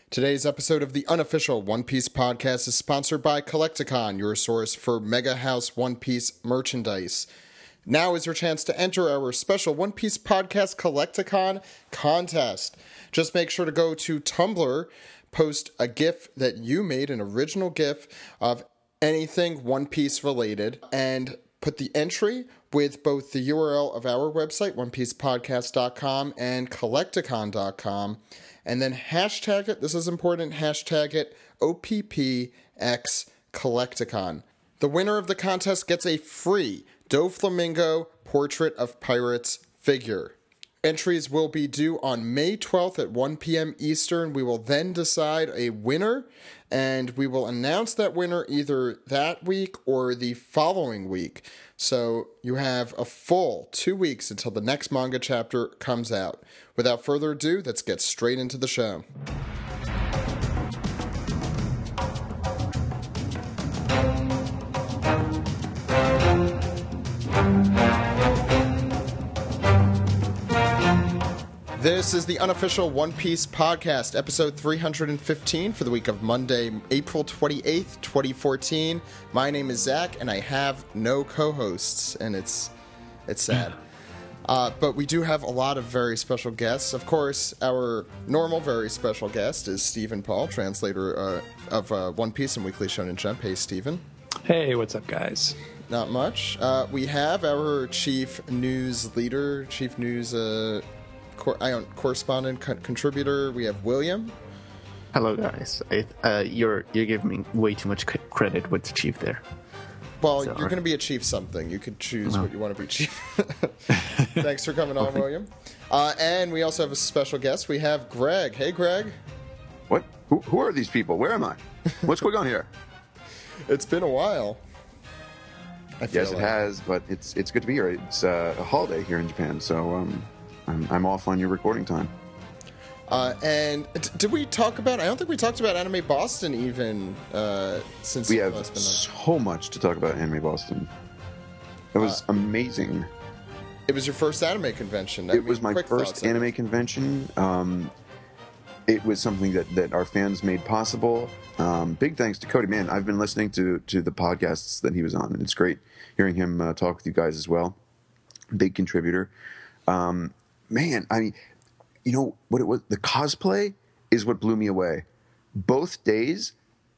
Today's episode of the unofficial One Piece podcast is sponsored by Kolektakon, your source for Mega House One Piece merchandise. Now is your chance to enter our special One Piece podcast Kolektakon contest. Just make sure to go to Tumblr, post a GIF that you made, an original GIF of anything One Piece related, and put the entry with both the URL of our website, onepiecepodcast.com, and kolektakon.com. And then hashtag it, this is important, hashtag it OPPX Kolektakon. The winner of the contest gets a free Doflamingo Portrait of Pirates figure. Entries will be due on May 12th at 1 p.m. Eastern. We will then decide a winner, and we will announce that winner either that week or the following week. So you have a full 2 weeks until the next manga chapter comes out. Without further ado, let's get straight into the show. This is the unofficial One Piece podcast, episode 315 for the week of Monday, April 28th, 2014. My name is Zach, and I have no co-hosts, and it's sad. But we do have a lot of very special guests. Of course, our normal very special guest is Stephen Paul, translator of One Piece and Weekly Shonen Jump. Hey, Stephen. Hey, what's up, guys? Not much. We have our chief news leader, chief news correspondent, contributor. We have William. Hello, guys. You're giving me way too much credit with the chief there. Well, so, you're going to be a chief something. You could choose what you want to be chief. Thanks for coming on, William. And we also have a special guest. We have Greg. Hey, Greg. What? Who are these people? Where am I? What's going on here? It's been a while. Yes, it has, but it's good to be here. It's a holiday here in Japan, so I'm off on your recording time. And did we talk about? I don't think we talked about Anime Boston even since we have so much to talk about Anime Boston. It was amazing. It was your first anime convention. It was my first anime convention. It was something that our fans made possible. Big thanks to Cody. Man, I've been listening to the podcasts that he was on, and it's great hearing him talk with you guys as well. Big contributor. Man, I mean, you know what it was? The cosplay is what blew me away. Both days,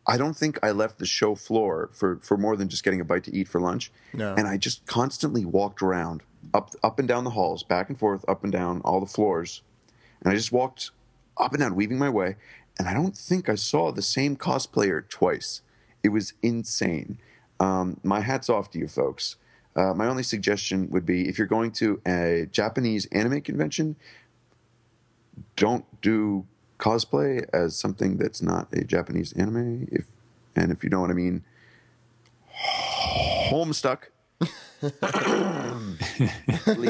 I don't think I left the show floor for more than just getting a bite to eat for lunch. No. And I just constantly walked around, up and down the halls, back and forth, up and down all the floors. And I just walked up and down, weaving my way. And I don't think I saw the same cosplayer twice. It was insane. My hat's off to you folks. My only suggestion would be, if you're going to a Japanese anime convention, don't do cosplay as something that's not a Japanese anime. If you know what I mean, Homestuck. Leave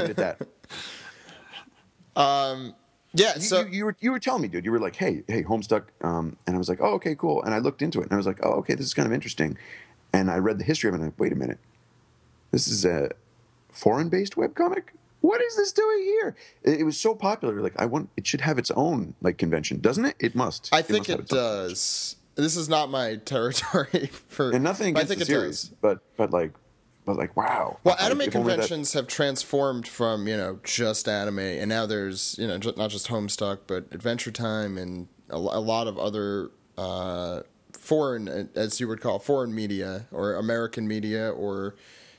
it at that. Yeah. So you were telling me, dude. You were like, hey, Homestuck, and I was like, oh, okay, cool. And I looked into it, and I was like, oh, okay, this is kind of interesting. And I read the history of it, and I'm like, wait a minute. This is a foreign-based webcomic? What is this doing here? It was so popular. Like, it should have its own convention, doesn't it? It must. I think it does. This is not my territory and nothing against the series, but wow. Well, anime conventions have transformed from just anime, and now there's not just Homestuck, but Adventure Time and a lot of other foreign, as you would call, foreign media or American media or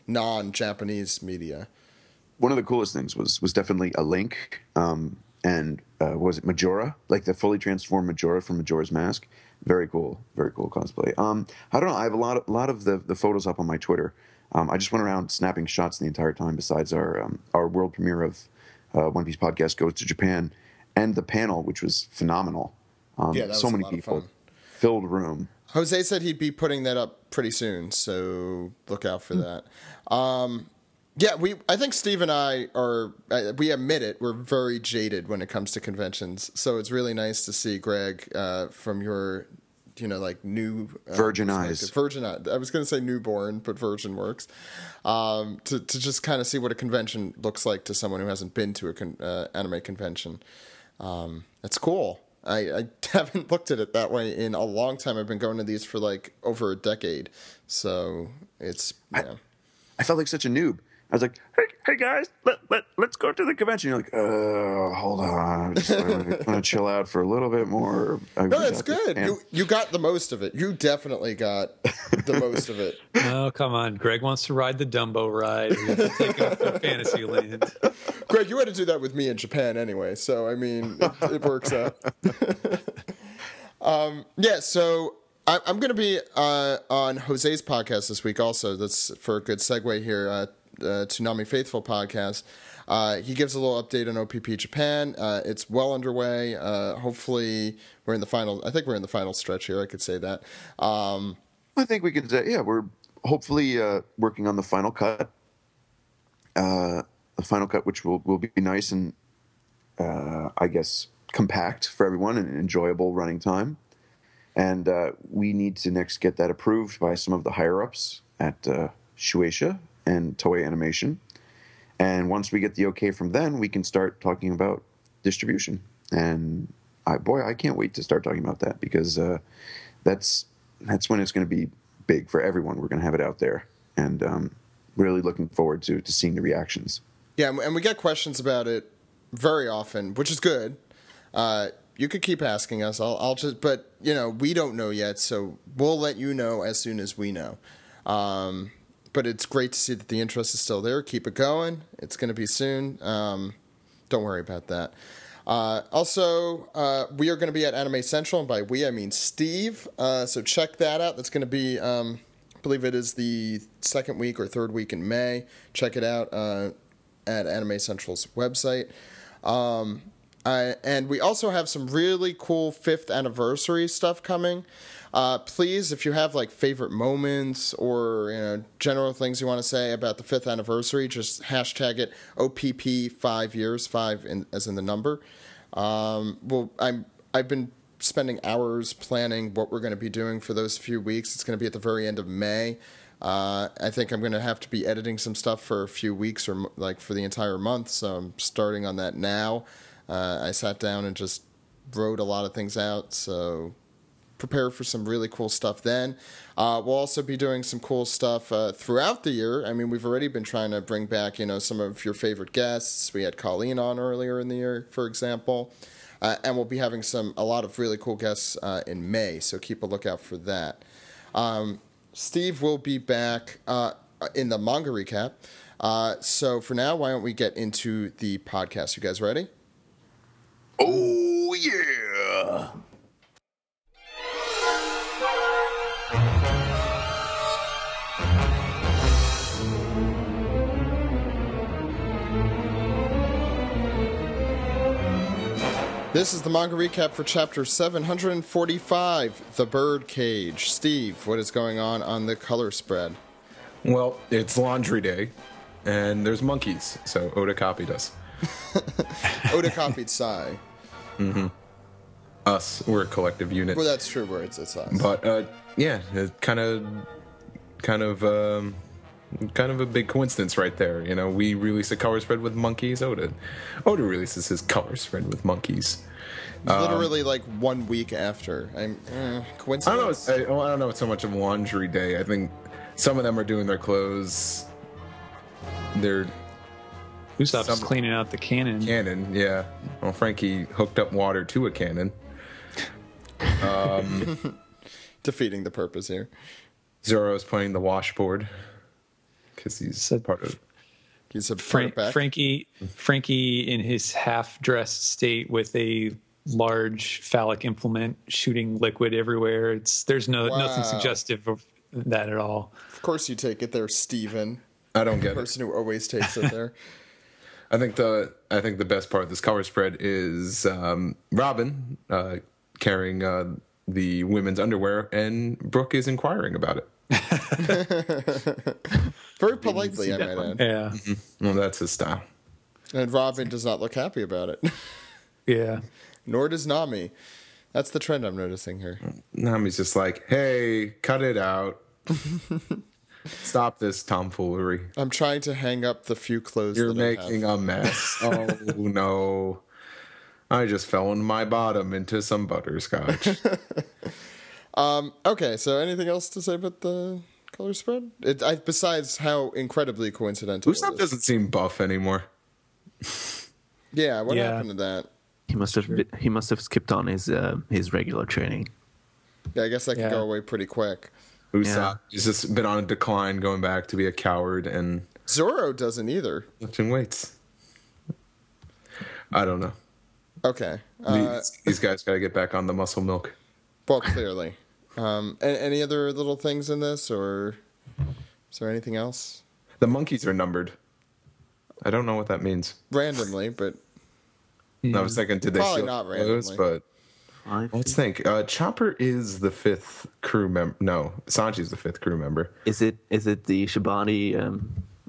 non-Japanese media. One of the coolest things was definitely a Link, and was it Majora? Like the fully transformed Majora from Majora's Mask. Very cool cosplay. I don't know. I have a lot of the photos up on my Twitter. I just went around snapping shots the entire time. Besides our world premiere of One Piece Podcast Goes to Japan, and the panel, which was phenomenal. Yeah, that was so many people, filled room. Jose said he'd be putting that up pretty soon, so look out for that. Yeah, I think Steve and I we admit it, we're very jaded when it comes to conventions. So it's really nice to see Greg from your, new virgin eyes. Virgin eyes. I was going to say newborn, but virgin works. To just kind of see what a convention looks like to someone who hasn't been to a anime convention. That's cool. I haven't looked at it that way in a long time. I've been going to these for like over a decade. So it's, yeah. I felt like such a noob. I was like, hey guys, let's go to the convention. You're like, hold on. I'm going to chill out for a little bit more. No, it's good. You got the most of it. You definitely got the most of it. Oh, come on. Greg wants to ride the Dumbo ride. We have to take him to Fantasyland. Greg, you had to do that with me in Japan anyway. So, I mean, it works out. Yeah, so I'm going to be on Jose's podcast this week also. That's for a good segue here. Toonami Faithful Podcast. He gives a little update on OPP Japan. It's well underway. Hopefully, we're in the final. I think we're in the final stretch here. I could say that. I think we could. Yeah, we're hopefully working on the final cut. The final cut, which will be nice and I guess compact for everyone and enjoyable running time. And we need to next get that approved by some of the higher ups at Shueisha and Toei Animation. And once we get the okay from them, we can start talking about distribution. And I can't wait to start talking about that, because that's when it's going to be big for everyone. We're going to have it out there, and really looking forward to seeing the reactions. Yeah, and we get questions about it very often, which is good. You could keep asking us. I'll just, but we don't know yet, so we'll let you know as soon as we know. But it's great to see that the interest is still there. Keep it going. It's going to be soon. Don't worry about that. Also, we are going to be at Anime Central, and by we, I mean Steve. So check that out. That's going to be, I believe it is the second week or third week in May. Check it out at Anime Central's website. And we also have some really cool 5th anniversary stuff coming. Please, if you have like favorite moments or general things you want to say about the 5th anniversary, just hashtag it OPP 5 years, 5 as in the number. I've been spending hours planning what we're going to be doing for those few weeks. It's going to be at the very end of May. I think I'm going to have to be editing some stuff for a few weeks or like for the entire month. So I'm starting on that now. I sat down and just wrote a lot of things out. So prepare for some really cool stuff then. We'll also be doing some cool stuff throughout the year. I mean, we've already been trying to bring back, some of your favorite guests. We had Colleen on earlier in the year, for example. And we'll be having a lot of really cool guests in May, so keep a lookout for that. Steve will be back in the Manga Recap. So for now, why don't we get into the podcast? You guys ready? Oh, yeah! This is the Manga Recap for Chapter 745, The Birdcage. Steve, what is going on the color spread? Well, it's laundry day, and there's monkeys, so Oda copied us. Oda copied Sai. Mm-hmm. Us, we're a collective unit. Well, that's true, where it's us. But, yeah, kind of a big coincidence right there. We release a color spread with monkeys. Oda releases his color spread with monkeys. Literally like 1 week after. Coincidence? I don't know. It's so much of laundry day. I think some of them are doing their clothes. Usopp's cleaning out the cannon. Cannon, yeah. Well, Frankie hooked up water to a cannon. Defeating the purpose here. Zoro's playing the washboard because he's part of. He's a Frankie in his half-dressed state with a large phallic implement shooting liquid everywhere. There's nothing suggestive of that at all. Of course you take it there, Steven. I don't get the person who always takes it there. I think the best part of this color spread is Robin carrying the women's underwear, and Brooke is inquiring about it. Very politely, I might add. Yeah. Mm-hmm. Well, that's his style. And Robin does not look happy about it. Yeah. Nor does Nami. That's the trend I'm noticing here. Nami's just like, hey, cut it out. Stop this tomfoolery. I'm trying to hang up the few clothes You're making a mess. Oh, no. I just fell on my bottom into some butterscotch. Okay, so anything else to say about the color spread? Besides how incredibly coincidental. Usopp doesn't seem buff anymore. Yeah, what happened to that? He must have skipped on his regular training. Yeah, I guess that could go away pretty quick. Usopp has just been on a decline, going back to be a coward, and Zoro doesn't either. lifting weights. I don't know. Okay. These guys got to get back on the muscle milk. Well, clearly. Any other little things in this, or is there anything else? The monkeys are numbered. I don't know what that means. Randomly, but I was thinking, did they probably steal not clothes? randomly. But let's think. Chopper is the 5th crew member. No, Sanji's the 5th crew member. Is it the Shibani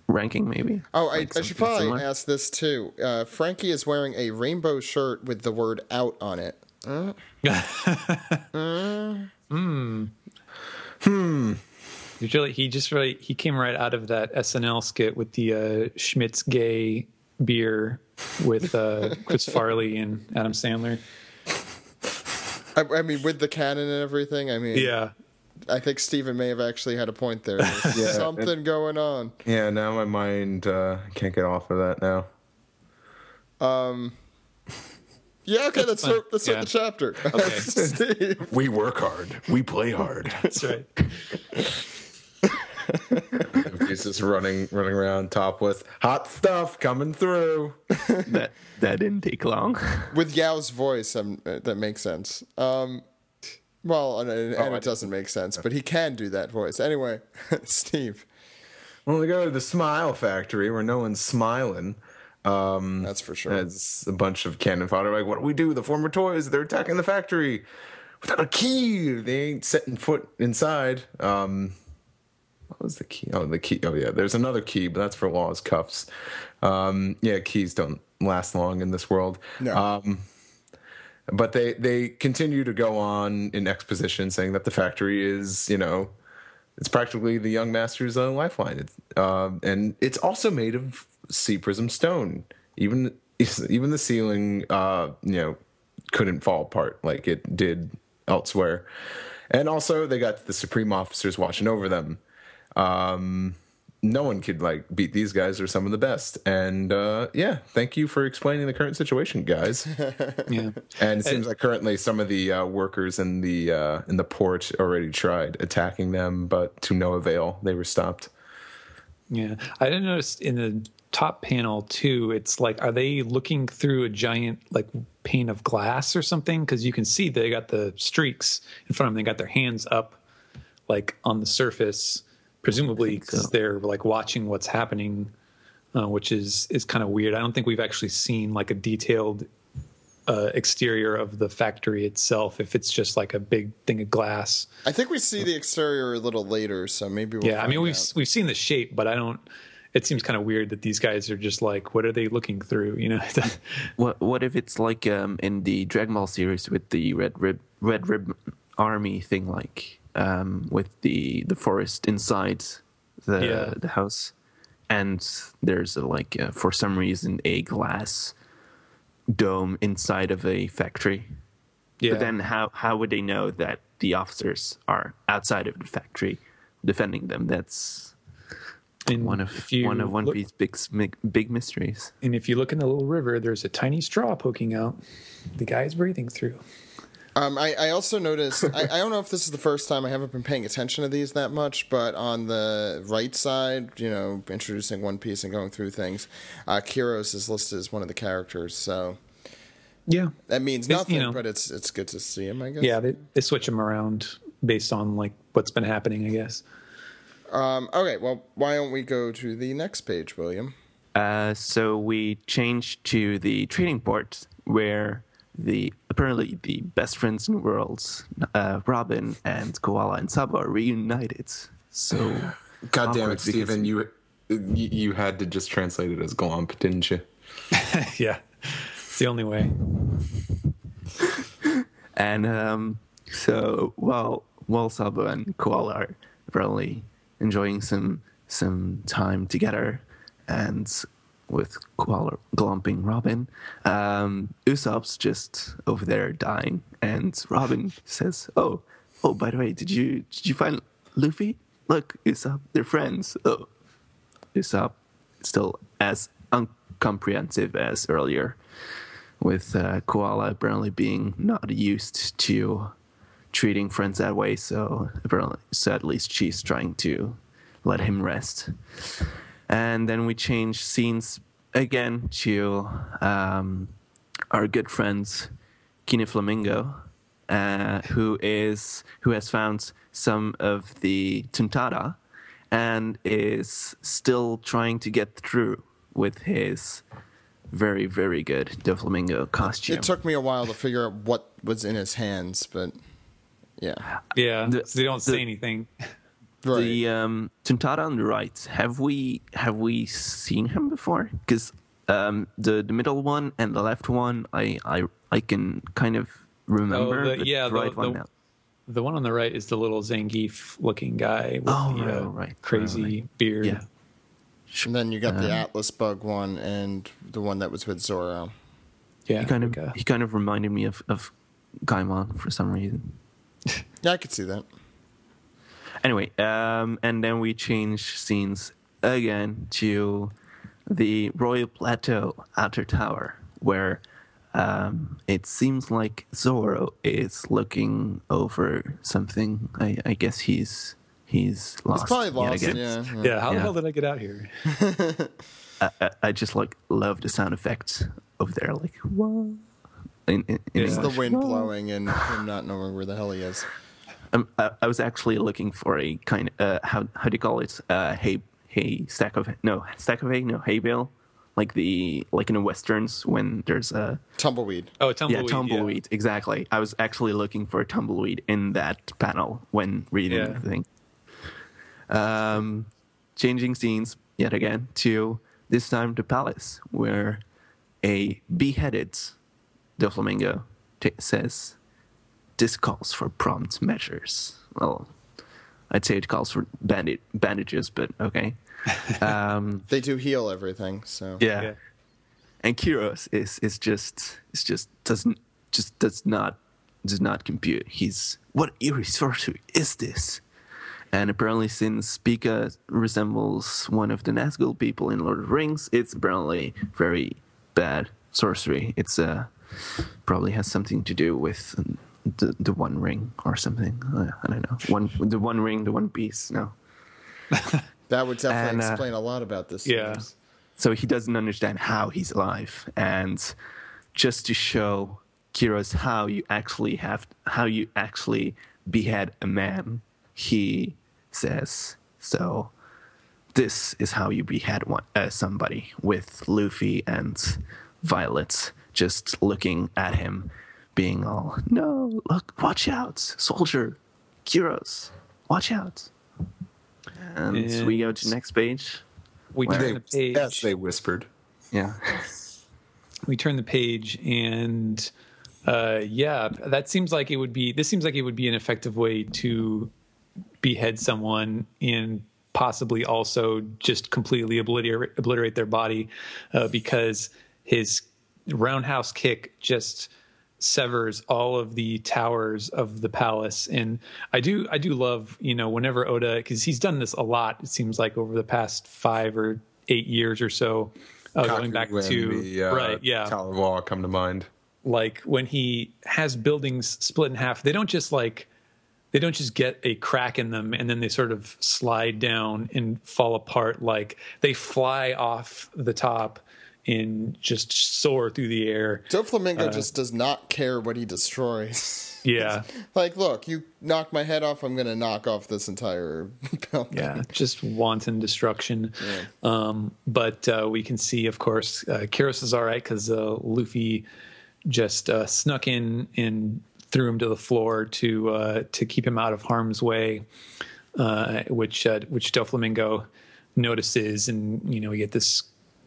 ranking maybe? Oh, Like I should something probably similar? ask this too. Frankie is wearing a rainbow shirt with the word "out" on it. Usually he came right out of that SNL skit with the Schmidt's gay beer with Chris Farley and Adam Sandler. I mean, with the cannon and everything. I mean, Yeah. I think Steven may have actually had a point there. There's something going on. Yeah, now my mind can't get off of that now. Yeah, okay, let's start Yeah. the chapter. Okay. Steve. We work hard. We play hard. That's right. He's just running around topless. Hot stuff coming through. That didn't take long. With Yao's voice, that makes sense. Well, and it doesn't make sense, but he can do that voice. Anyway, Steve. Well, we go to the Smile Factory where no one's smiling. That's for sure. It's a bunch of cannon fodder. Like, what do we do? The former toys, they're attacking the factory without a key. They ain't setting foot inside. What was the key? Oh, the key. Oh, yeah. There's another key, but that's for Law's cuffs. Yeah, keys don't last long in this world. No. But they continue to go on in exposition saying that the factory is, it's practically the young master's lifeline. And it's also made of sea prism stone. Even the ceiling, couldn't fall apart like it did elsewhere. And also they got the supreme officers watching over them. No one could beat these guys. They're some of the best. And thank you for explaining the current situation, guys. Yeah. And it seems like currently some of the workers in the port already tried attacking them, but to no avail. They were stopped. Yeah. I didn't notice in the top panel too, it's like, are they looking through a giant pane of glass or something? Because you can see they got the streaks in front of them. They got their hands up on the surface, presumably because they're watching what's happening, which is kind of weird. I don't think we've actually seen a detailed exterior of the factory itself, if it's just a big thing of glass. I think we see the exterior a little later, so maybe we'll I mean, we've seen the shape, but it seems kind of weird that these guys are just what are they looking through, What if it's in the Dragon Ball series with the Red Rib Army thing, with the forest inside the house, and there's for some reason a glass dome inside of a factory. Yeah. But then how would they know that the officers are outside of the factory defending them? That's one of One Piece's big mysteries. And if you look in the little river, there's a tiny straw poking out. The guy's breathing through. I also noticed, I don't know if this is the first time, I haven't been paying attention to these that much, but on the right side, introducing One Piece and going through things, Kiros is listed as one of the characters, so yeah, that means nothing, but it's good to see him, I guess. Yeah, they switch him around based on what's been happening, I guess. Okay, well, why don't we go to the next page, William? So we change to the trading port where apparently the best friends in the world, Robin and Koala and Sabo, are reunited. So, God damn it, Steven, you had to just translate it as glomp, didn't you? Yeah, it's the only way. And so while Sabo and Koala are probably enjoying some time together, and with glumping Robin. Usopp's just over there dying, and Robin says, "Oh, by the way, did you find Luffy? Look, Usopp, they're friends." Oh, Usopp still as uncomprehensive as earlier, with Koala apparently being not used to treating friends that way. So at least she's trying to let him rest. And then we change scenes again to our good friend Kine Flamingo, who has found some of the Tuntara and is still trying to get through with his very, very good Doflamingo costume. It took me a while to figure out what was in his hands, but yeah. Yeah, so they don't say anything. Right. The Tuntara on the right, have we seen him before? Because the middle one and the left one, I can kind of remember. The one on the right is the little Zangief-looking guy with the crazy beard. Yeah. And then you got the Atlas Bug one and the one that was with Zoro. Yeah, he kind of reminded me of Gaimon for some reason. Yeah, I could see that. Anyway, and then we change scenes again to the Royal Plateau Outer Tower, where it seems like Zoro is looking over something. I guess he's lost. He's probably lost. Yet Yeah. again. Yeah, how the hell did I get out here? I just love the sound effects over there, like whoa. In It's the English. wind blowing and him not knowing where the hell he is. I was actually looking for a kind of how do you call it? Stack of hay bale, like in the westerns when there's a Tumbleweed. Oh, tumbleweed. Yeah, tumbleweed. Yeah. Exactly. I was actually looking for a tumbleweed in that panel when reading the thing. Changing scenes yet again to this time the palace, where a beheaded Doflamingo says, "This calls for prompt measures." Well, I'd say it calls for bandages, but okay. They do heal everything, so Yeah. And Kiros does not compute. He's, what eerie sorcery is this? And apparently, since Pika resembles one of the Nazgul people in Lord of the Rings, it's apparently very bad sorcery. It's probably has something to do with the One Ring or something. I don't know. The One Ring, the One Piece. No. that would definitely explain a lot about this. Yeah. Series. So he doesn't understand how he's alive, and just to show Kiros how you actually behead a man, he says, "So this is how you behead somebody," with Luffy and Violet just looking at him, being all, "No, look, watch out, soldier, Kiros, watch out." And we go to the next page. We turn the page. As they whispered. Yeah. We turn the page, and that seems like it would be. This seems like it would be an effective way to behead someone and possibly also just completely obliterate their body, because his roundhouse kick just severs all of the towers of the palace. And I do love, whenever Oda, because he's done this a lot, it seems like over the past 5 or 8 years or so, going back to the Tower of Awe come to mind. Like when he has buildings split in half, they don't just get a crack in them and then they sort of slide down and fall apart. Like they fly off the top and just soar through the air. Doflamingo just does not care what he destroys. Yeah. Like, look, you knock my head off, I'm going to knock off this entire building. Yeah, just wanton destruction. Yeah. But we can see, of course, Kiros is all right because Luffy just snuck in and threw him to the floor to keep him out of harm's way, which Doflamingo notices, and we get this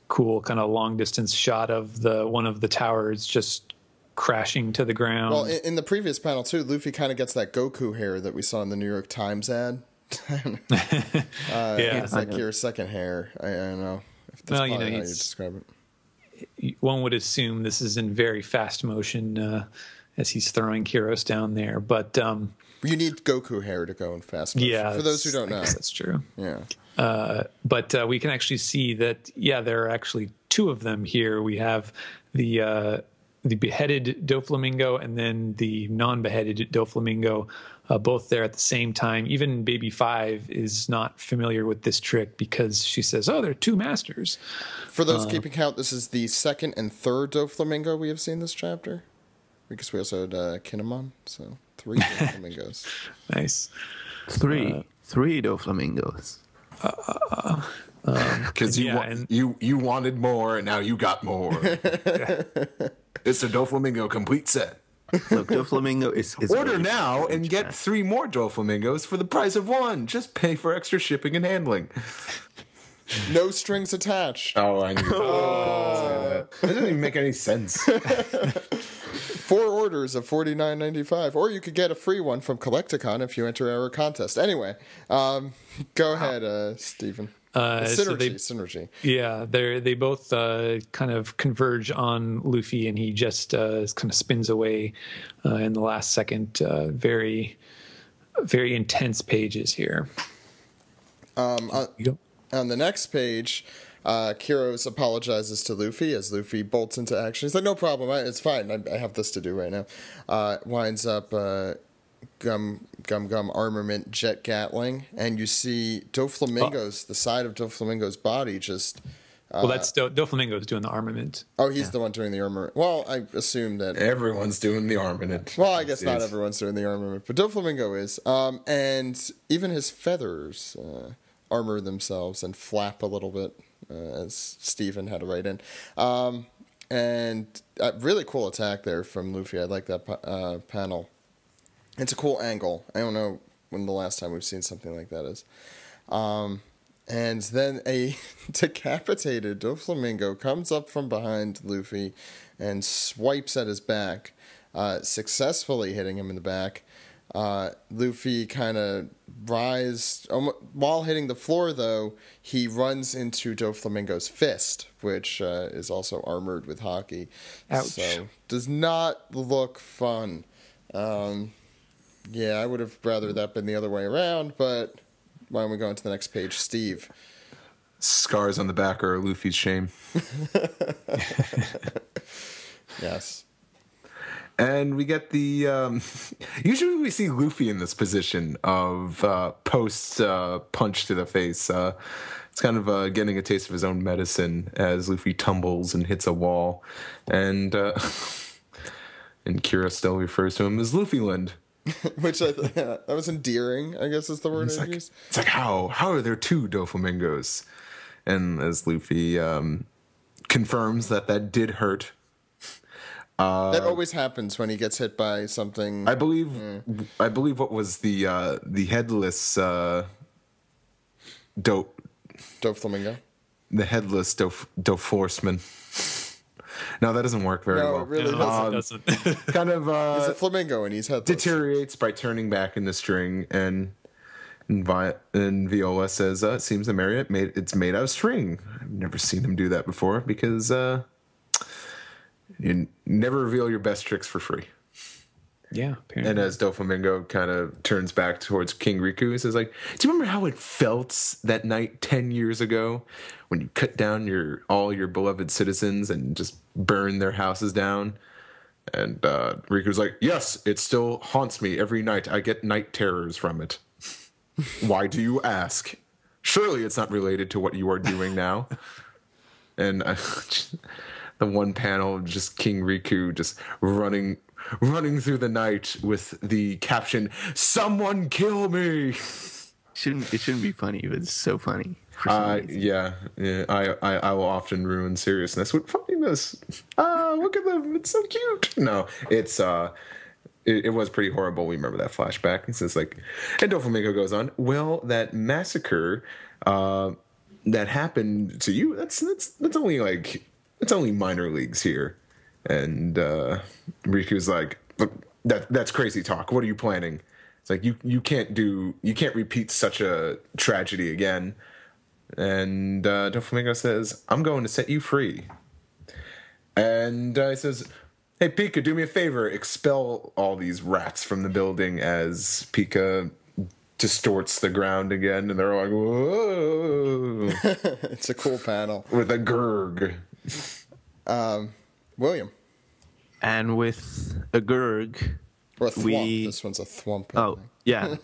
cool kind of long distance shot of one of the towers just crashing to the ground. Well, in the previous panel too, Luffy kind of gets that Goku hair that we saw in the New York Times ad. It's like your second hair. I don't know. That's well, probably how you describe it. One would assume this is in very fast motion as he's throwing Kyros down there, but you need Goku hair to go in fast motion. Yeah, for those who don't know, that's true. Yeah, but we can actually see that. Yeah, there are actually two of them here. We have the beheaded Doflamingo and then the non-beheaded Doflamingo, both there at the same time. Even Baby 5 is not familiar with this trick because she says, "Oh, there are two masters." For those keeping count, this is the second and third Doflamingo we have seen this chapter, because we also had Kinemon, so 3 Doflamingos. Nice. Three Doflamingos. Because you wanted more, and now you got more. It's a Doflamingo complete set. Look, Doflamingo is Order really now and get 3 more Doflamingos for the price of 1. Just pay for extra shipping and handling. No strings attached. Oh, I knew that. That doesn't even make any sense. 4 orders of $49.95, or you could get a free one from Kolektakon if you enter our contest. Anyway, go ahead, Stephen. Synergy. Yeah, they both kind of converge on Luffy, and he just kind of spins away in the last second. Very, very intense pages here. On the next page, Kyros apologizes to Luffy as Luffy bolts into action. He's like, "No problem, it's fine. I have this to do right now." Winds up Gum armament jet Gatling, and you see Doflamingo's the side of Doflamingo's body just. Well, that's Doflamingo's doing the armament. Oh, he's the one doing the armament. Well, I assume that everyone's doing the armament. Well, I guess not everyone's doing the armament, but Doflamingo is. And even his feathers armor themselves and flap a little bit, as Stephen had to write in. And a really cool attack there from Luffy. I like that panel. It's a cool angle. I don't know when the last time we've seen something like that is. And then a decapitated Doflamingo comes up from behind Luffy and swipes at his back, successfully hitting him in the back. Luffy kind of while hitting the floor, though, he runs into Doflamingo's fist, which is also armored with hockey. Ouch. So does not look fun. Yeah, I would have rather that been the other way around, but why don't we go into the next page? Steve. Scars on the back are Luffy's shame. Yes. And we get the... usually we see Luffy in this position of post punch to the face. It's kind of getting a taste of his own medicine as Luffy tumbles and hits a wall. And Kira still refers to him as Luffyland. Which that was endearing, I guess is the word I used. It's like, how are there 2 Doflamingos? And as Luffy confirms that did hurt. That always happens when he gets hit by something. I believe what was the headless Doflamingo? The headless Doflamingo. No, that doesn't work very well. No, it really doesn't. Kind of he's a flamingo and he's headless. Deteriorates by turning back in the string, and Viola says, "It seems the Marriott it's made out of string." I've never seen him do that before because you never reveal your best tricks for free. Yeah, apparently. And as Doflamingo kind of turns back towards King Riku, he says, like, "Do you remember how it felt that night 10 years ago when you cut down all your beloved citizens and just burned their houses down?" And Riku's like, "Yes, it still haunts me every night. I get night terrors from it." "Why do you ask? Surely it's not related to what you are doing now." And the one panel of just King Riku just running through the night with the caption, "Someone kill me." It shouldn't be funny, but it's so funny. Yeah. I will often ruin seriousness with funniness. Look at them, it's so cute. No, it's it was pretty horrible. We remember that flashback. It says like, and Doflamingo goes on, "Well, that massacre that happened to you, that's only like, it's only minor leagues here." And Riku's like, "Look, that's crazy talk. What are you planning?" It's like, you can't repeat such a tragedy again. And Doflamingo says, I'm going to set you free. And he says, hey, Pika, do me a favor. Expel all these rats from the building as Pika distorts the ground again. And they're like, whoa. It's a cool panel. With a gurg. William. And with a gurg... Or a thwump. This one's a thwump. Oh, yeah.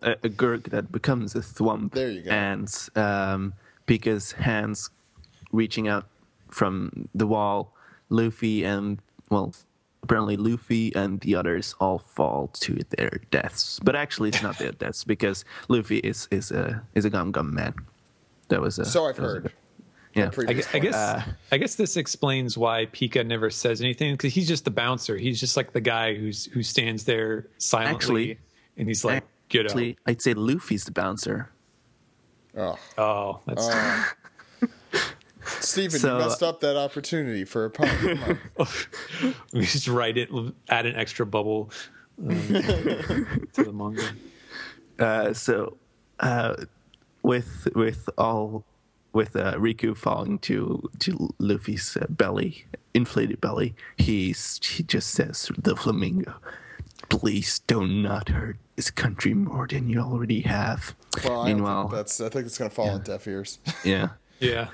A gurg that becomes a thwump. There you go. And Pika's hands reaching out from the wall. Luffy and, well, apparently Luffy and the others all fall to their deaths. But actually, it's not their deaths because Luffy is a gum man. That was a. So I've heard. Yeah, I guess this explains why Pika never says anything, because he's just the bouncer. He's just like the guy who stands there silently, and he's like, "Get out." I'd say Luffy's the bouncer. Oh, that's. Stephen, you messed up that opportunity for a pun. Come on. We just write it, add an extra bubble to the manga. With Riku falling to Luffy's belly, inflated belly, he just says to the flamingo, "Please do not hurt this country more than you already have." Well, Meanwhile, I think it's going to fall on deaf ears. Yeah, yeah.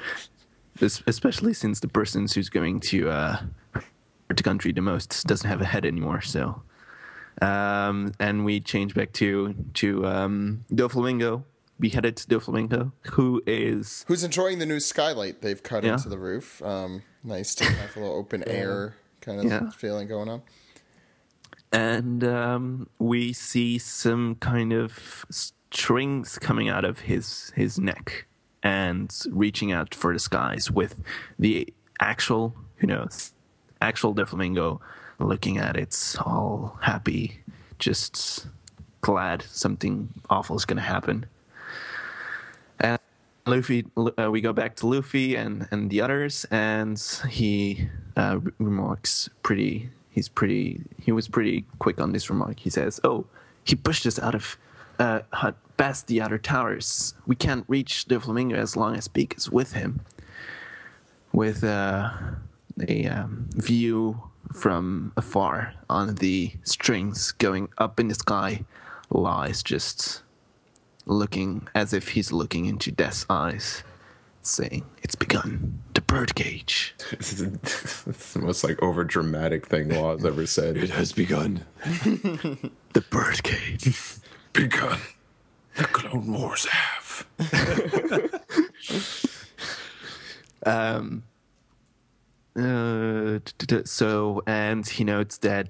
Especially since the person who's going to hurt the country the most doesn't have a head anymore. So, and we change back to Doflamingo. Beheaded Doflamingo, who's enjoying the new skylight they've cut into the roof. Nice to have a little open air kind of feeling going on. And we see some kind of strings coming out of his neck and reaching out for the skies with the actual Doflamingo looking at it all happy, just glad something awful is going to happen. Luffy, we go back to Luffy and the others, and he remarks he was pretty quick on this remark. He says, "Oh, he pushed us out of past the outer towers. We can't reach the Flamingo as long as Beak is with him." With a view from afar on the strings going up in the sky, Law is just looking as if he's looking into Death's eyes, saying, "It's begun. The birdcage." It's the most over dramatic thing Law has ever said. It has begun. The birdcage. Begun. The Clone Wars have. So, and he notes that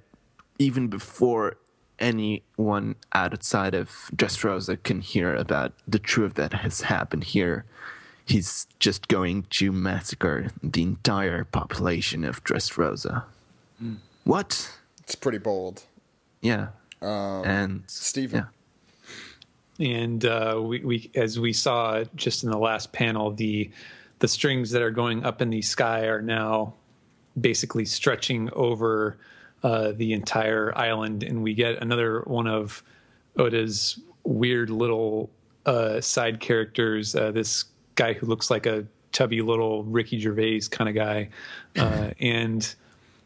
even before anyone outside of Dressrosa can hear about the truth that has happened here, he's just going to massacre the entire population of Dressrosa. What? It's pretty bold. Yeah. And Stephen. Yeah. And we as we saw just in the last panel, the strings that are going up in the sky are now basically stretching over the entire island, and we get another one of Oda's weird little side characters. This guy who looks like a chubby little Ricky Gervais kind of guy, and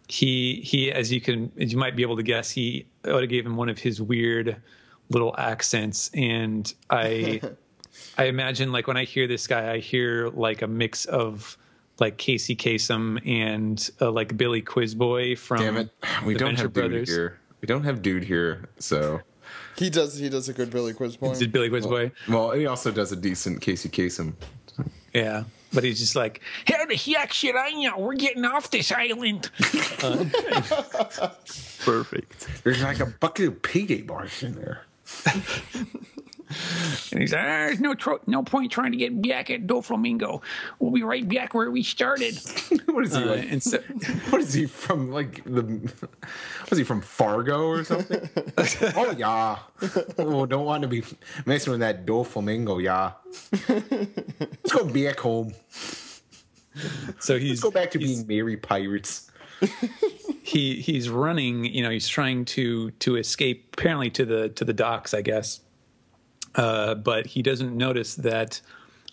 he as you might be able to guess, Oda gave him one of his weird little accents, and I imagine when I hear this guy, I hear a mix of Casey Kasem and Billy Quizboy from Damn it. We don't have Brothers. Dude here. We don't have Dude here, so he does a good Billy Quizboy. Did Billy Quizboy? Well, he also does a decent Casey Kasem. Yeah, but he's just like, "How the heck should I know? We're getting off this island." perfect. There's a bucket of payday bars in there. And he's like, "There's no point trying to get back at Doflamingo. We'll be right back where we started." What is he what is he from? Was he from Fargo or something? Oh yeah. Oh, don't want to be messing with that Doflamingo. Yeah. Let's go back home. So let's go back to being merry pirates. He's running. He's trying to escape apparently to the docks, I guess. But he doesn't notice that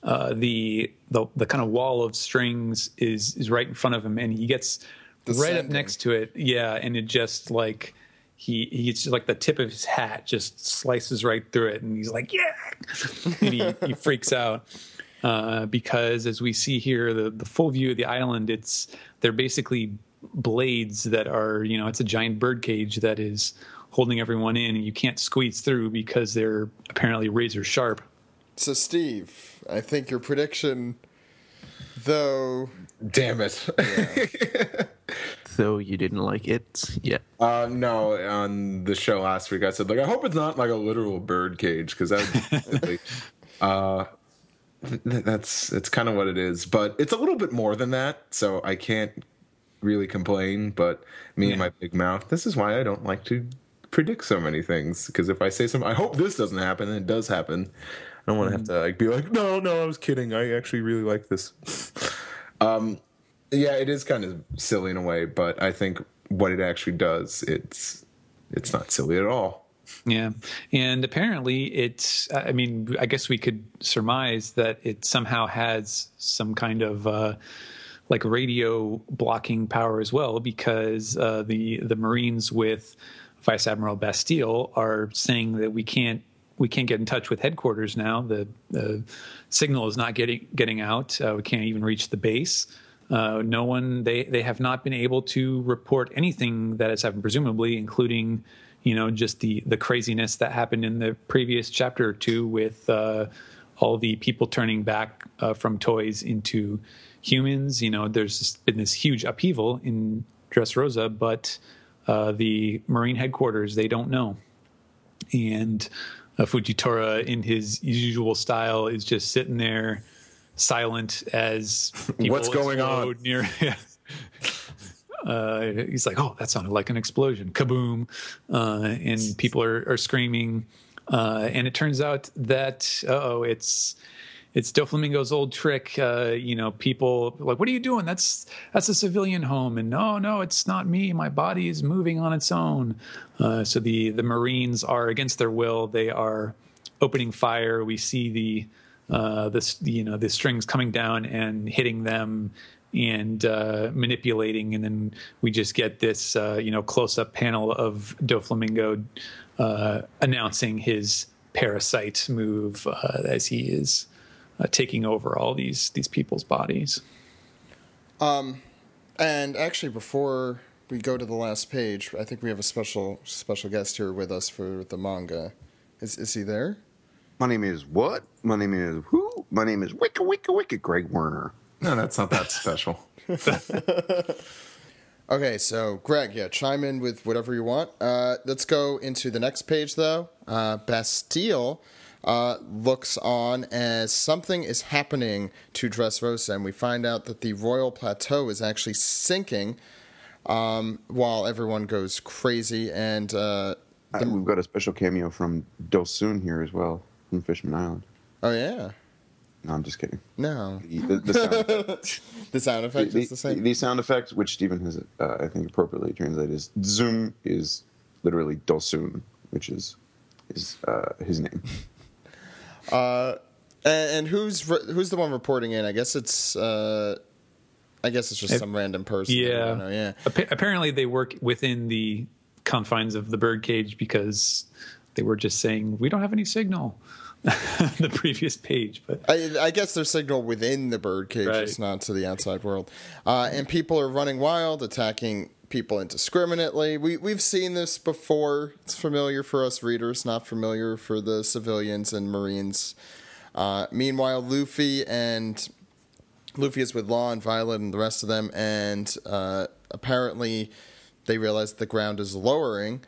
the kind of wall of strings is right in front of him, and he gets right up next to it. Yeah, and it just like he's just like the tip of his hat just slices right through it, and he's like, yeah, and he freaks out because as we see here, the full view of the island, they're basically blades that are, it's a giant birdcage that is holding everyone in, and you can't squeeze through because they're apparently razor sharp. So Steve, I think your prediction, though. Damn it. Yeah. So you didn't like it? Yeah. No, on the show last week I said, I hope it's not like a literal bird cage, because it's kind of what it is. But it's a little bit more than that, so I can't really complain. But me and my big mouth, this is why I don't like to predict so many things, because if I say something, I hope this doesn't happen, and it does happen, I don't want to have to be like, no, I was kidding. I actually really like this. Yeah, it is kind of silly in a way, but I think what it actually does, it's not silly at all. Yeah. And apparently I guess we could surmise that it somehow has some kind of like radio blocking power as well, because the Marines with Vice Admiral Bastille are saying that we can't get in touch with headquarters now. The signal is not getting out. We can't even reach the base. No one, they have not been able to report anything that has happened, presumably, including, just the craziness that happened in the previous chapter or two with all the people turning back from toys into humans. There's been this huge upheaval in Dressrosa, but the Marine headquarters, they don't know. And Fujitora, in his usual style, is just sitting there silent as people what's going on near. He's like, oh, that sounded like an explosion, kaboom, and people are screaming, and it turns out that it's Doflamingo's old trick. People are like, what are you doing? That's a civilian home, and no, it's not me. My body is moving on its own. So the Marines are, against their will, they are opening fire. We see the strings coming down and hitting them and manipulating, and then we just get this close-up panel of Doflamingo announcing his parasite move as he is taking over all these people's bodies. And actually, before we go to the last page, I think we have a special guest here with us for the manga. Is he there? My name is what? My name is who? My name is Wicca Greg Werner. No, that's not that special. Okay, so Greg, chime in with whatever you want. Let's go into the next page, though. Bastille looks on as something is happening to Dressrosa, and we find out that the Royal Plateau is actually sinking while everyone goes crazy. And we've got a special cameo from Dosun here as well, from Fishman Island. Oh, yeah. No, I'm just kidding. No. The sound effect. The sound effect is the same? The sound effect, which Stephen has, I think, appropriately translated as zoom, is literally Dosun, which is his name. And who's the one reporting in? I guess it's just some random person. Yeah. Apparently they work within the confines of the birdcage, because they were just saying, we don't have any signal. The previous page, but I guess there's signal within the birdcage, right. It's not to the outside world. And people are running wild, attacking people indiscriminately. We've seen this before. It's familiar for us readers, not familiar for the civilians and Marines. Meanwhile, Luffy is with Law and Violet and the rest of them, and apparently they realize the ground is lowering.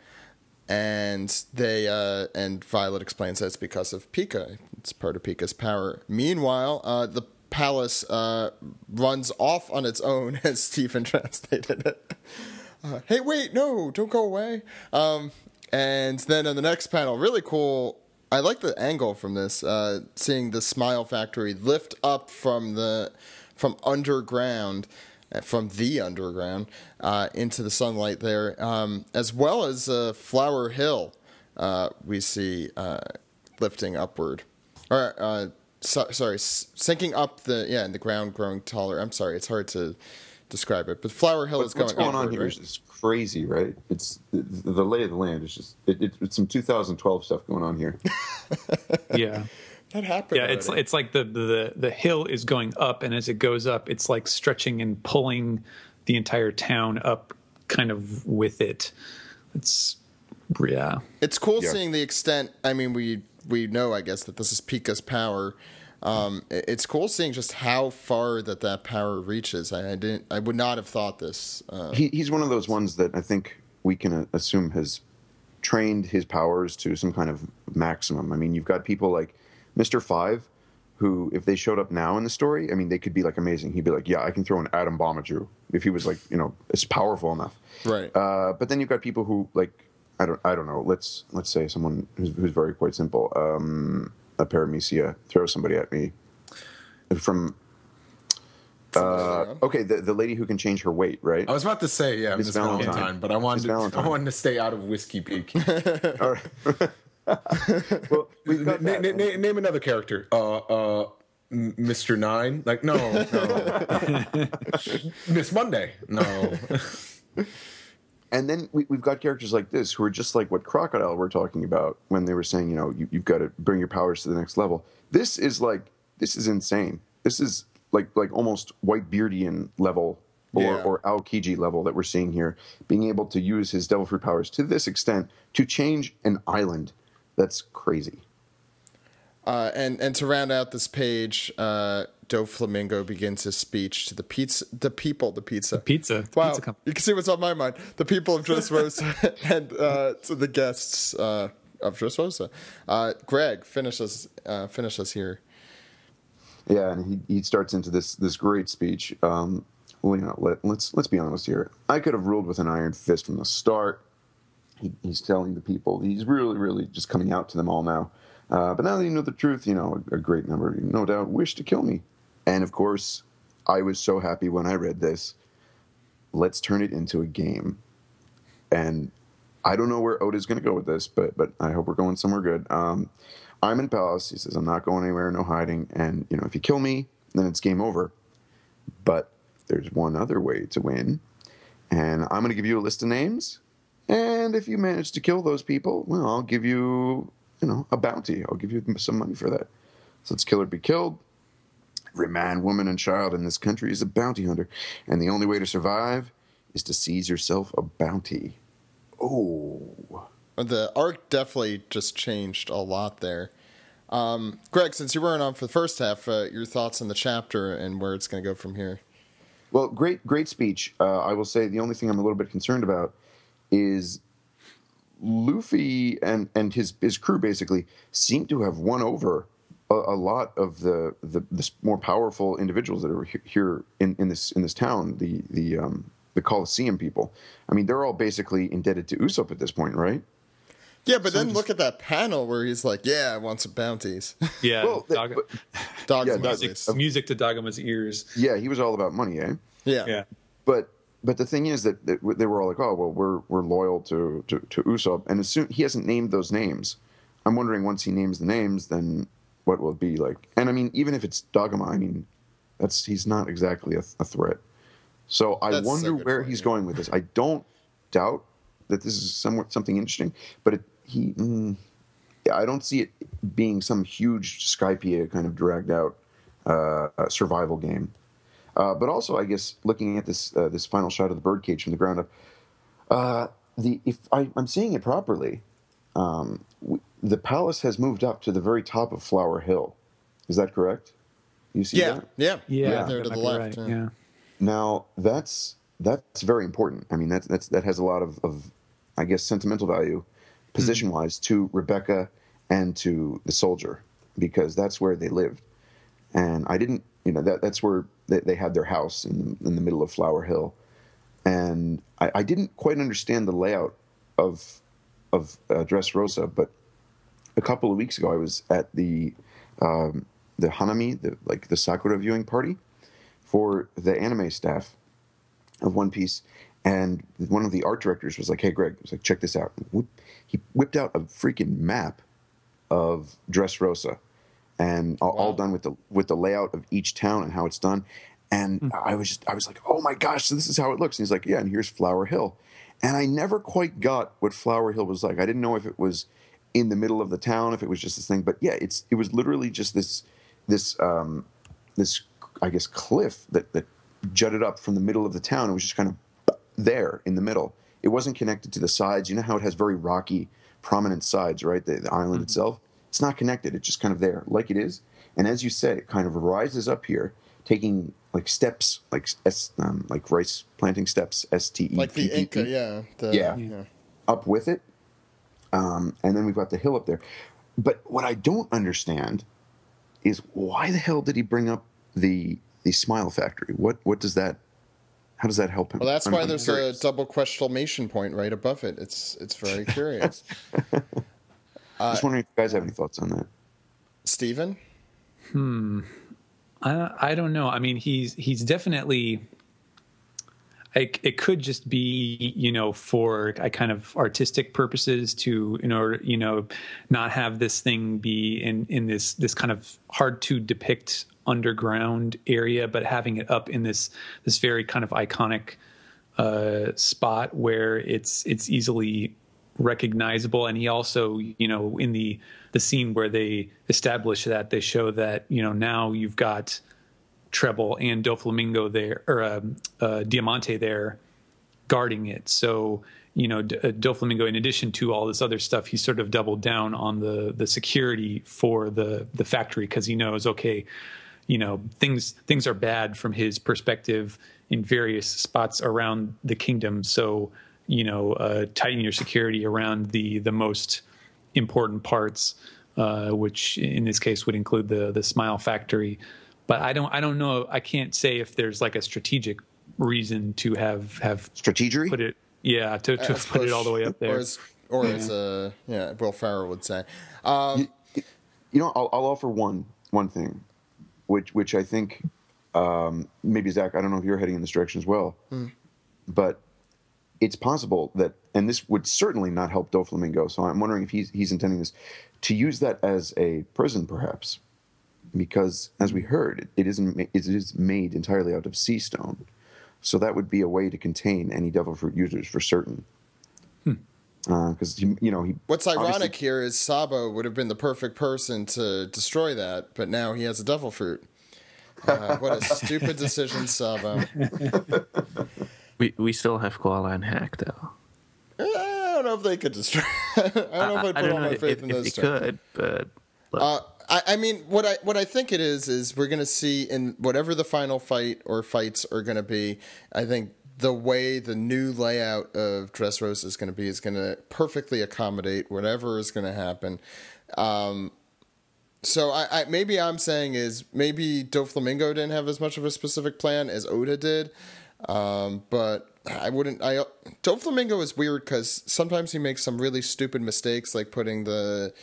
And and Violet explains that it's because of Pika. It's part of Pika's power. Meanwhile, the palace runs off on its own, as Stephen translated it. Hey, wait, no, don't go away. And then on the next panel, really cool. I like the angle from this, seeing the Smile Factory lift up from underground. From the underground into the sunlight there, as well as Flower Hill we see lifting upward. Or syncing up in the ground growing taller. I'm sorry, it's hard to describe it, but Flower Hill is going what's going upward, on here right? is crazy, right? It's the lay of the land is just it's some 2012 stuff going on here. Yeah. That happened. Yeah, it's like the hill is going up, and as it goes up, it's like stretching and pulling the entire town up kind of with it. It's cool seeing the extent. I mean, we know, I guess, that this is Pika's power. It's cool seeing just how far that power reaches. I would not have thought this. He's one of those ones that I think we can assume has trained his powers to some kind of maximum. I mean, you've got people like Mr. Five, who, if they showed up now in the story, I mean, they could be like amazing. He'd be like, yeah, I can throw an atom bomb at you if he was like, it's powerful enough. Right. But then you've got people who like, I don't know. Let's say someone who's very quite simple. A paramecia throw somebody at me from. Okay, the lady who can change her weight, right? I was about to say, yeah, Miss Valentine, but I wanted to stay out of Whiskey Peak. All right. Well, we've got name another character. Mr. Nine? Like, no. Miss Monday? No. And then we've got characters like this who are just like what Crocodile were talking about when they were saying, you've got to bring your powers to the next level. This is insane. This is like almost Whitebeardian level or Aokiji level that we're seeing here, being able to use his devil fruit powers to this extent to change an island. That's crazy. And to round out this page, Doflamingo begins his speech to the people. Wow, you can see what's on my mind. The people of Dressrosa and to the guests of Dressrosa. Greg, finish us here. Yeah, and he starts into this great speech. Let's be honest here. I could have ruled with an iron fist from the start. He's telling the people. He's really, really just coming out to them all now. But now that you know the truth, a great number, no doubt, wish to kill me. And of course, I was so happy when I read this. Let's turn it into a game. And I don't know where Oda's going to go with this, but I hope we're going somewhere good. I'm in Palace. He says, I'm not going anywhere, no hiding. And, if you kill me, then it's game over. But there's one other way to win. And I'm going to give you a list of names. And if you manage to kill those people, well, I'll give you, a bounty. I'll give you some money for that. So it's kill or be killed. Every man, woman, and child in this country is a bounty hunter. And the only way to survive is to seize yourself a bounty. Oh. The arc definitely just changed a lot there. Greg, since you weren't on for the first half, your thoughts on the chapter and where it's going to go from here. Well, great speech. I will say the only thing I'm a little bit concerned about is Luffy and his crew basically seem to have won over a lot of the more powerful individuals that are here in this town, the Colosseum people. I mean, they're all basically indebted to Usopp at this point, right? Yeah, but then look at that panel where he's like, "Yeah, I want some bounties." Yeah, music to Dagama's ears. Yeah, he was all about money, eh? Yeah. But the thing is that they were all like, "Oh, well, we're loyal to Usopp," and as soon he hasn't named those names. I'm wondering once he names the names, then what will it be like? And I mean, even if it's Dagama, I mean, he's not exactly a threat. So I wonder where he's going with this. I don't doubt that this is something interesting, but I don't see it being some huge Skypiea kind of dragged out survival game. But also, I guess looking at this final shot of the birdcage from the ground up, if I'm seeing it properly, the palace has moved up to the very top of Flower Hill. Is that correct? You see that? Yeah. Yeah, there to the left. Right. Yeah. Now that's very important. I mean, that has a lot of I guess sentimental value, position-wise, to Rebecca and to the soldier, because that's where they lived. And I didn't, that's where they had their house in the middle of Flower Hill. And I didn't quite understand the layout of Dressrosa, but a couple of weeks ago I was at the Hanami, the Sakura viewing party for the anime staff of One Piece. And one of the art directors was like, "Hey, Greg," he was like, "check this out." He whipped out a freaking map of Dressrosa. and all done with the layout of each town and how it's done. And I was like, oh my gosh, so this is how it looks. And he's like, yeah, and here's Flower Hill. And I never quite got what Flower Hill was like. I didn't know if it was in the middle of the town, if it was just this thing. But yeah, it was literally just this I guess cliff that jutted up from the middle of the town. It was just kind of there in the middle. It wasn't connected to the sides. You know how it has very rocky, prominent sides, right? The island itself. It's not connected. It's just kind of there, like it is. And as you said, it kind of rises up here, taking like steps, like rice planting steps, STEP, like the Inca, yeah, up with it. And then we've got the hill up there. But what I don't understand is why the hell did he bring up the Smile Factory? What does that? How does that help him? Well, that's why there's a double exclamation point right above it. It's very curious. Just wondering if you guys have any thoughts on that. Steven? I don't know. I mean, he's definitely. It could just be, for kind of artistic purposes to, in order, not have this thing be in this kind of hard to depict underground area, but having it up in this very kind of iconic spot where it's easily recognizable. And he also, in the scene where they establish that, they show that, now you've got Treble and Doflamingo there, or Diamante there, guarding it. So Doflamingo, in addition to all this other stuff, he sort of doubled down on the security for the factory, because he knows, okay, things are bad from his perspective in various spots around the kingdom. So tighten your security around the most important parts, which in this case would include the Smile Factory. But I don't know. I can't say if there's like a strategic reason to have strategery put it. Yeah, to put it all the way up there. As Will Ferrell would say. I'll offer one thing, which I think maybe Zach. I don't know if you're heading in this direction as well, but it's possible that, and this would certainly not help Doflamingo. So I'm wondering if he's intending this to use that as a prison, perhaps. Because, as we heard, it is made entirely out of sea stone, so that would be a way to contain any devil fruit users for certain. Because what's ironic here is Sabo would have been the perfect person to destroy that, but now he has a devil fruit. What a stupid decision, Sabo. We still have Koala and Hack, though. I don't know if they could destroy. I don't know if I'd put all my faith in those two. Could, but. I mean, what I think it is we're going to see in whatever the final fight or fights are going to be. I think the way the new layout of Dressrosa is going to perfectly accommodate whatever is going to happen. So maybe I'm saying is maybe Doflamingo didn't have as much of a specific plan as Oda did, but I wouldn't. Doflamingo is weird because sometimes he makes some really stupid mistakes, like putting the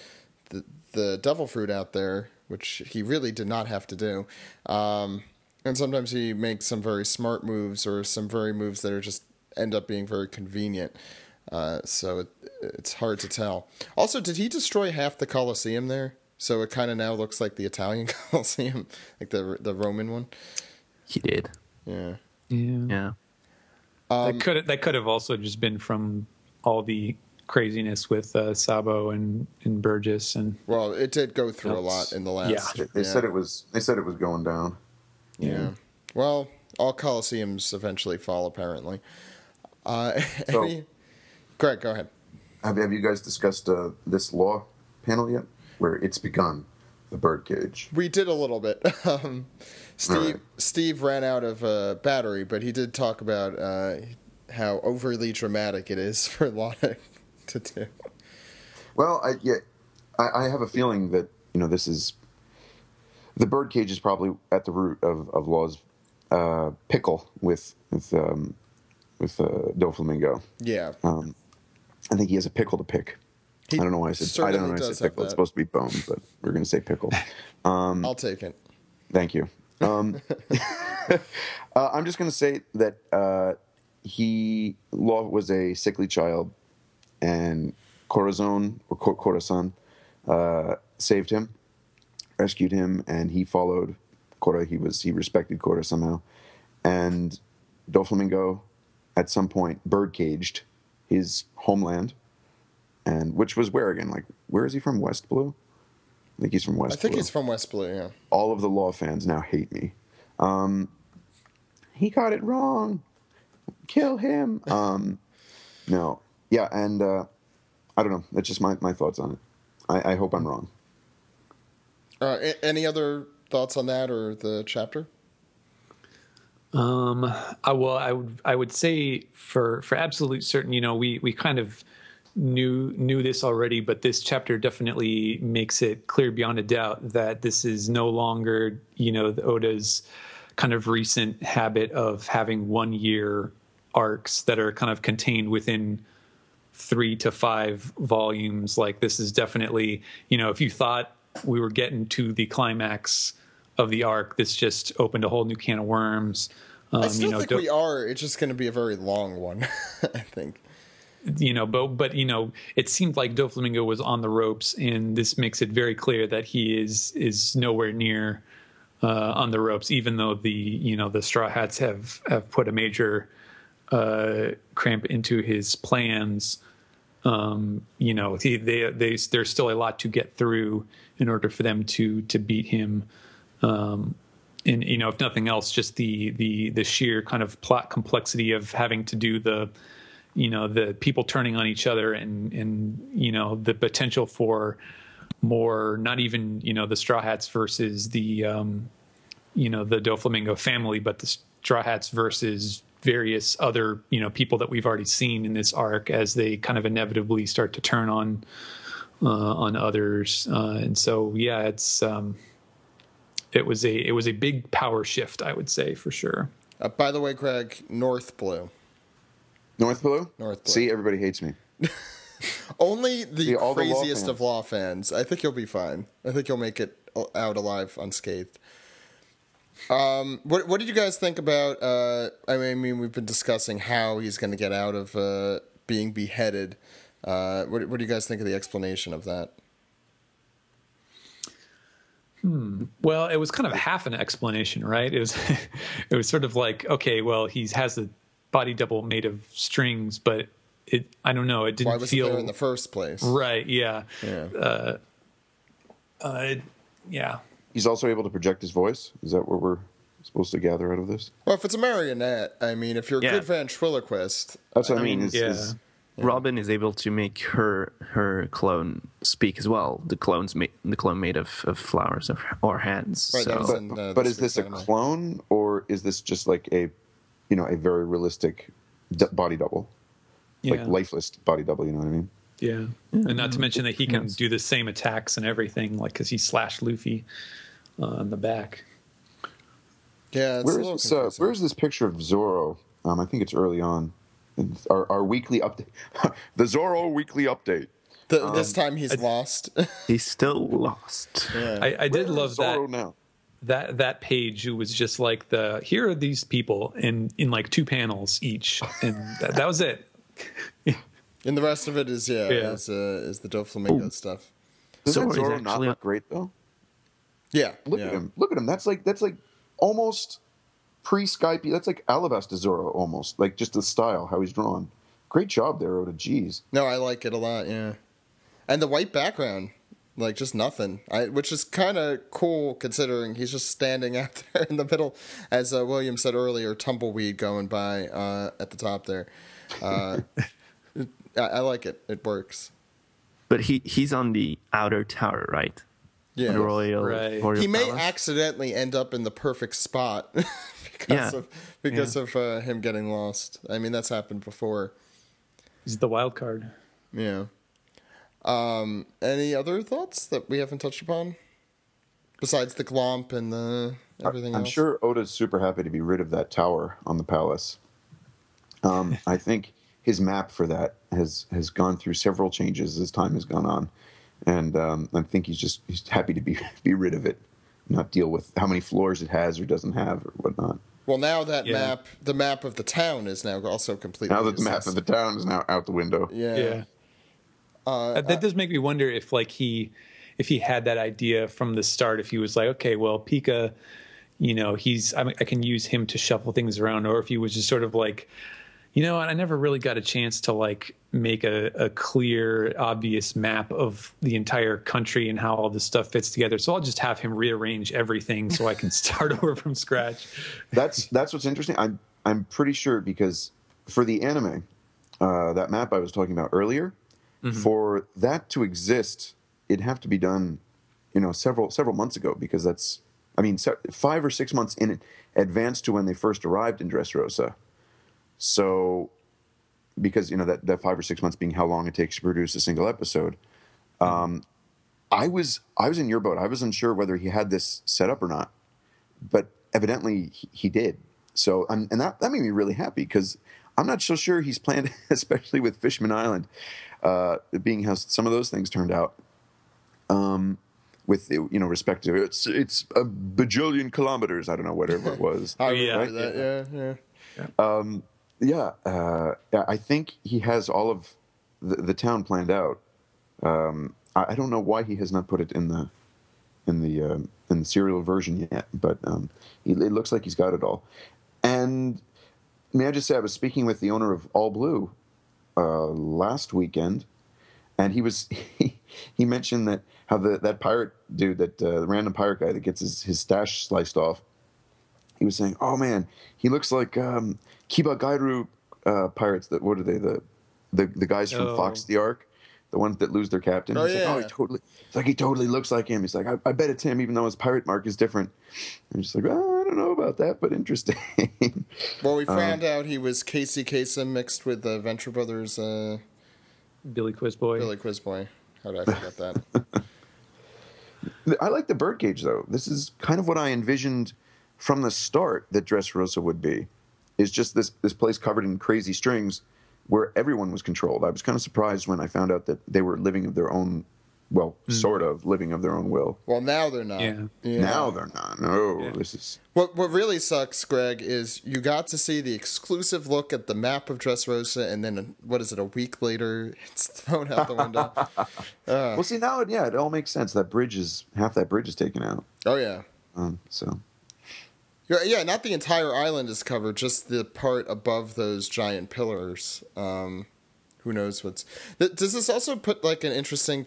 devil fruit out there, which he really did not have to do. And sometimes he makes some very smart moves or some very moves that are just end up being very convenient. So it's hard to tell. Also, did he destroy half the Colosseum there? So it kind of now looks like the Italian Colosseum, like the Roman one. He did. Yeah. That could have also just been from all the craziness with Sabo and Burgess, and well, it did go through a lot in the last. Yeah, they said it was going down. Yeah. Well, all Colosseums eventually fall, apparently. Greg, go ahead. Have you guys discussed this law panel yet? Where it's begun, the BIRDCAGE. We did a little bit. Steve ran out of battery, but he did talk about how overly dramatic it is for Lana to do. Well, I have a feeling that this is the BIRDCAGE is probably at the root of Law's pickle with Doflamingo. Yeah, I think he has a pickle to pick. I don't know why I said pickle. It's supposed to be bone, but we're going to say pickle. I'll take it. Thank you. I'm just going to say that Law was a sickly child, and Corazon saved him, rescued him, and he followed Korra. He respected Korra somehow, and Doflamingo at some point birdcaged his homeland, and which was where again? Like, where is he from? West Blue? I think he's from West Blue. He's from West Blue, yeah. All of the Law fans now hate me. He got it wrong. Kill him. No. Yeah, and I don't know. That's just my thoughts on it. I hope I'm wrong. Any other thoughts on that or the chapter? I would say for absolute certain, we kind of knew this already, but this chapter definitely makes it clear beyond a doubt that this is no longer, Oda's kind of recent habit of having 1 year arcs that are kind of contained within 3 to 5 volumes. Like, this is definitely, if you thought we were getting to the climax of the arc, this just opened a whole new can of worms. I still think we are. It's just going to be a very long one, I think. But it seemed like Doflamingo was on the ropes, and this makes it very clear that he is nowhere near on the ropes, even though the Straw Hats have put a major cramp into his plans. There's still a lot to get through in order for them to beat him. And if nothing else, just the sheer kind of plot complexity of having to do the people turning on each other and the potential for more, not even the Straw Hats versus the Doflamingo family, but the Straw Hats versus various other people that we've already seen in this arc as they kind of inevitably start to turn on others, and so it was a big power shift, I would say, for sure. By the way, Greg, North Blue. North Blue? North Blue. See, everybody hates me. Only the all craziest the of Law fans. I think you'll be fine. I think you'll make it out alive unscathed. What did you guys think about? I mean, we've been discussing how he's going to get out of being beheaded. What do you guys think of the explanation of that? Well, it was kind of half an explanation, right? It was sort of like, okay, well, he has a body double made of strings, but I don't know, it didn't feel... Why was it there in the first place? Right, yeah. Yeah. He's also able to project his voice? Is that what we're supposed to gather out of this? Well, if it's a marionette, I mean, if you're a good ventriloquist... That's what I mean. Robin is able to make her clone speak as well. The clone made of flowers or hands. Right, so. But is this a clone, or is this just like a very realistic body double, like lifeless body double? You know what I mean? Yeah, and not to mention that he can do the same attacks and everything, like because he slashed Luffy on the back. Yeah, where's this picture of Zoro? I think it's early on. Our weekly update, the Zoro weekly update. This time he's lost. He's still lost. Yeah. I did love Zoro now? that page. It was just like here are these people in like 2 panels each, and that was it. And the rest of it is is the Doflamingo stuff. Doesn't Zoro not look great though? Yeah, look at him. Look at him. That's like almost pre-Skype. That's like Alabasta Zoro almost, like just the style, how he's drawn. Great job there, Oda. Jeez. No, I like it a lot. Yeah, and the white background, like just nothing. Which is kind of cool considering he's just standing out there in the middle, as William said earlier, tumbleweed going by at the top there. I like it. It works. But he's on the outer tower, right? Yeah. The Royal he may Palace. accidentally end up in the perfect spot because of him getting lost. I mean, that's happened before. He's the wild card. Yeah. Any other thoughts that we haven't touched upon? Besides the glomp and the everything else? I'm sure Oda's super happy to be rid of that tower on the palace. I think his map for that has gone through several changes as time has gone on. And I think he's happy to be rid of it, not deal with how many floors it has or doesn't have or whatnot. Well, now that the map of the town is now also completely Now that the map of the town is now out the window. Yeah. That does make me wonder if if he had that idea from the start, if he was like, okay, well, Pika, I can use him to shuffle things around, or if he was just sort of like, I never really got a chance to like make a clear, obvious map of the entire country and how all this stuff fits together. So I'll just have him rearrange everything so I can start over from scratch. That's what's interesting. I'm pretty sure, because for the anime, that map I was talking about earlier, for that to exist, it'd have to be done, several months ago, because 5 or 6 months in advance to when they first arrived in Dressrosa. So, because that 5 or 6 months being how long it takes to produce a single episode, I was in your boat. I was unsure whether he had this set up or not, but evidently he did. So, and that made me really happy, because I'm not so sure he's planned, especially with Fishman Island, being how some of those things turned out. With respect to it's a bajillion kilometers. I don't know, whatever it was. I think he has all of the town planned out. I don't know why he has not put it in the serial version yet, but it looks like he's got it all. And may I just say, I was speaking with the owner of All Blue last weekend, and he mentioned that how that pirate dude, the random pirate guy that gets his stash sliced off, he was saying, "Oh man, he looks like Kiba Gairu pirates. What are they? The guys from Fox the Ark, the ones that lose their captain." Oh, He's yeah. like, he totally looks like him. He's like, I bet it's him, even though his pirate mark is different. I'm just like, I don't know about that, but interesting. Well, we found out he was Casey Kasem mixed with the Venture Brothers. Billy Quizboy. Billy Quizboy. How did I forget that? I like the birdcage, though. This is kind of what I envisioned from the start that Dressrosa would be. Is just this place covered in crazy strings where everyone was controlled. I was kind of surprised when I found out that they were living of their own, sort of living of their own will. Well, now they're not. Yeah. Now they're not. No, Yeah. this is... What really sucks, Greg, is you got to see the exclusive look at the map of Dressrosa, and then, a week later, it's thrown out the window. Well, see, now, it all makes sense. Half that bridge is taken out. Oh, yeah. So... Yeah, not the entire island is covered, just the part above those giant pillars. Who knows what's... Does this also put, like, an interesting...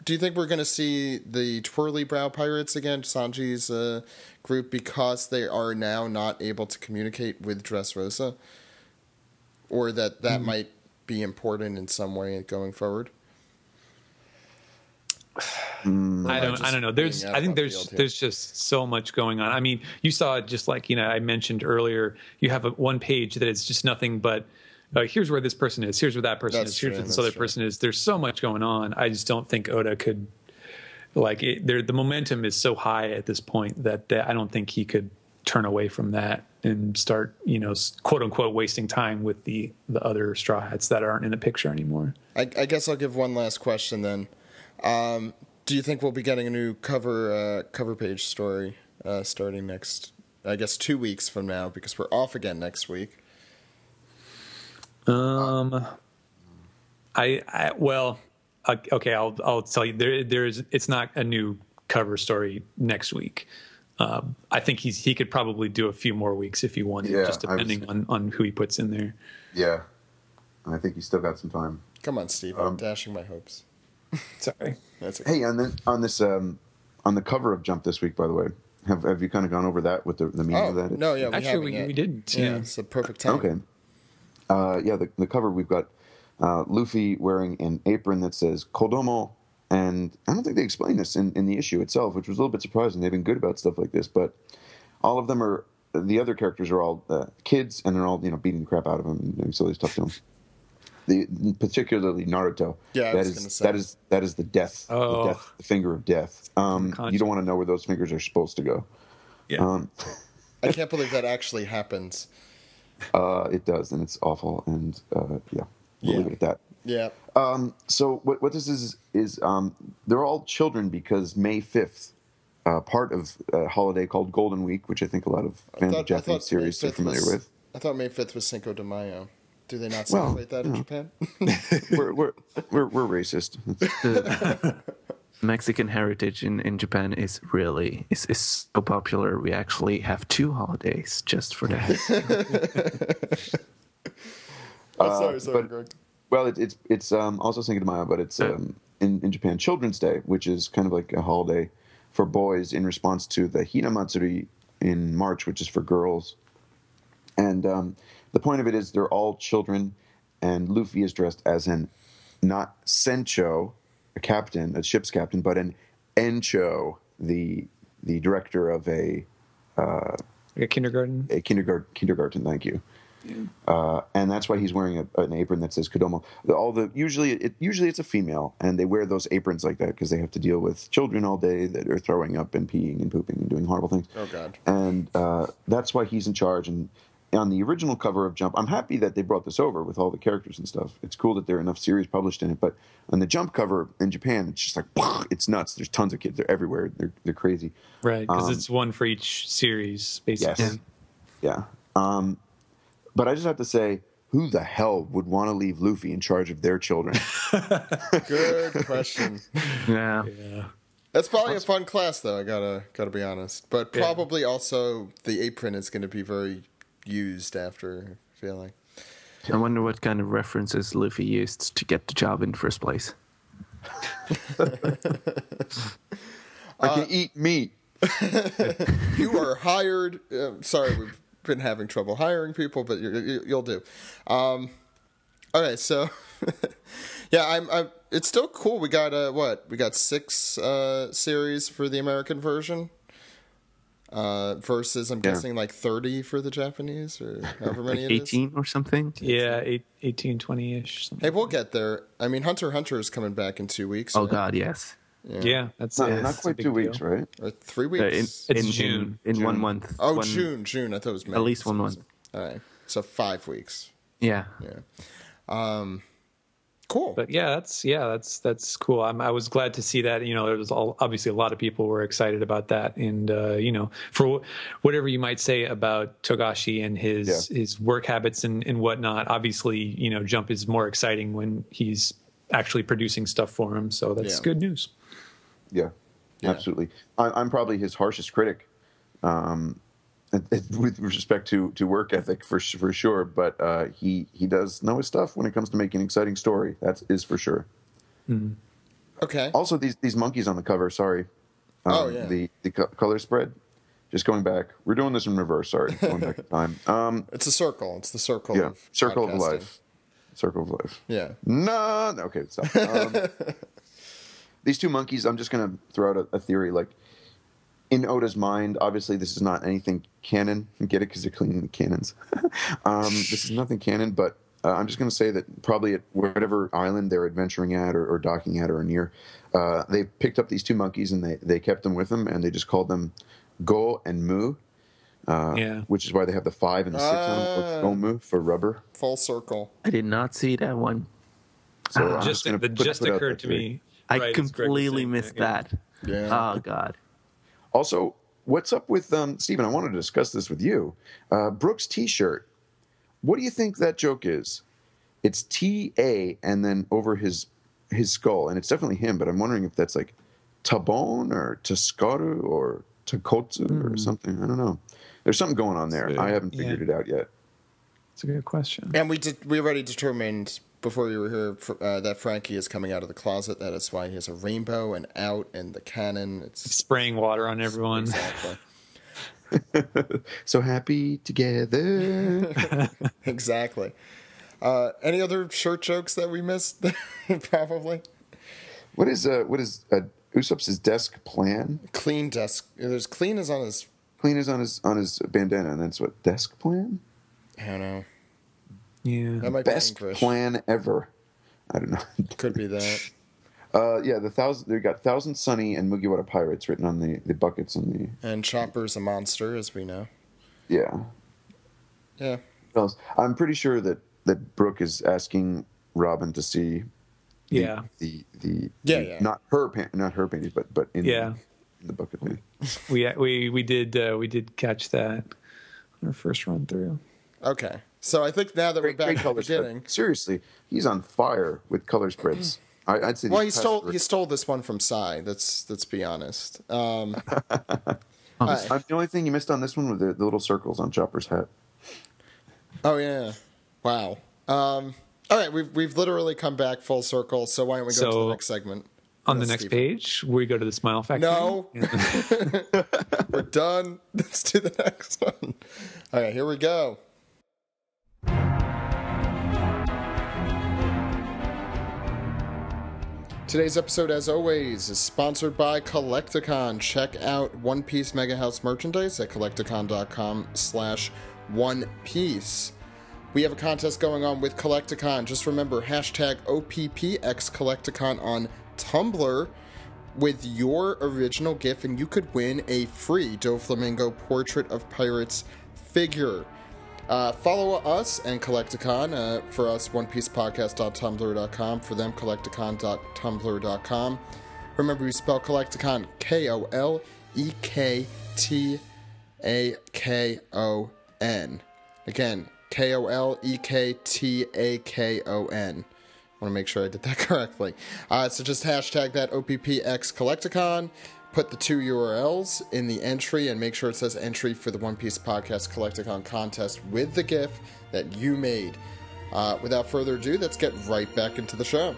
do you think we're going to see the Twirly Brow Pirates again, Sanji's group, because they are now not able to communicate with Dressrosa? Or that might be important in some way going forward? I don't know. I think there's just so much going on. I mean, you saw it just like, I mentioned earlier, you have one page that is just nothing but here's where this person is, here's where that person is, here's where this other person is. There's so much going on. I just don't think Oda could, the momentum is so high at this point that I don't think he could turn away from that and start, quote unquote, wasting time with the other Straw Hats that aren't in the picture anymore. I guess I'll give one last question then. Do you think we'll be getting a new cover page story starting next, 2 weeks from now, because we're off again next week? Okay, I'll tell you, it's not a new cover story next week. I think he could probably do a few more weeks if he wanted, just depending on who he puts in there. Yeah, I think he's still got some time. Come on, Steve, I'm dashing my hopes. Sorry. That's okay. Hey, and then on the cover of Jump this week, by the way, have you kind of gone over that with the meaning of that? No, yeah, we didn't. Yeah, it's a perfect time. Okay. The cover, we've got Luffy wearing an apron that says Kodomo, and I don't think they explain this in the issue itself, which was a little bit surprising. They've been good about stuff like this, but all of them the other characters are all kids, and they're all beating the crap out of them and doing silly stuff to them. Particularly Naruto. Yeah, that is the death, the finger of death. You don't want to know where those fingers are supposed to go. Yeah. I can't believe that actually happens. It does, and it's awful. And we'll leave it at that. Yeah. So what this is they're all children because May 5th, part of a holiday called Golden Week, which I think a lot of fans of Japanese series are familiar with. I thought May 5th was Cinco de Mayo. Do they not celebrate that in Japan? We're racist. Mexican heritage in Japan is really is so popular. We actually have 2 holidays just for that. Sorry, Greg. Well, it's also Cinco de Mayo, but it's in Japan Children's Day, which is kind of like a holiday for boys in response to the Hina Matsuri in March, which is for girls. And the point of it is they're all children, and Luffy is dressed as an not sencho, a captain, a ship's captain, but an encho, the director of a kindergarten. A kindergarten. Thank you. Yeah. And that's why he's wearing an apron that says Kodomo. Usually it's a female, and they wear those aprons like that because they have to deal with children all day that are throwing up and peeing and pooping and doing horrible things. Oh God! And that's why he's in charge. And on the original cover of Jump, I'm happy that they brought this over with all the characters and stuff. It's cool that there are enough series published in it. But on the Jump cover in Japan, it's just like it's nuts. There's tons of kids. They're everywhere. They're crazy. Right, because it's one for each series, basically. Yes. Yeah. But I just have to say, who the hell would want to leave Luffy in charge of their children? Good question. Yeah. That's probably a fun class, though. I gotta be honest. But probably also the apron is going to be very used after. I feel like. I wonder what kind of references Luffy used to get the job in the first place. I can eat meat. You are hired. Sorry, we've been having trouble hiring people, but you'll do. Okay, so yeah, it's still cool. We got we got 6 series for the American version, versus I'm guessing like 30 for the Japanese, or however many like it is. 18 or something. Yeah, 18, 20-ish. Hey, we'll get there. I mean, Hunter x Hunter is coming back in 2 weeks. Oh right? God, yes. Yeah, that's not quite 2 weeks, deal. right? Or 3 weeks. It's June. In 1 month. Oh, June. I thought it was May. At least 1 month. All right, so 5 weeks. Yeah. Cool. But that's cool. I was glad to see that. There was obviously a lot of people were excited about that, and for whatever you might say about Togashi and his work habits and whatnot. Obviously, Jump is more exciting when he's actually producing stuff for him. So that's good news. Yeah, absolutely. I'm probably his harshest critic, with respect to work ethic for sure. But he does know his stuff when it comes to making an exciting story. That is for sure. Mm-hmm. Okay. Also, these monkeys on the cover. Sorry. The color spread. Just going back. We're doing this in reverse. Sorry, going back in time. It's a circle. It's the circle. Yeah, of circle of podcasting. life. Circle of life. Yeah. No. Okay. Stop. These 2 monkeys. I'm just gonna throw out a theory. Like in Oda's mind, obviously this is not anything canon. Get it? Because they're cleaning the cannons. This is nothing canon. But I'm just gonna say that probably at whatever island they're adventuring at or docking at or near, they picked up these 2 monkeys and they kept them with them, and they just called them Go and Mu. Which is why they have the 5 and the 6 on them. Go Mu for rubber. Full circle. I did not see that one. So Just occurred to me. I completely missed that. Yeah. Oh God. Also, what's up with Stephen? I wanted to discuss this with you. Brooks' T-shirt. What do you think that joke is? It's T-A and then over his skull, and it's definitely him. But I'm wondering if that's like Tabon or Taskaru or Takotsu or something. I don't know. There's something going on there. I haven't figured it out yet. It's a good question. And we already determined before you were here that Frankie is coming out of the closet. That is why he has a rainbow and out and the cannon. It's spraying water on everyone. Exactly. So happy together. Exactly. Any other shirt jokes that we missed? Probably. What is Usopp's desk plan? Clean desk. There's clean is on his. Clean is on his bandana, and that's what desk plan. I don't know. Yeah. That might Best be English. plan ever. I don't know. Could be that. They got 1,000 Sunny and Mugiwara Pirates written on the buckets and the. And Chopper's a monster, as we know. Yeah. Yeah. What else? I'm pretty sure that Brooke is asking Robin to see. Yeah. Not her panties, but in the bucket. We did catch that on our first run through. Okay. So I think now that we're back at the beginning. Seriously, he's on fire with color spreads. I'd say. Well, he stole this one from Psy. Let's be honest. The only thing you missed on this one were the little circles on Chopper's hat. Oh yeah! Wow. All right, we've literally come back full circle. So why don't we go to the next segment? On the next page, we go to the Smile Factory. No, we're done. Let's do the next one. All right, here we go. Today's episode, as always, is sponsored by Kolektakon. Check out One Piece Mega House merchandise at kolektakon.com/One Piece. We have a contest going on with Kolektakon. Just remember, hashtag OPPXKolektakon on Tumblr with your original GIF, and you could win a free Doflamingo Portrait of Pirates figure. Follow us and Kolektakon. For us, onepiecepodcast.tumblr.com. For them, kolektakon.tumblr.com. Remember, you spell Kolektakon Kolektakon. Again, Kolektakon. I want to make sure I did that correctly. So just hashtag that OPPX Kolektakon. Put the 2 URLs in the entry and make sure it says entry for the One Piece Podcast Kolektakon contest with the GIF that you made. Without further ado, let's get right back into the show.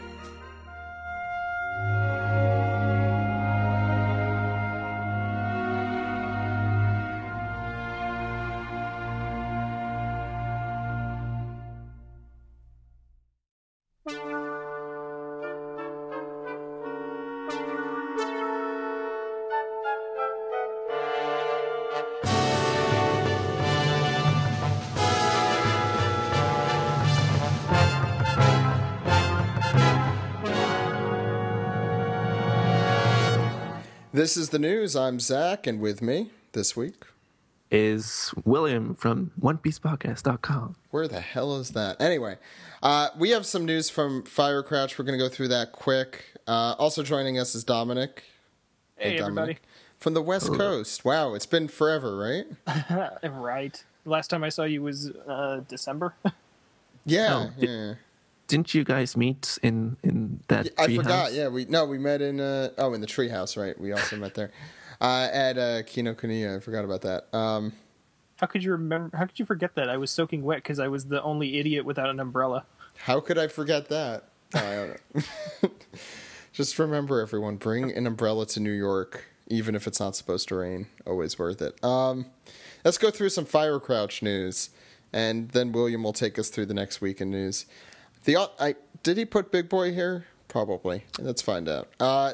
This is the news. I'm Zach, and with me this week is William from OnePiecePodcast.com. Where the hell is that? Anyway, we have some news from Firecrouch. We're going to go through that quick. Also joining us is Dominic. Hey, Dominic. everybody. From the West Coast. Wow, it's been forever, right? Right. Last time I saw you was December. Yeah. Didn't you guys meet in that I tree forgot. house? Yeah, we met in in the treehouse, right? We also met there at Kinokuniya. I forgot about that. How could you remember? How could you forget that? I was soaking wet because I was the only idiot without an umbrella. How could I forget that? Oh, I don't know. Just remember, everyone, bring an umbrella to New York, even if it's not supposed to rain. Always worth it. Let's go through some Firecrouch news, and then William will take us through the next week in news. Did he put Big Boy here? Probably. Let's find out.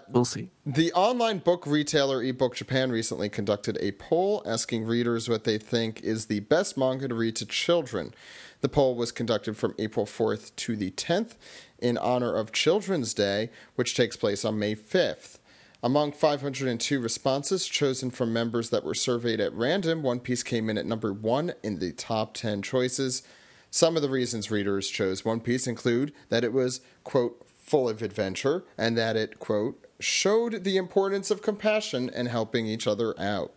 We'll see. The online book retailer eBook Japan recently conducted a poll asking readers what they think is the best manga to read to children. The poll was conducted from April 4th to the 10th in honor of Children's Day, which takes place on May 5th. Among 502 responses chosen from members that were surveyed at random, One Piece came in at number 1 in the top 10 choices. Some of the reasons readers chose One Piece include that it was, quote, full of adventure, and that it, quote, showed the importance of compassion and helping each other out.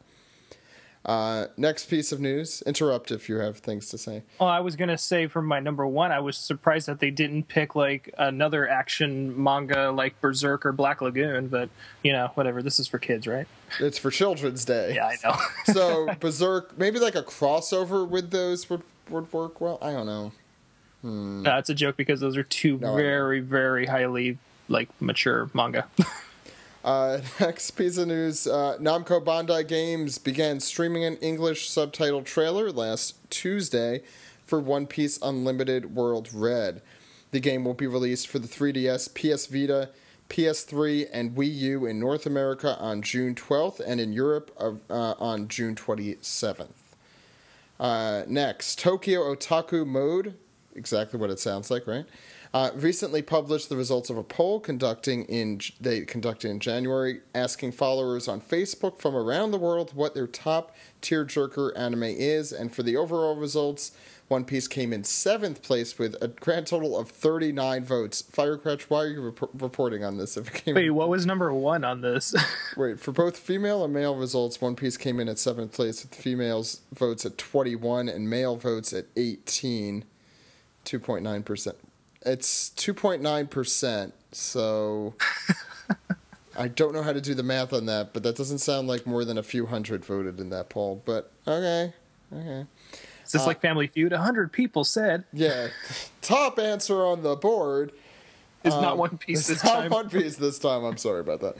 Next piece of news. Interrupt if you have things to say. Well, I was going to say for my number 1, I was surprised that they didn't pick like another action manga like Berserk or Black Lagoon, but, whatever. This is for kids, right? It's for Children's Day. Yeah, I know. So Berserk, maybe like a crossover with those would work well. I don't know. It's a joke because those are two very, very highly mature manga. Next piece of news. Namco Bandai Games began streaming an English subtitled trailer last Tuesday for One Piece Unlimited World Red. The game will be released for the 3DS, PS Vita, PS3, and Wii U in North America on June 12th and in Europe on June 27th. Next, Tokyo Otaku Mode, exactly what it sounds like, right? Recently published the results of a poll they conducted in January, asking followers on Facebook from around the world what their top tearjerker anime is, and for the overall results, One Piece came in 7th place with a grand total of 39 votes. Firecrouch, why are you reporting on this? Wait, what was number 1 on this? Wait, for both female and male results, One Piece came in at 7th place with females' votes at 21 and male votes at 18, 2.9%. It's 2.9%, so I don't know how to do the math on that, but that doesn't sound like more than a few hundred voted in that poll. But okay. Is this like Family Feud? 100 people said. Yeah. Top answer on the board is not One Piece this time. Not One Piece this time. I'm sorry about that.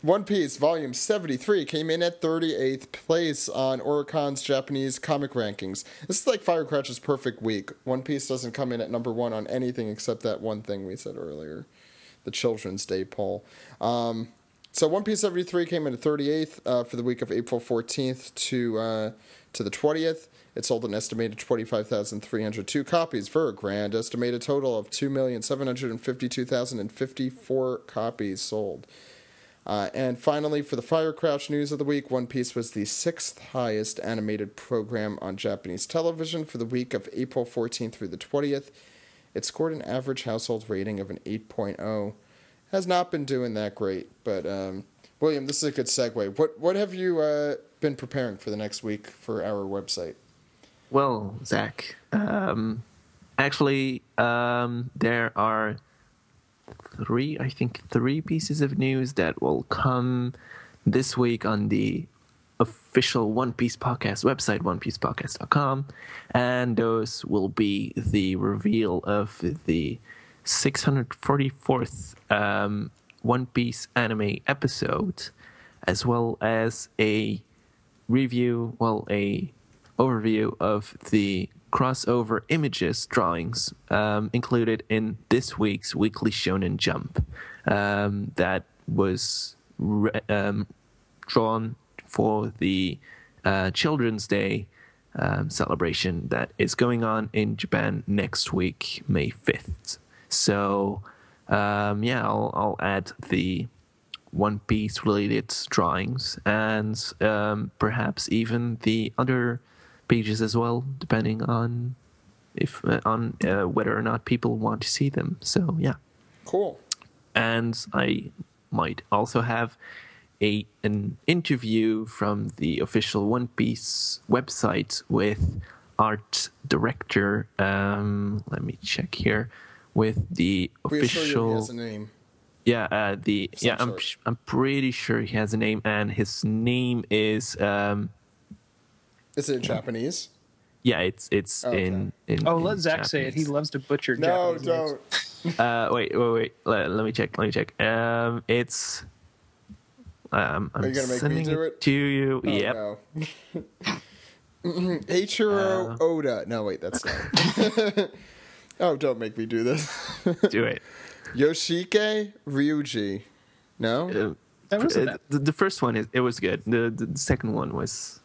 One Piece Volume 73 came in at 38th place on Oricon's Japanese comic rankings. This is like Firecrotch's perfect week. One Piece doesn't come in at number 1 on anything except that one thing we said earlier, the Children's Day poll. So One Piece 73 came in at 38th for the week of April 14th to the 20th. It sold an estimated 25,302 copies for a grand estimated total of 2,752,054 copies sold. And finally, for the Firecrouch news of the week, One Piece was the 6th highest animated program on Japanese television for the week of April 14th through the 20th. It scored an average household rating of an 8.0. Has not been doing that great, but William, this is a good segue. What have you been preparing for the next week for our website? Well, Zach, actually, there are three pieces of news that will come this week on the official One Piece Podcast website, onepiecePodcast.com, and those will be the reveal of the 644th One Piece anime episode, as well as a overview of the crossover images drawings included in this week's Weekly Shonen Jump that was drawn for the Children's Day celebration that is going on in Japan next week, May 5th. So, I'll add the One Piece related drawings and perhaps even the other pages as well, depending on whether or not people want to see them. So, yeah. Cool. And I might also have an interview from the official One Piece website with art director. Let me check here. With the official. Sure he has a name. Yeah, I'm pretty sure he has a name, and his name is. Is it in Japanese? Yeah, it's in. Let Zach say it. He loves to butcher. No, Japanese don't. Wait. Let me check. It's. I'm Are you gonna make sending me do it to you? Oh, yep. No. Eiichiro Oda. No, wait, that's not. Oh, don't make me do this. Do it. Yoshike Ryuji. No? That wasn't bad. The first one it was good. The second one was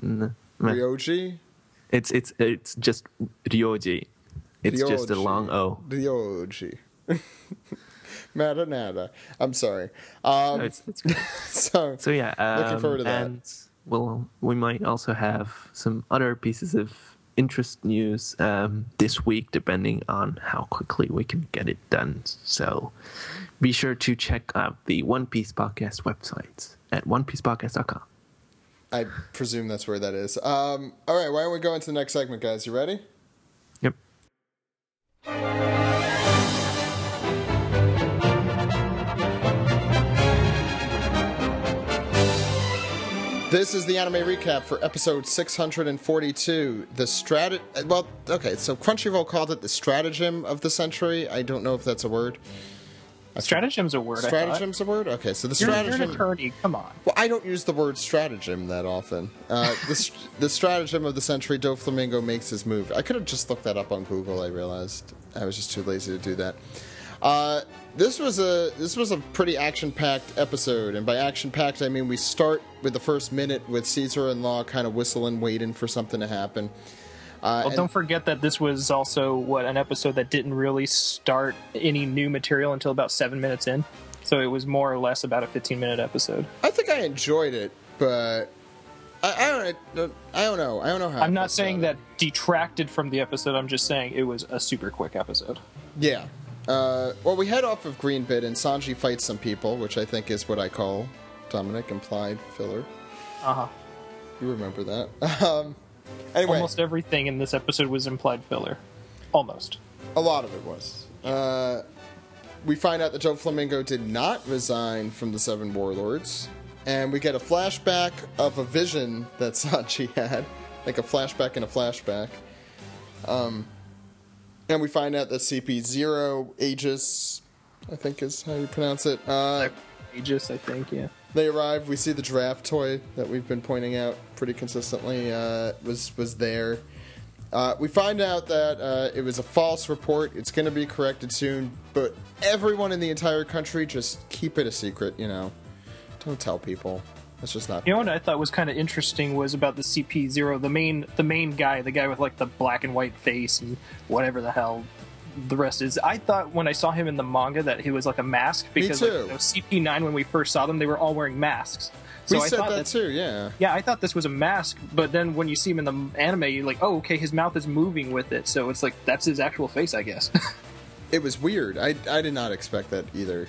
Ryoji? It's just Ryoji. It's just a long O. Ryoji. Nada. I'm sorry. It's good. So yeah, looking forward to that. And we might also have some other pieces of interest news this week, depending on how quickly we can get it done. So be sure to check out the One Piece Podcast website at onepiecePodcast.com. I presume that's where that is. All right, why don't we go into the next segment, guys? You ready? Yep. This is the anime recap for episode 642. So Crunchyroll called it the stratagem of the century. I don't know if that's a word. Stratagem's a word. Stratagem's a word? Okay, so the stratagem. You're an attorney. Come on. Well, I don't use the word stratagem that often. The stratagem of the century, Doflamingo makes his move. I could have just looked that up on Google. I realized I was just too lazy to do that. This was a pretty action-packed episode, and by action-packed I mean we start with the first minute with Caesar and Law kind of whistling, waiting for something to happen. Don't forget that this was also an episode that didn't really start any new material until about 7 minutes in, so it was more or less about a 15-minute episode. I think I enjoyed it, but I don't know. I don't know how. I'm not saying that detracted from the episode. I'm just saying it was a super quick episode. Yeah. Well, we head off of Greenbit, and Sanji fights some people, which I think is what I call, Dominic, implied filler. Uh-huh. You remember that. Anyway. Almost everything in this episode was implied filler. Almost. A lot of it was. We find out that Doflamingo did not resign from the Seven Warlords, and we get a flashback of a vision that Sanchi had, like a flashback in a flashback. And we find out that CP0 Aegis, I think is how you pronounce it. Aegis, I think, yeah. They arrive. We see the giraffe toy that we've been pointing out pretty consistently was there. We find out that it was a false report. It's going to be corrected soon, but everyone in the entire country just keep it a secret. Don't tell people. That's just not. You know what I thought was kind of interesting was about the CP0, the main guy, the guy with like the black and white face and whatever the hell the rest is. I thought when I saw him in the manga that he was like a mask because Me too. Like, CP9 when we first saw them, they were all wearing masks. So We I said thought that too, yeah. Yeah, I thought this was a mask, but then when you see him in the anime, you're like, oh, okay, his mouth is moving with it, so it's like that's his actual face, I guess. It was weird. I did not expect that either.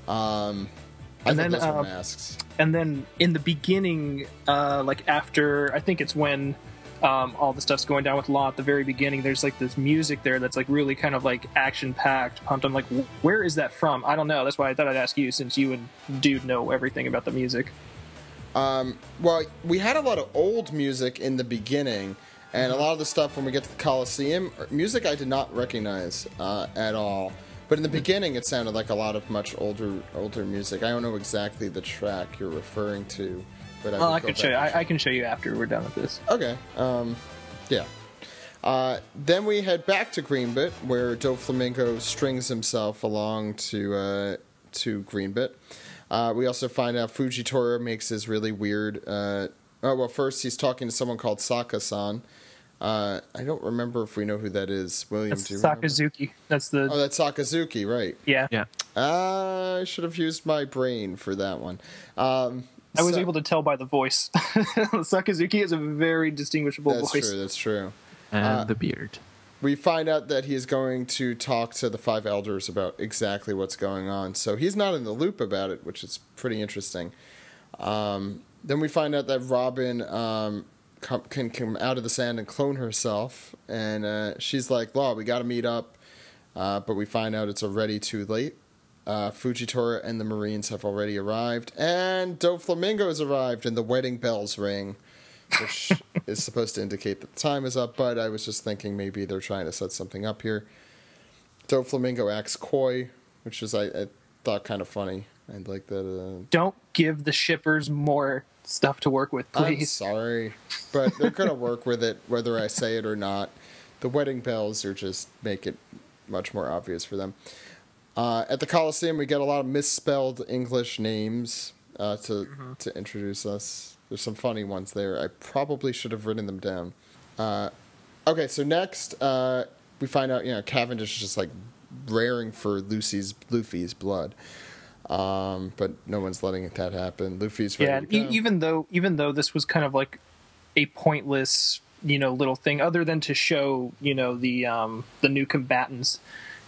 I thought those were masks. And then in the beginning, like after, I think it's when all the stuff's going down with Law at the very beginning, there's like this music there that's like really kind of like action-packed, pumped. I'm like, where is that from? I don't know. That's why I thought I'd ask you, since you and Dude know everything about the music. Well, we had a lot of old music in the beginning, and a lot of the stuff when we get to the Coliseum, music I did not recognize at all. But in the beginning, it sounded like a lot of much older music. I don't know exactly the track you're referring to, but I can show you. I can show you after we're done with this. Okay. Yeah. Then we head back to Greenbit, where Doflamingo strings himself along to Greenbit. We also find out Fujitora makes his really weird. First he's talking to someone called Saka-san. I don't remember if we know who that is. William, That's do you Sakazuki. That's the. Oh, that's Sakazuki, right? Yeah. Yeah. I should have used my brain for that one. I was able to tell by the voice. Sakazuki has a very distinguishable voice. That's true. And the beard. We find out that he's going to talk to the Five Elders about exactly what's going on. So he's not in the loop about it, which is pretty interesting. Then we find out that Robin can come out of the sand and clone herself. And she's like, Law, we got to meet up. But we find out it's already too late. Fujitora and the Marines have already arrived. And Doflamingo has arrived, and the wedding bells ring, which is supposed to indicate that the time is up, but I was just thinking maybe they're trying to set something up here. Doflamingo acts coy, which is, I thought, kind of funny. I'd like that. Don't give the shippers more stuff to work with, please. I'm sorry, but they're going to work with it, whether I say it or not. The wedding bells are just make it much more obvious for them. At the Coliseum, we get a lot of misspelled English names to introduce us. There's some funny ones there. I probably should have written them down. Okay, so next we find out, Cavendish is just like raring for Luffy's blood, but no one's letting that happen. Luffy's ready to go. Even though this was kind of like a pointless, little thing, other than to show, the new combatants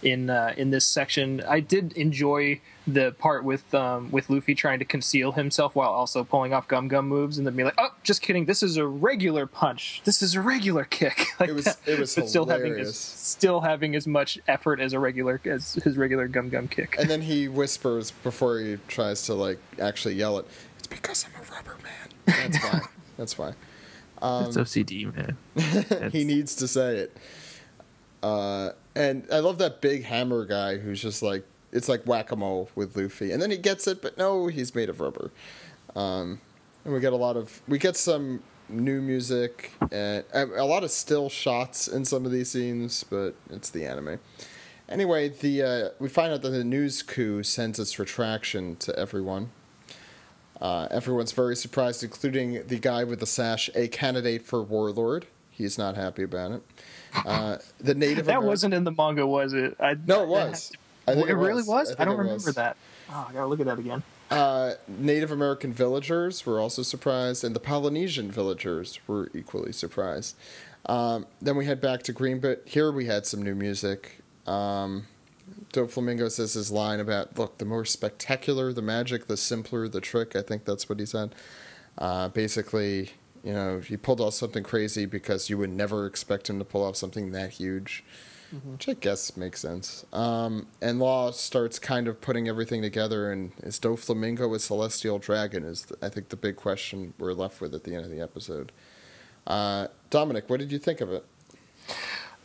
in this section. I did enjoy the part with Luffy trying to conceal himself while also pulling off Gum Gum moves, and then be like, "Oh, just kidding. This is a regular punch. This is a regular kick." Like it was but hilarious. still having as much effort as his regular Gum Gum kick. And then he whispers before he tries to actually yell it. It's because I'm a rubber man. That's why. That's why. That's OCD, man. He needs to say it. And I love that big hammer guy who's just like, it's like whack-a-mole with Luffy. And then he gets it, but no, he's made of rubber. And we get some new music, and a lot of still shots in some of these scenes, but it's the anime. Anyway, we find out that the news coup sends its retraction to everyone. Everyone's very surprised, including the guy with the sash, a candidate for warlord. He's not happy about it. The Native that wasn't in the manga, was it? No, it was. It really was? I don't remember that. Oh, I gotta look at that again. Native American villagers were also surprised, and the Polynesian villagers were equally surprised. Then we head back to Greenbit. Here we had some new music. Doflamingo says his line about, look, the more spectacular the magic, the simpler the trick. I think that's what he said. Basically, he pulled off something crazy because you would never expect him to pull off something that huge. which I guess makes sense. And Law starts kind of putting everything together, and is Doflamingo a celestial dragon is, I think, the big question we're left with at the end of the episode. Dominic, what did you think of it?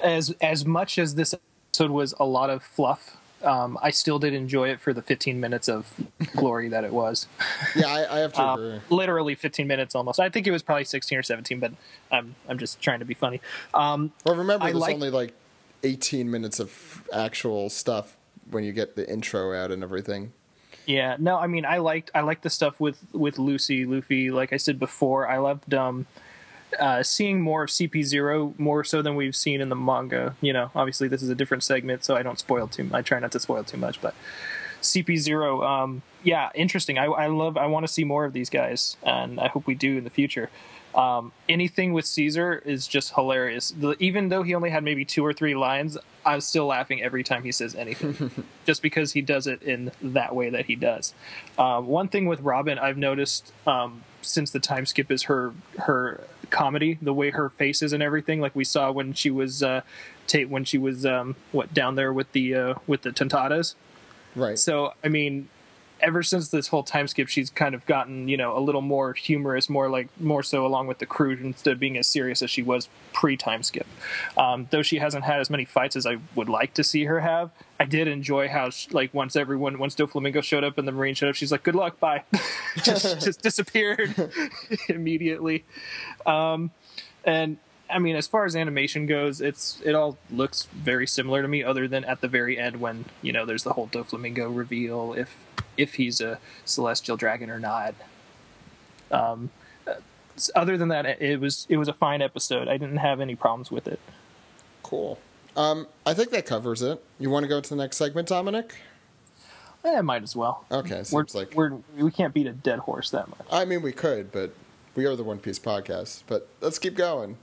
As much as this episode was a lot of fluff, I still did enjoy it for the 15 minutes of glory that it was. Yeah, I have to agree. Literally 15 minutes almost. I think it was probably 16 or 17, but I'm just trying to be funny. Well, remember, there's only like 18 minutes of actual stuff when you get the intro out and everything. Yeah, no, I mean, I liked the stuff with Luffy. Like I said before, I loved seeing more of CP0 more so than we've seen in the manga. You know, obviously this is a different segment, so I try not to spoil too much, but CP0, yeah, interesting. I want to see more of these guys, and I hope we do in the future. Anything with Caesar is just hilarious. Even though he only had maybe 2 or 3 lines, I was still laughing every time he says anything, just because he does it in that way that he does. One thing with Robin I've noticed since the time skip is her comedy, the way her face is and everything, like we saw when she was down there with the Tontadas. Right. So I mean, ever since this whole time skip, she's kind of gotten, a little more humorous, more so along with the crew, instead of being as serious as she was pre-time skip. Though she hasn't had as many fights as I would like to see her have, I did enjoy how once Doflamingo showed up and the Marine showed up, she's like, "Good luck, bye," just disappeared immediately. And I mean, as far as animation goes, it all looks very similar to me, other than at the very end when there's the whole Doflamingo reveal if he's a celestial dragon or not. Other than that, it was a fine episode. I didn't have any problems with it. Cool. I think that covers it. You want to go to the next segment, Dominic? I might as well. Okay, we can't beat a dead horse that much. I mean, we could, but we are the One Piece podcast. But let's keep going.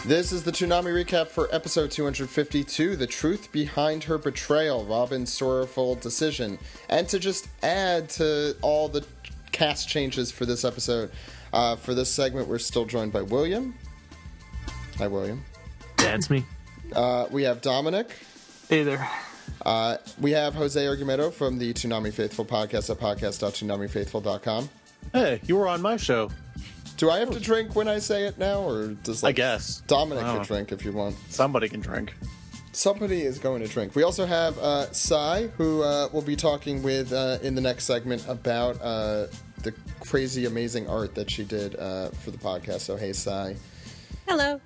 This is the Toonami Recap for episode 252, The Truth Behind Her Betrayal, Robin's sorrowful decision. And to just add to all the cast changes for this episode, for this segment, we're still joined by William. Hi, William. That's me. We have Dominic. Hey there. We have Jose Argumedo from the Toonami Faithful Podcast at podcast.toonamifaithful.com. Hey, you were on my show. Do I have to drink when I say it now, or does I guess Dominic can drink if you want? Somebody can drink. Somebody is going to drink. We also have Sai, who will be talking with in the next segment about the crazy, amazing art that she did for the podcast. So, hey, Sai. Hello.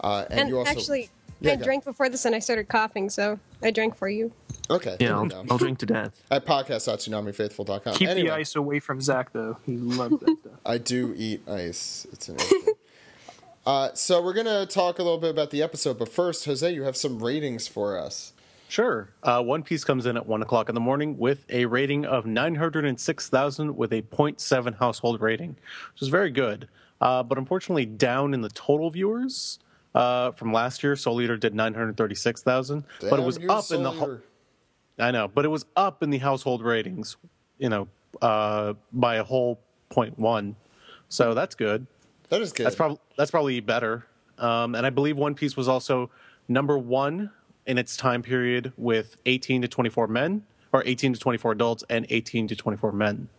And you also actually, I drank before this and I started coughing, so I drank for you. Okay. Yeah, I'll drink to death. At podcast.toonamifaithful.com. Keep the ice away from Zach, though. He loves that stuff. I do eat ice. It's an issue. So we're going to talk a little bit about the episode, but first, Jose, you have some ratings for us. Sure. One Piece comes in at 1 o'clock in the morning with a rating of 906,000 with a 0.7 household rating, which is very good. But unfortunately, down in the total viewers from last year. Soul Eater did 936,000, but it was up in the. I know, but it was up in the household ratings, by a whole 0.1. So that's good. That is good. That's probably better. And I believe One Piece was also number 1 in its time period with 18 to 24 men, or 18 to 24 adults, and 18 to 24 men.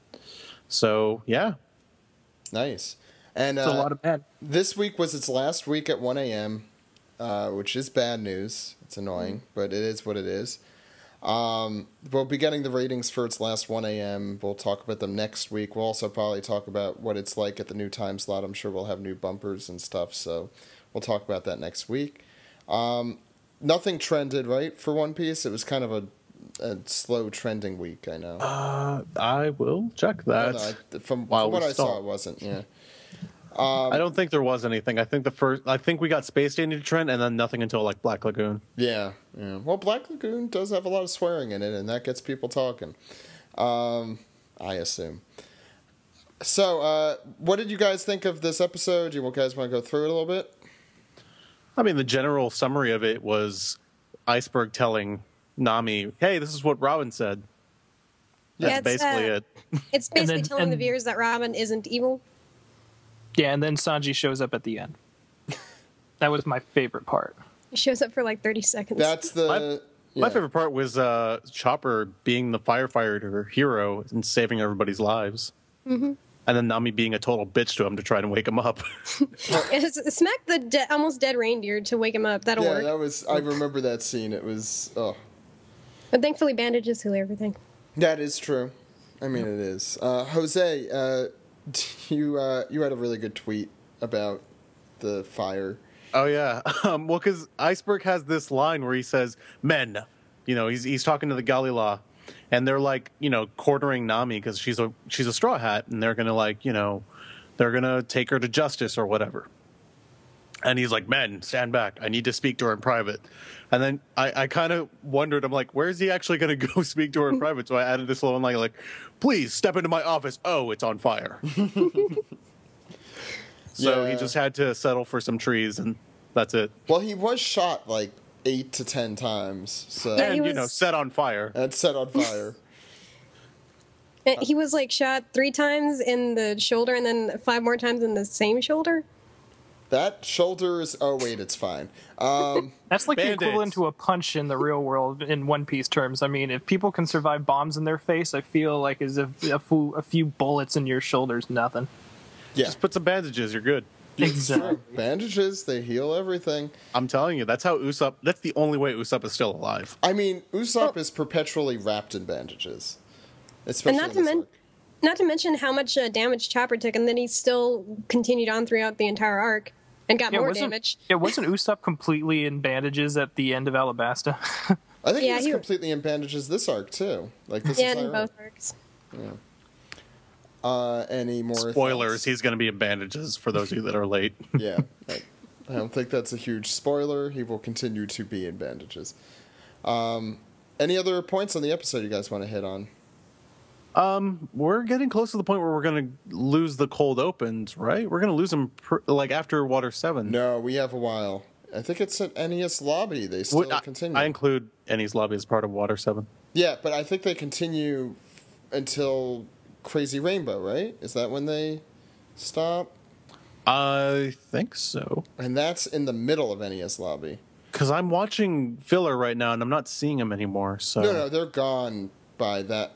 So yeah, nice. And it's a lot of men. This week was its last week at 1 a.m., which is bad news. It's annoying, but it is what it is. We'll be getting the ratings for its last 1 a.m. We'll talk about them next week. We'll also probably talk about what it's like at the new time slot. I'm sure we'll have new bumpers and stuff, so we'll talk about that next week. Nothing trended, right, for One Piece? It was kind of a slow trending week, I know. I will check that. No, from what I saw, it wasn't, yeah. I don't think there was anything. I think we got Space Danger trend and then nothing until like Black Lagoon. Yeah. Well, Black Lagoon does have a lot of swearing in it, and that gets people talking. I assume. So, what did you guys think of this episode? You guys want to go through it a little bit? I mean, the general summary of it was Iceberg telling Nami, "Hey, this is what Robin said." That's basically it. It's basically then- telling the and- viewers that Robin isn't evil. Yeah, and then Sanji shows up at the end. That was my favorite part. He shows up for like 30 seconds. That's the My yeah. favorite part was Chopper being the firefighter hero and saving everybody's lives. Mm-hmm. And then Nami being a total bitch to him to try and wake him up. Smack the almost dead reindeer to wake him up. That'll Yeah, work. that was. I remember that scene. It was. Oh, But thankfully, bandages heal everything. that is true. I mean, it is. Jose, you had a really good tweet about the fire. Oh yeah, well, because Iceberg has this line where he says, "Men," he's talking to the Galila, and they're like, cornering Nami because she's a straw hat, and they're gonna they're gonna take her to justice or whatever. And he's like, "Men, stand back! I need to speak to her in private." And then I kind of wondered, I'm like, where is he actually gonna go speak to her in private? So I added this little line like, "Please step into my office. Oh, it's on fire." So he Yeah. just had to settle for some trees, and that's it. Well, he was shot like 8 to 10 times, so Yeah, he And, was- set on fire. and set on fire. He was like shot 3 times in the shoulder and then 5 more times in the same shoulder. That shoulder is. Oh wait, it's fine. That's like the Band-Aids. equivalent to a punch in the real world in One Piece terms. I mean, if people can survive bombs in their face, I feel like as if a few bullets in your shoulder's nothing. Yeah, Just put some bandages, you're good. Exactly. bandages, they heal everything. I'm telling you, that's how Usopp. That's the only way Usopp is still alive. I mean, Usopp is perpetually wrapped in bandages, especially And not in to this arc. Not to mention how much damage Chopper took, and then he still continued on throughout the entire arc and got more damage. Wasn't Usopp completely in bandages at the end of Alabasta? I think Yeah, he's he- completely in bandages this arc too. Like this Yeah, entire in both arc. arcs. Any more Spoilers, thoughts? he's going to be in bandages for those of you that are late. Yeah, I don't think that's a huge spoiler. He will continue to be in bandages. Any other points on the episode you guys want to hit on? We're getting close to the point where we're going to lose the cold opens, right? We're going to lose them after Water 7. No, we have a while. I think it's at NES Lobby. They still continue. I include Ennie's Lobby as part of Water 7. Yeah, but I think they continue until Crazy Rainbow, right? Is that when they stop? I think so. And that's in the middle of NES Lobby. Because I'm watching filler right now, and I'm not seeing him anymore. So No, they're gone by that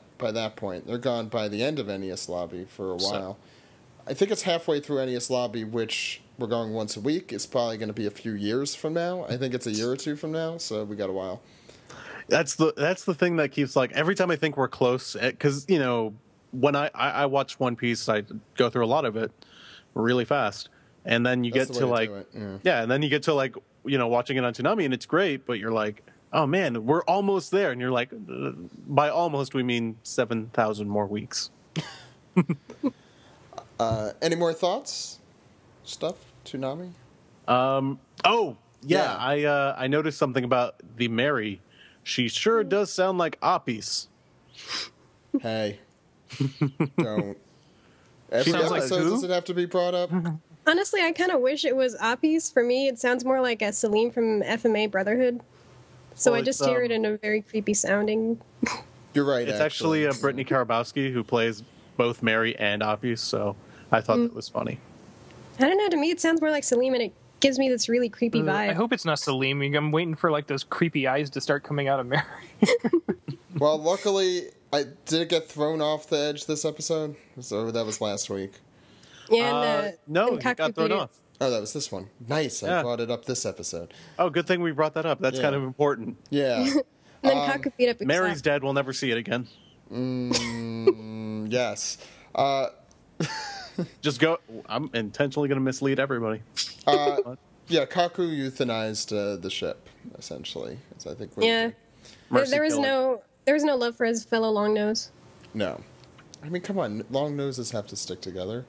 point. They're gone by the end of NES Lobby for a while. I think it's halfway through NES Lobby, which we're going once a week. It's probably going to be a few years from now. I think it's a year or two from now, so we got a while. That's the thing that keeps every time I think we're close, because when I watch One Piece, I go through a lot of it really fast, and then you That's get the to way to do it, yeah, and then you get to watching it on Toonami, and it's great, but you're like, oh man, we're almost there, and you're like, by almost we mean 7,000 more weeks. Any more thoughts? Toonami? Oh yeah, Yeah. I noticed something about the Mary. She sure does sound like Apis. Hey. Don't. Every sounds like episode who? does it have to be brought up? Honestly, I kind of wish it was Apis. For me, it sounds more like a Salim from FMA Brotherhood. So Well, I just it's, hear it in a very creepy sounding. You're right. It's actually Brittany Karabowski who plays both Mary and Apis, so I thought that was funny. I don't know. To me, it sounds more like Salim, and it gives me this really creepy vibe. I hope it's not Salim. I'm waiting for those creepy eyes to start coming out of Mary. Well, luckily, did it get thrown off the edge this episode? So that was last week. Yeah, and, No, and it got Kaku thrown beat it. off. Oh, that was this one. Nice. I Yeah. brought it up this episode. Oh, good thing we brought that up. That's Yeah. kind of important. Yeah. And then Kaku beat up Mary's Usopp. dead. We'll never see it again. Yes. Just go. I'm intentionally going to mislead everybody. Yeah, Kaku euthanized the ship, essentially. I think. Yeah. Mercy There was killing. no love for his fellow long nose. No. I mean, come on. Long noses have to stick together.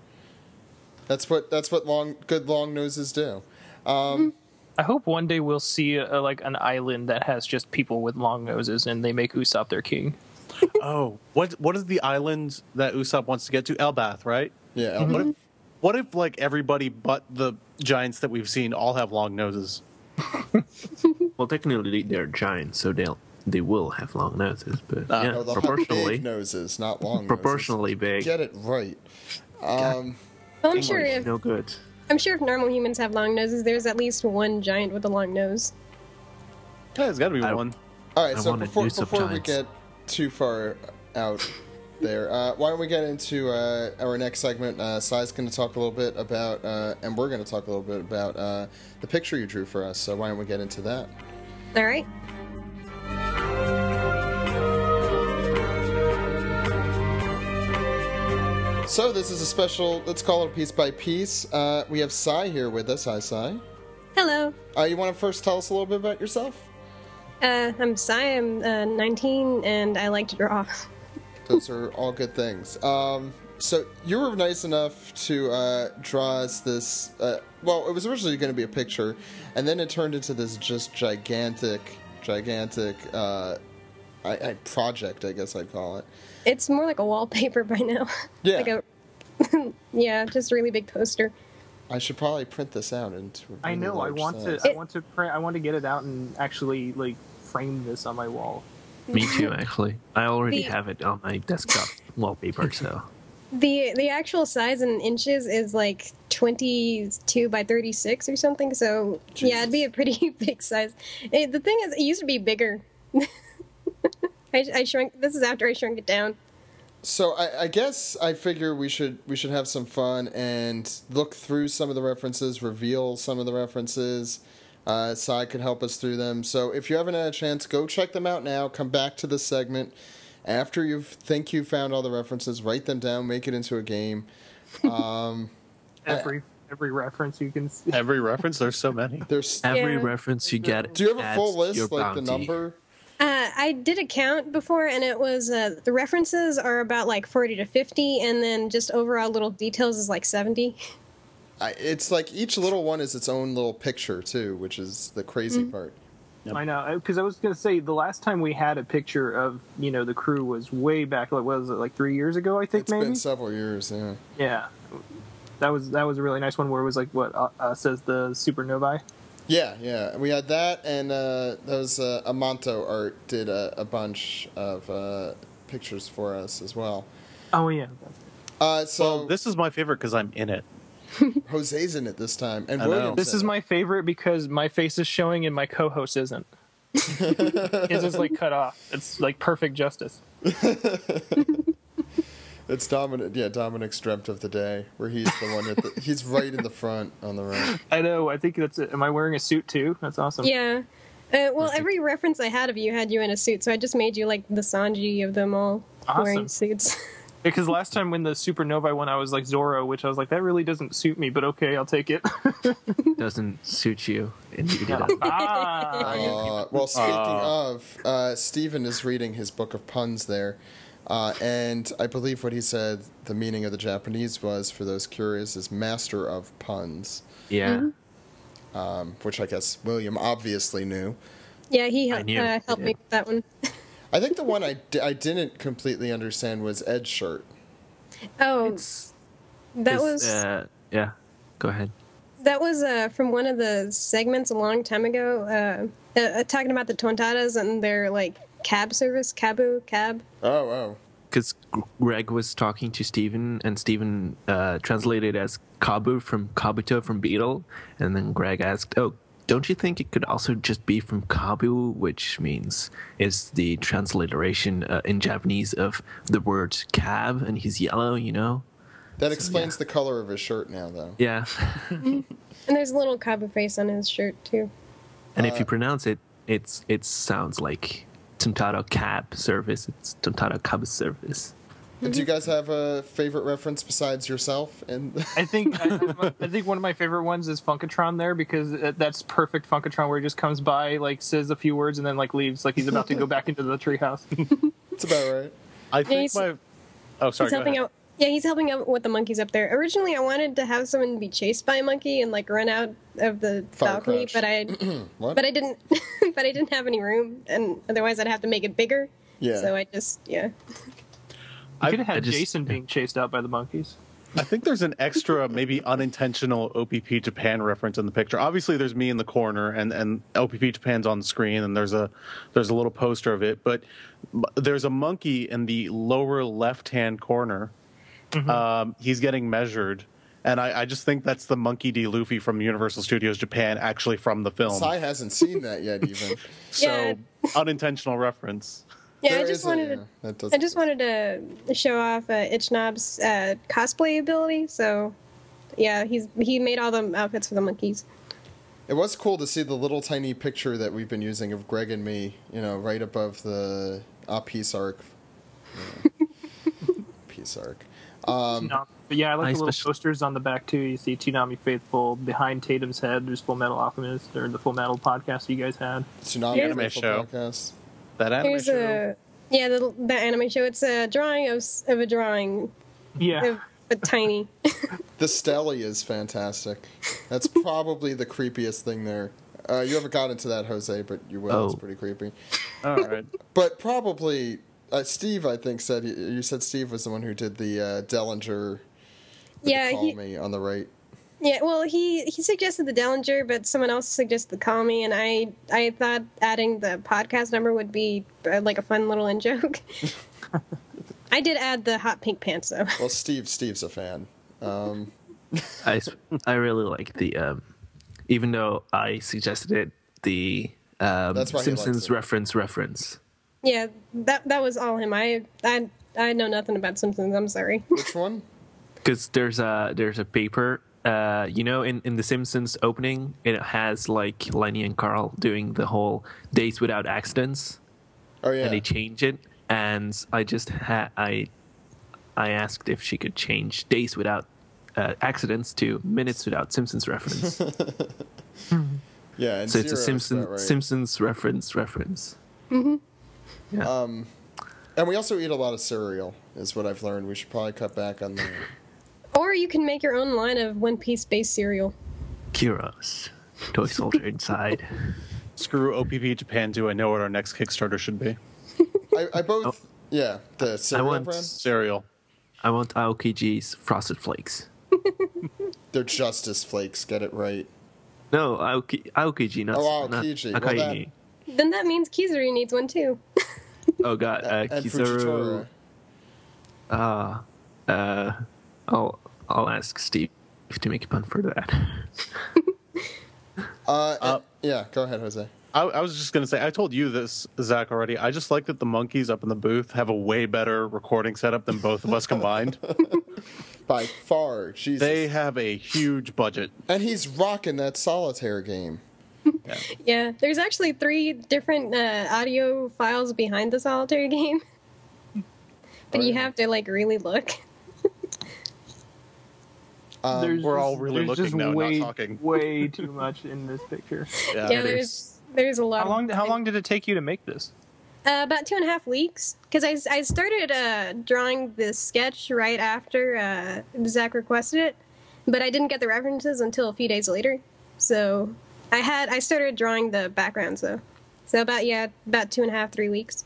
That's what good long noses do. I hope one day we'll see an island that has just people with long noses, and they make Usopp their king. Oh, what is the island that Usopp wants to get to? Elbath, right? Yeah. What if everybody but the giants that we've seen all have long noses? Well, technically they're giants, so they will have long noses, but No, they'll have proportionally big noses, not long proportionally big. noses. Get it right. Well, I'm sure English, if no good. I'm sure if normal humans have long noses, there's at least one giant with a long nose. Yeah, there's got to be one. All right, I so want a before noose of we giants. get too far out there, why don't we get into our next segment? Sai's going to talk a little bit about, and we're going to talk a little bit about the picture you drew for us. So why don't we get into that? All right. So this is a special, let's call it a piece by piece. We have Sai here with us. Hi, Sai. Hello. You want to first tell us a little bit about yourself? I'm Sai. I'm 19, and I like to draw. Those are all good things. So you were nice enough to draw us this. Well, it was originally going to be a picture, and then it turned into this just gigantic project, I guess I'd call it. It's more like a wallpaper by now. Yeah. Like yeah, just a really big poster. I should probably print this out into a really I know. I large want size. to. I want to print. I want to get it out and actually like frame this on my wall. Me too, actually. I already The- have it on my desktop wallpaper, so. The actual size in inches is like 22 by 36 or something. So yeah, it'd be a pretty big size. The thing is, it used to be bigger. I shrunk. This is after I shrunk it down. So I guess I figure we should have some fun and look through some of the references, reveal some of the references. Sai could help us through them. So if you haven't had a chance, go check them out now. Come back to this segment after you think you found all the references. Write them down. Make it into a game. Every reference you can see. Every reference, there's so many. There's. Every Yeah. reference you get. Do you have a full adds your list, like the bounty. number? I did a count before, and it was the references are about like 40 to 50, and then just overall little details is like 70. It's like each little one is its own little picture too, which is the crazy part. I know, because I was going to say the last time we had a picture of the crew was way back. Like, what was it, like 3 years ago? I think It's maybe. been several years, yeah. Yeah, that was a really nice one where it was like what says the supernovae. Yeah. We had that, and those Amanto art did a bunch of pictures for us as well. Oh yeah. So Well, this is my favorite because I'm in it. Jose's in it this time, and I know. William's This in is it. my favorite because my face is showing and my co-host isn't. His is like cut off. It's like perfect justice. It's Dominic. Yeah, Dominic's dreamt of the day where he's the one he's right in the front on the right. I know. I think that's it. Am I wearing a suit too? That's awesome. Yeah. Well, every reference I had of you had you in a suit, so I just made you like the Sanji of them all wearing Awesome. suits. Because last time when the supernovae one, I was like Zoro, which I was like, that really doesn't suit me, but okay, I'll take it. Doesn't suit you. Indeed. Yeah. Well, speaking of, Stephen is reading his book of puns there, and I believe what he said, the meaning of the Japanese was, for those curious, is master of puns, Yeah. which I guess William obviously knew. Yeah, he I knew. helped me with that one. I think the one I didn't completely understand was Ed's shirt. Oh, It's, that it's, was yeah. Go ahead. that was from one of the segments a long time ago, talking about the Tontadas and their like cab service, cab. Oh. Because Greg was talking to Steven, and Steven translated as Kabu from Kabuto from Beetle, and then Greg asked, "Oh, don't you think it could also just be from Kabu, which means is the transliteration in Japanese of the word cab, and he's yellow, That explains the color of his shirt now, though. Yeah. And there's a little Kabu face on his shirt too. And if you pronounce it, it sounds like Tontaro cab service. It's Tontaro cab service. Do you guys have a favorite reference besides yourself? And I think one of my favorite ones is Funkatron there because that's perfect Funkatron where he just comes by, like says a few words and then like leaves, like he's about to go back into the treehouse. it's about right. I think he's- my. Oh, sorry. He's Go helping ahead. out. Yeah, he's helping out with the monkeys up there. Originally, I wanted to have someone be chased by a monkey and like run out of the Fire balcony, crouch. but What? I didn't. But I didn't have any room, and otherwise I'd have to make it bigger. Yeah. So I just You could have had I just- Jason being chased out by the monkeys. I think there's an extra, maybe unintentional OPP Japan reference in the picture. Obviously, there's me in the corner, and OPP Japan's on the screen, and there's a little poster of it. But there's a monkey in the lower left-hand corner. Mm-hmm. He's getting measured, and I just think that's the Monkey D. Luffy from Universal Studios Japan, actually from the film. Sai hasn't seen that yet, even. So unintentional reference. Yeah, I just wanted to show off Ichnob's cosplay ability. So, yeah, he made all the outfits for the monkeys. It was cool to see the little tiny picture that we've been using of Greg and me, right above the peace arc. Peace arc. Yeah, I like the little posters on the back too. You see Toonami Faithful behind Tatum's head. There's Full Metal Alchemist, or the Full Metal podcast you guys had. Toonami anime show. Podcast. That anime show. The anime show. It's a drawing of a drawing. Yeah. But tiny. The Stelly is fantastic. That's probably the creepiest thing there. You haven't got into that, Jose, but you will. Oh. It's pretty creepy. All right. But probably Steve, I think, said you said Steve was the one who did the Dellinger. Call me on the right. Yeah, well, he suggested the Dellinger, but someone else suggested the Call Me, and I thought adding the podcast number would be like a fun little in-joke. I did add the hot pink pants, though. Well, Steve's a fan. I really like the, even though I suggested it, the Simpsons reference. Yeah, that was all him. I know nothing about Simpsons. I'm sorry. Which one? Because there's a paper. In the Simpsons opening, it has like Lenny and Carl doing the whole Days Without Accidents. Oh yeah. And they change it, and I just I asked if she could change Days Without Accidents to Minutes Without Simpsons reference. Yeah, and so it's a right. Simpsons reference. Mm-hmm. Yeah. And we also eat a lot of cereal, is what I've learned. We should probably cut back on that. Or you can make your own line of One Piece-based cereal. Kyros, toy soldier inside. Screw OPP Japan too. I know what our next Kickstarter should be. I both, the cereal brand? Cereal. I want Aokiji's Frosted Flakes. They're Justice Flakes, get it right. No, Aokiji, not Aokiji. Not Akaiji. Then that means Kizuri needs one too. Oh god, and Kizaru. I'll ask Steve to make a pun for that. Go ahead, Jose. I was just going to say, I told you this, Zach, already. I just like that the monkeys up in the booth have a way better recording setup than both of us combined. By far, Jesus. They have a huge budget. And he's rocking that solitaire game. Yeah, there's actually 3 different audio files behind the solitaire game. But you have to, really look. We're all really looking now, not talking. Way too much in this picture. Yeah, there's a lot. How long did it take you to make this? About 2.5 weeks, because I started drawing this sketch right after Zach requested it, but I didn't get the references until a few days later. So I started drawing the backgrounds though. So about 2.5, 3 weeks.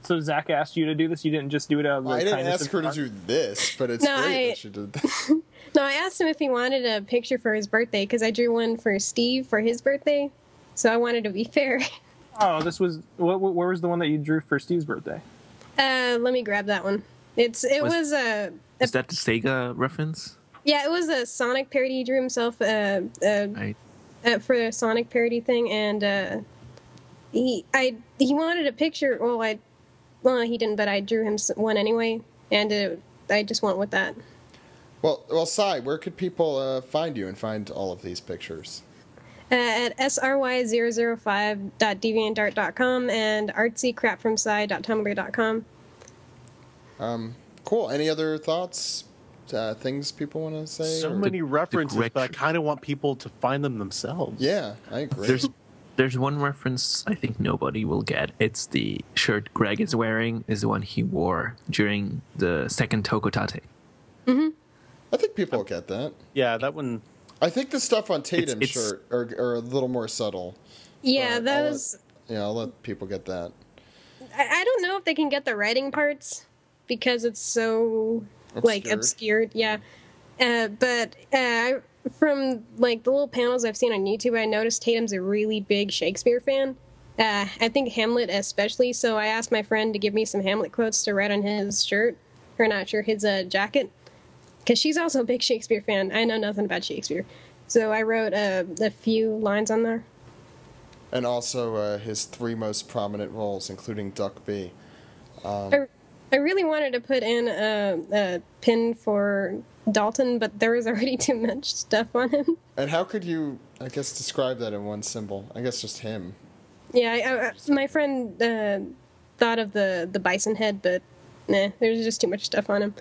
So Zach asked you to do this. You didn't just do it out of I didn't ask her to do this, but it's great that she did that. No, I asked him if he wanted a picture for his birthday because I drew one for Steve for his birthday. So I wanted to be fair. Oh, this was where was the one that you drew for Steve's birthday? Let me grab that one. Is that the Sega reference? Yeah, it was a Sonic parody. He drew himself Right. For a Sonic parody thing, and he wanted a picture. Well, he didn't, but I drew him one anyway, and I just went with that. Well, Sai, where could people find you and find all of these pictures? At sry005.deviantart.com and artsycrapfromsci.tumblr.com. Cool. Any other thoughts? Things people want to say? So many references, but I kind of want people to find them themselves. Yeah, I agree. There's one reference I think nobody will get. It's the shirt Greg is wearing is the one he wore during the second Tokotate. Mm-hmm. I think people will get that. Yeah, that one. I think the stuff on Tatum's shirt are a little more subtle. Yeah, I'll let people get that. I don't know if they can get the writing parts because it's so obscured. Yeah. But from like the little panels I've seen on YouTube, I noticed Tatum's a really big Shakespeare fan. I think Hamlet especially. So I asked my friend to give me some Hamlet quotes to write on his shirt, or not sure, his jacket, because she's also a big Shakespeare fan. I know nothing about Shakespeare, so I wrote a few lines on there. And also his 3 most prominent roles, including Duck B. I really wanted to put in a pin for Dalton, but there was already too much stuff on him. And how could you, I guess, describe that in one symbol? I guess just him. Yeah, my friend thought of the bison head, but nah, there's just too much stuff on him.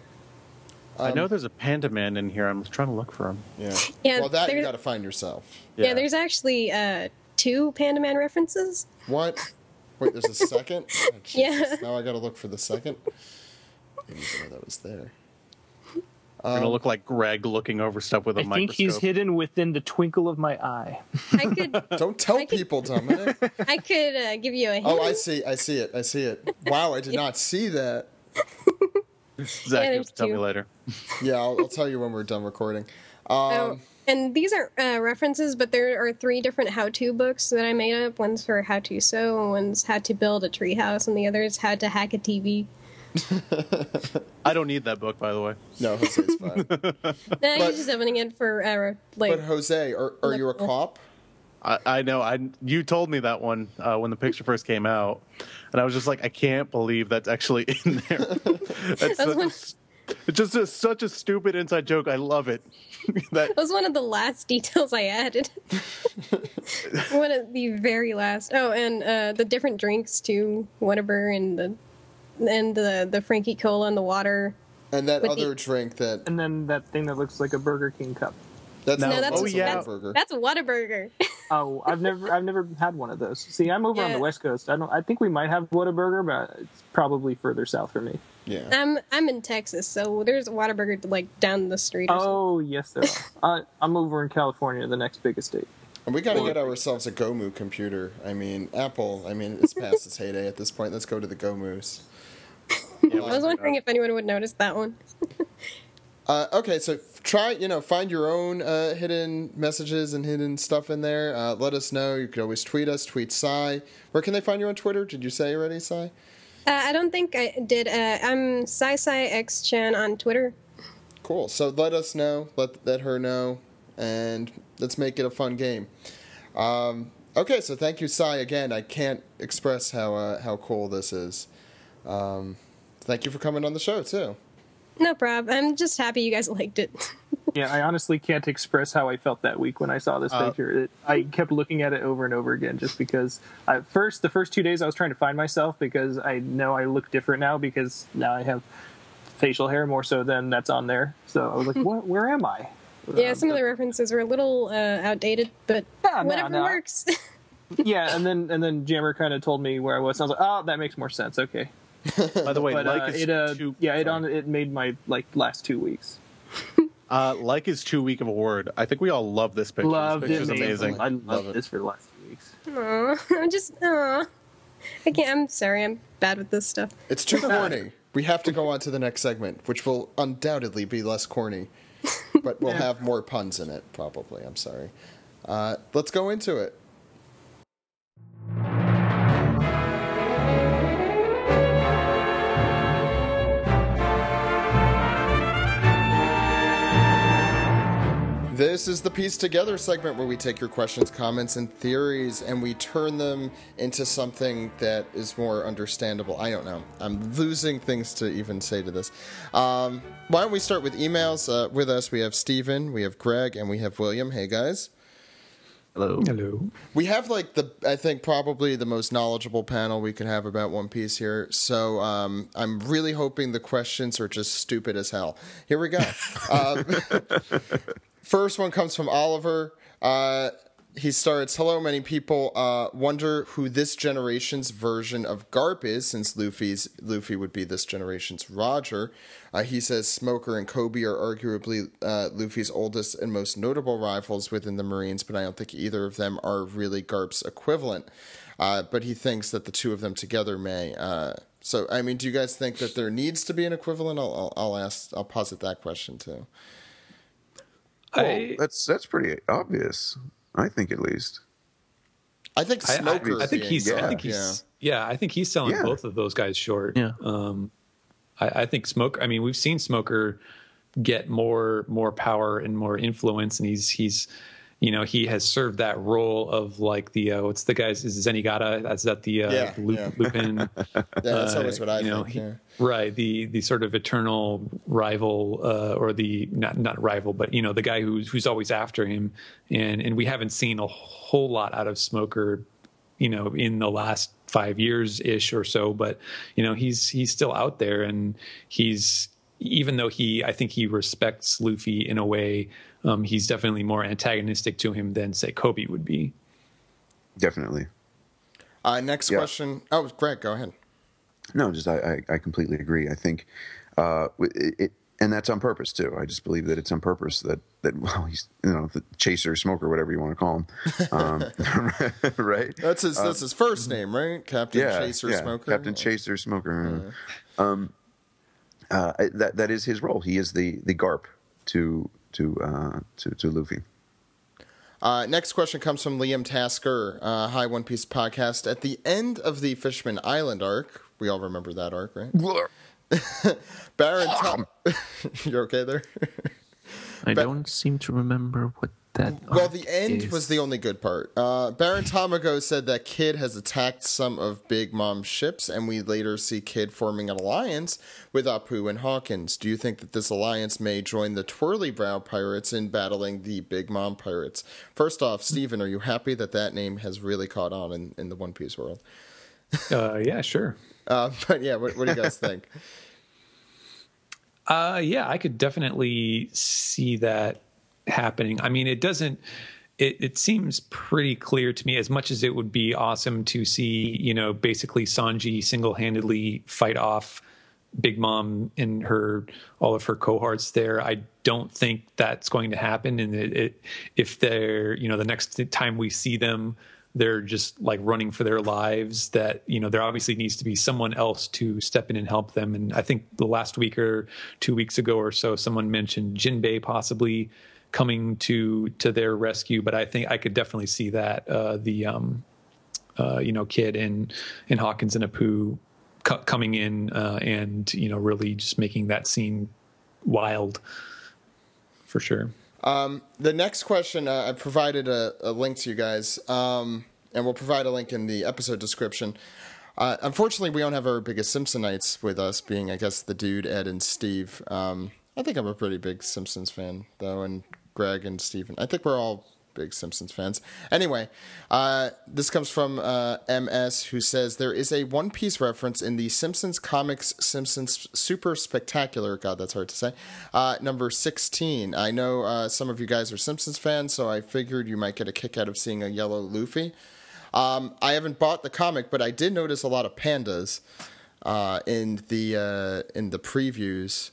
I know there's a Panda Man in here. I'm trying to look for him. Yeah. Well, that you got to find yourself. Yeah, there's actually 2 Panda Man references. What? Wait, there's a second? Oh, yeah. Now I got to look for the second. I didn't even know that was there. We're gonna look like Greg looking over stuff with a microscope. I think he's hidden within the twinkle of my eye. I could. Don't tell people, Dominic. I could give you a hint. Oh, I see it. Wow, I did not see that. Zach, you have to tell me later. Yeah, I'll tell you when we're done recording. And these are references, but there are 3 different how-to books that I made up. One's for how to sew, one's how to build a treehouse, and the other is how to hack a TV. I don't need that book, by the way. No, Jose's fine. You're just opening it for But Jose, are you a cop? I know. You told me that one when the picture first came out, and I was just like, I can't believe that's actually in there. It's just such a stupid inside joke. I love it. That was one of the last details I added. One of the very last. Oh, and the different drinks too, whatever, and the Frankie Cola and the water. And that other drink that. And then that thing that looks like a Burger King cup. That's a Whataburger. That's a Whataburger. Oh, I've never had one of those. See, I'm over on the West Coast. I think we might have Whataburger, but it's probably further south for me. Yeah. I'm in Texas, so there's a Whataburger like down the street. Oh, yes, there are. I'm over in California, the next biggest state. And we got to get ourselves a Gomu computer. I mean, Apple. I mean, it's past its heyday at this point. Let's go to the Gomus. I was wondering if anyone would notice that one. Okay, so try, find your own hidden messages and hidden stuff in there. Let us know. You could always tweet us, tweet Sai. Where can they find you on Twitter? Did you say already, Sai? I don't think I did. I'm SaiSaiXChan on Twitter. Cool. So let us know. Let her know. And let's make it a fun game. Okay, so thank you, Sai, again. I can't express how cool this is. Thank you for coming on the show, too. No problem. I'm just happy you guys liked it. Yeah, I honestly can't express how I felt that week when I saw this picture. I kept looking at it over and over again just because the first 2 days I was trying to find myself because I know I look different now because now I have facial hair more so than that's on there. So I was like, what? Where am I? Yeah, some of the references were a little outdated, but whatever works. Yeah, and then Jammer kind of told me where I was. And I was like, oh, that makes more sense. Okay. By the way, it made my last 2 weeks. Like is too weak of a word. I think we all love this picture. Loved this picture's amazing. I love this for the last 2 weeks. Aww, I can't. I'm sorry. I'm bad with this stuff. It's too corny. We have to go on to the next segment, which will undoubtedly be less corny, but we'll have more puns in it. Probably. I'm sorry. Let's go into it. This is the Piece Together segment where we take your questions, comments, and theories and we turn them into something that is more understandable. I don't know. I'm losing things to even say to this. Why don't we start with emails? With us, we have Steven, we have Greg, and we have William. Hey, guys. Hello. Hello. We have I think probably the most knowledgeable panel we could have about One Piece here. So I'm really hoping the questions are just stupid as hell. Here we go. First one comes from Oliver. He starts, hello, many people wonder who this generation's version of Garp is, since Luffy would be this generation's Roger. He says Smoker and Kobe are arguably Luffy's oldest and most notable rivals within the Marines, but I don't think either of them are really Garp's equivalent. but he thinks that the two of them together may. So, I mean, do you guys think that there needs to be an equivalent? I'll posit that question too. That's pretty obvious. I think, at least. I think Smoker. I think he's selling both of those guys short. Yeah. I think Smoker. I mean, we've seen Smoker get more power and more influence, and he's he has served that role of like the what's the guy's is Zenigata? Is that the Lupin? That's always what I think. Right, the sort of eternal rival, or the not rival, but the guy who's always after him, and we haven't seen a whole lot out of Smoker, in the last 5 years ish or so, but he's still out there, and even though I think he respects Luffy in a way, he's definitely more antagonistic to him than say Kobe would be. Definitely. Next question. Oh, Greg, go ahead. No, just I completely agree. I think and that's on purpose too. I just believe that it's on purpose that he's the chaser, smoker, whatever you want to call him, right? That's his first name, right? Captain Chaser Smoker. Captain Chaser Smoker. That is his role. He is the Garp to Luffy. Next question comes from Liam Tasker. Hi, One Piece Podcast. At the end of the Fishman Island arc, we all remember that arc, right? Baron you're okay there? I don't seem to remember what that the end was the only good part. Baron Tamago said that Kid has attacked some of Big Mom's ships, and we later see Kid forming an alliance with Apu and Hawkins. Do you think that this alliance may join the Twirly Brow pirates in battling the Big Mom pirates? First off, Steven, are you happy that name has really caught on in the One Piece world? Yeah, sure. But yeah, what do you guys think? Yeah, I could definitely see that happening. I mean, it seems pretty clear to me, as much as it would be awesome to see, basically Sanji single-handedly fight off Big Mom and all of her cohorts there. I don't think that's going to happen. And if they're, the next time we see them, they're just like running for their lives, that, there obviously needs to be someone else to step in and help them. And I think the last week or 2 weeks ago or so, someone mentioned Jinbei possibly coming to their rescue. But I think I could definitely see that Kid and Hawkins and Apu coming in and, really just making that scene wild for sure. The next question, I provided a link to you guys, and we'll provide a link in the episode description. Unfortunately, we don't have our biggest Simpsonites with us, being, I guess, the dude, Ed, and Steve. I think I'm a pretty big Simpsons fan, though, and Greg and Steven. I think we're all big Simpsons fans. Anyway, this comes from MS, who says, there is a One Piece reference in the Simpsons comics Simpsons Super Spectacular, God, that's hard to say, number 16. I know some of you guys are Simpsons fans, so I figured you might get a kick out of seeing a yellow Luffy. I haven't bought the comic, but I did notice a lot of pandas in the previews.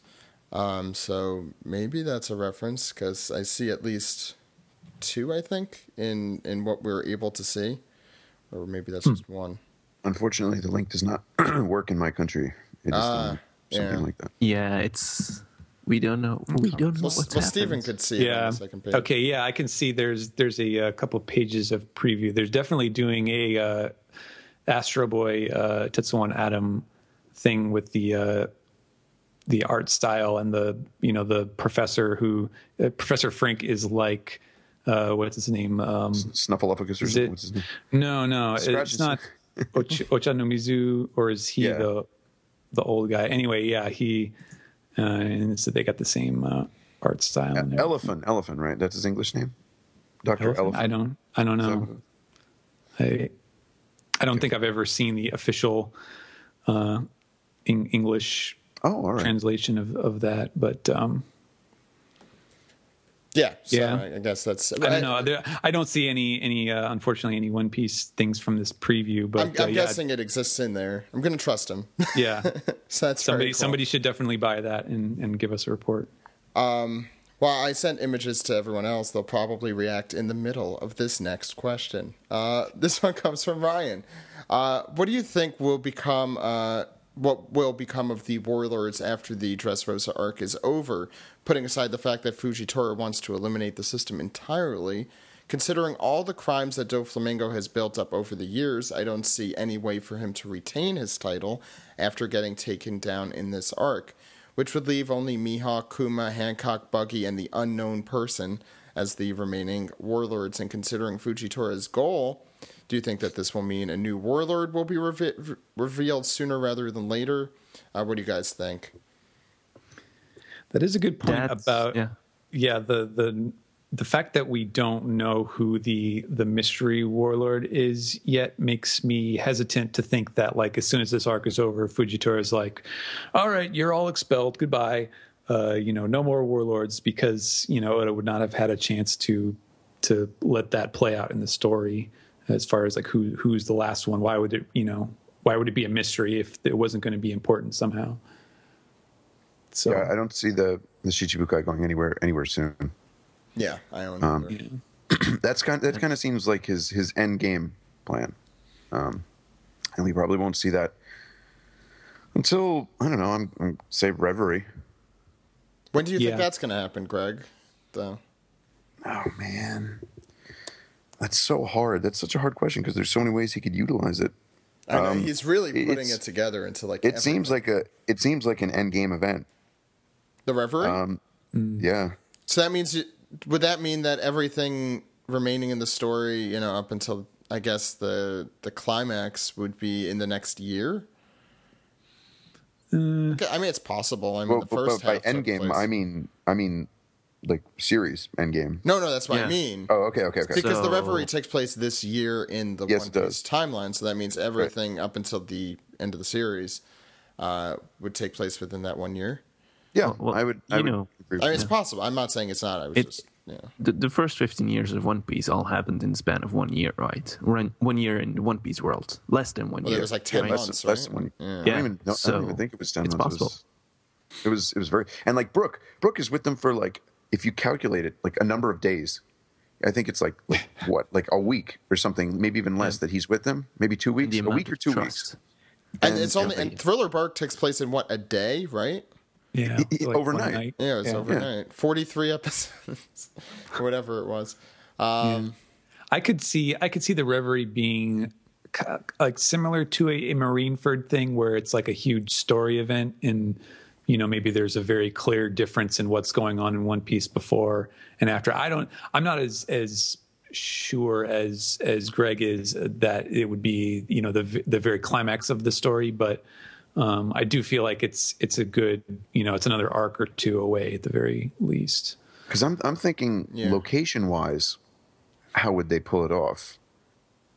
So maybe that's a reference, because I see at least 2, I think, in what we're able to see, or maybe that's just 1. Unfortunately, the link does not work in my country. It is something like that. Yeah, we don't know. We don't know what's happening. Steven could see it on the second page. Okay, yeah, I can see there's a couple pages of preview. There's definitely doing a Astro Boy Tetsuwan Atom thing with the art style, and the professor Professor Frink is like, what's his name? Snuffleupagus or something? What's his name? No, it's not Ochanomizu, or is he the old guy? Anyway, yeah, he and so they got the same art style. Elephant, right? That's his English name, Dr. Elephant. I don't know. I don't think I've ever seen the official English translation of that, but yeah. I guess that's. I don't know. I don't see any unfortunately any One Piece things from this preview, but I'm guessing it exists in there. I'm going to trust him. Yeah. So that's somebody should definitely buy that and give us a report. Well, I sent images to everyone else. They'll probably react in the middle of this next question. This one comes from Ryan. What do you think will become what will become of the warlords after the Dressrosa arc is over, putting aside the fact that Fujitora wants to eliminate the system entirely? Considering all the crimes that Doflamingo has built up over the years, I don't see any way for him to retain his title after getting taken down in this arc, which would leave only Mihawk, Kuma, Hancock, Buggy, and the unknown person as the remaining warlords. And considering Fujitora's goal, do you think that this will mean a new warlord will be revealed sooner rather than later? What do you guys think? That is a good point about the fact that we don't know who the mystery warlord is yet makes me hesitant to think that, like, as soon as this arc is over, Fujitora is like, all right, you're all expelled, goodbye, no more warlords, because Oda would not have had a chance to let that play out in the story as far as like who's the last one. Why would it be a mystery if it wasn't going to be important somehow? So yeah, I don't see the Shichibukai going anywhere soon. Yeah, I don't know. That kind of seems like his end game plan, and we probably won't see that until, I don't know, I'm say Reverie. When do you think that's going to happen, Greg? Though. Oh man, that's so hard. That's such a hard question because there's so many ways he could utilize it. I know he's really putting it together into like. It seems like an end game event. The Reverie. Yeah. So that means. Would that mean that everything remaining in the story, up until, I guess, the climax would be in the next year? Okay, I mean, it's possible. I mean, the first half. By endgame, I mean, like series endgame. No, that's what I mean. Oh, okay. Because the Reverie takes place this year in the One Piece timeline, so that means everything up until the end of the series would take place within that 1 year. Yeah, I would. I mean, it's possible. I'm not saying it's not. The first 15 years of One Piece all happened in the span of 1 year, right? 1 year in the One Piece world, less than 1 year. It was like 10 months, right? Less than 1 year. Yeah. I don't even think it was 10 months. It's possible. It was very, and like Brooke is with them for, like, if you calculate it, like a number of days. I think it's like what, like a week or something, maybe even less that he's with them. Maybe 2 weeks, a week or 2 weeks. And it's only, and Thriller Bark takes place in a day, right? Yeah, like overnight. Yeah, it was overnight. 43 episodes, or whatever it was. I could see the Reverie being like similar to a Marineford thing, where it's like a huge story event, and maybe there's a very clear difference in what's going on in One Piece before and after. I'm not as sure as Greg is that it would be the very climax of the story, but. I do feel like it's a good, it's another arc or two away at the very least. Because I'm thinking location wise, how would they pull it off?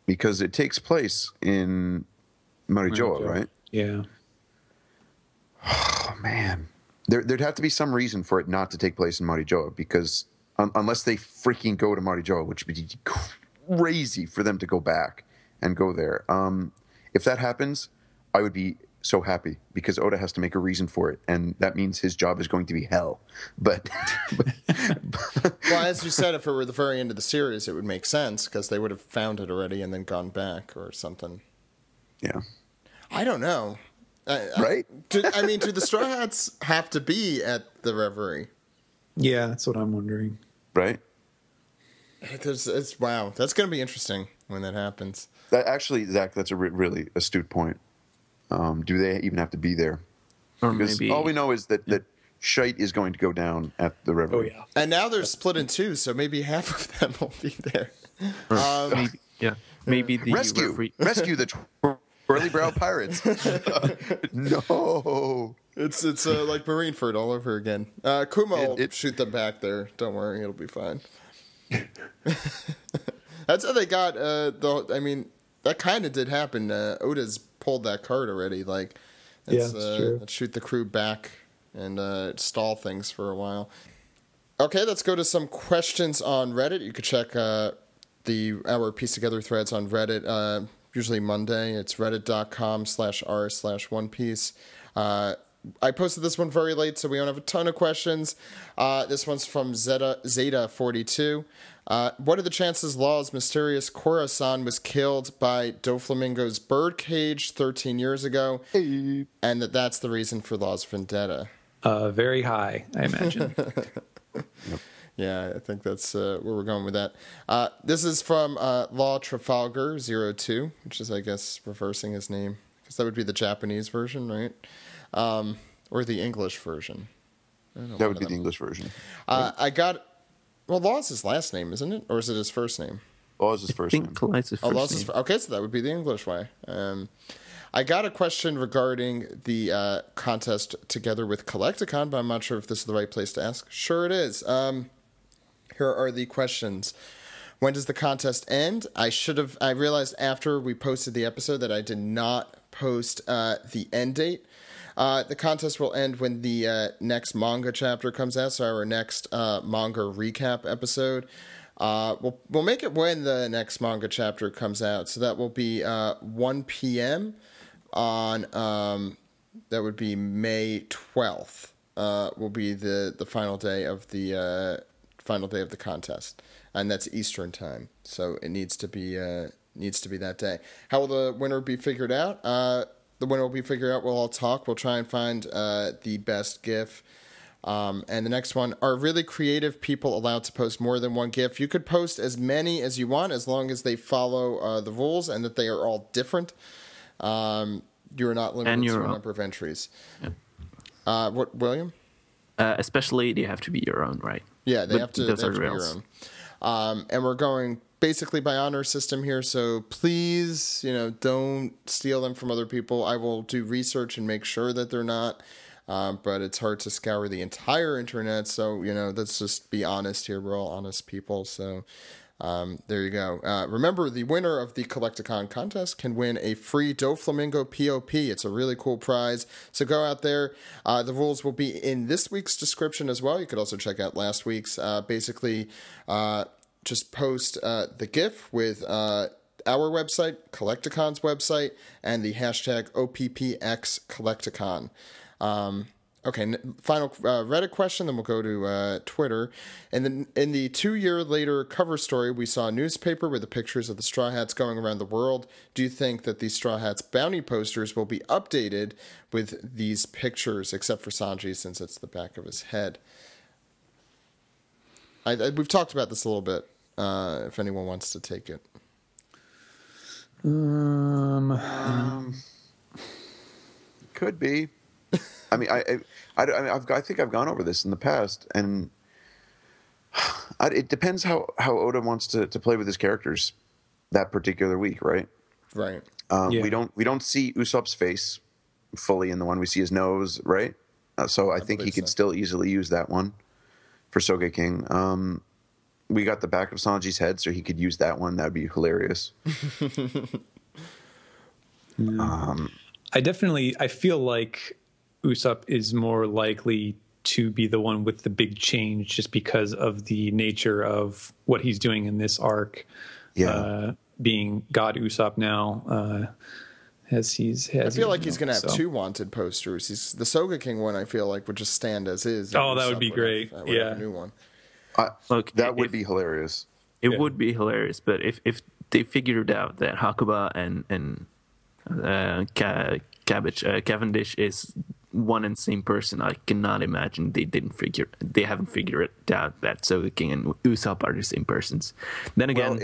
Because it takes place in Marijoa, right? Yeah. Oh man, there'd have to be some reason for it not to take place in Marijoa, because unless they freaking go to Marijoa, which would be crazy for them to go back and go there. If that happens, I would be so happy, because Oda has to make a reason for it, and that means his job is going to be hell. But well, as you said, if it were the very end of the series, it would make sense, because they would have found it already and then gone back or something. Yeah, I don't know. Right? Do the Straw Hats have to be at the Reverie? Yeah, that's what I'm wondering. Right? Wow, that's going to be interesting when that happens. Actually, Zach, that's a really astute point. Do they even have to be there? Or because maybe all we know is that shite is going to go down at the river. Oh yeah, and now they're split in two, so maybe half of them will be there. Maybe the rescue the twirly brow pirates. No, it's like Marineford all over again. Kuma will shoot them back there. Don't worry, it'll be fine. That's how they got that kind of did happen. Oda's pulled that card already. Like, that's true. Let's shoot the crew back and stall things for a while. Okay, let's go to some questions on Reddit. You could check our Piece Together threads on Reddit. Usually Monday. It's reddit.com/r/OnePiece. I posted this one very late, so we don't have a ton of questions. This one's from Zeta42. What are the chances Law's mysterious Korra-san was killed by Doflamingo's birdcage 13 years ago, and that's the reason for Law's vendetta? Very high, I imagine. Yeah, I think that's where we're going with that. This is from Law Trafalgar 02, which is, I guess, reversing his name, because that would be the Japanese version, right? Or the English version. That would be the English version. Well, Law's his last name, isn't it? Or is it his first name? Law's his first name. Law's his first name. Okay, so that would be the English way. I got a question regarding the contest together with Kolektakon, but I'm not sure if this is the right place to ask. Sure it is. Here are the questions. When does the contest end? I realized after we posted the episode that I did not post the end date. The contest will end when the next manga chapter comes out, so our next manga recap episode. We'll make it when the next manga chapter comes out, so that will be 1 p.m. on that would be May 12th. Will be the final day of the contest, and that's Eastern time, so it needs to be that day. How will the winner be figured out? The winner will be figured out. We'll all talk. We'll try and find the best GIF. And the next one, are really creative people allowed to post more than one GIF? You could post as many as you want, as long as they follow the rules and that they are all different. You're not limited to a number of entries. Yeah. What, William? Especially they have to be your own, right? Yeah, they have to be your own. And we're going basically by honor system here, so please, don't steal them from other people. I will do research and make sure that they're not, but it's hard to scour the entire internet, so, let's just be honest here. We're all honest people, so there you go. Remember, the winner of the Kolektakon contest can win a free Doflamingo POP. It's a really cool prize, so go out there. The rules will be in this week's description as well. You could also check out last week's. Basically, just post the GIF with our website, Kolektakon's website, and the hashtag OPPXKolektakon. Okay, final Reddit question, then we'll go to Twitter. And then in the 2 year later cover story, we saw a newspaper with the pictures of the Straw Hats going around the world. Do you think that the Straw Hats bounty posters will be updated with these pictures, except for Sanji, since it's the back of his head? We've talked about this a little bit, if anyone wants to take it. Could be. I mean, I think I've gone over this in the past, and it depends how Oda wants to play with his characters that particular week, right? Right. Yeah. We don't see Usopp's face fully in the one. We see his nose, right? So I think he could still easily use that one for Sogeking. We got the back of Sanji's head, so he could use that one. That'd be hilarious. I feel like Usopp is more likely to be the one with the big change, just because of the nature of what he's doing in this arc. Yeah. Being God Usopp now, I feel like he's going to have two wanted posters. The Sogeking one, I feel like, would just stand as is. Oh, that would be great. Yeah. A new one. That would be hilarious. It would be hilarious, but if they figured out that Hakuba and Cavendish is one and same person, I cannot imagine they haven't figured it out that Sogeking and Usopp are the same persons. Then again,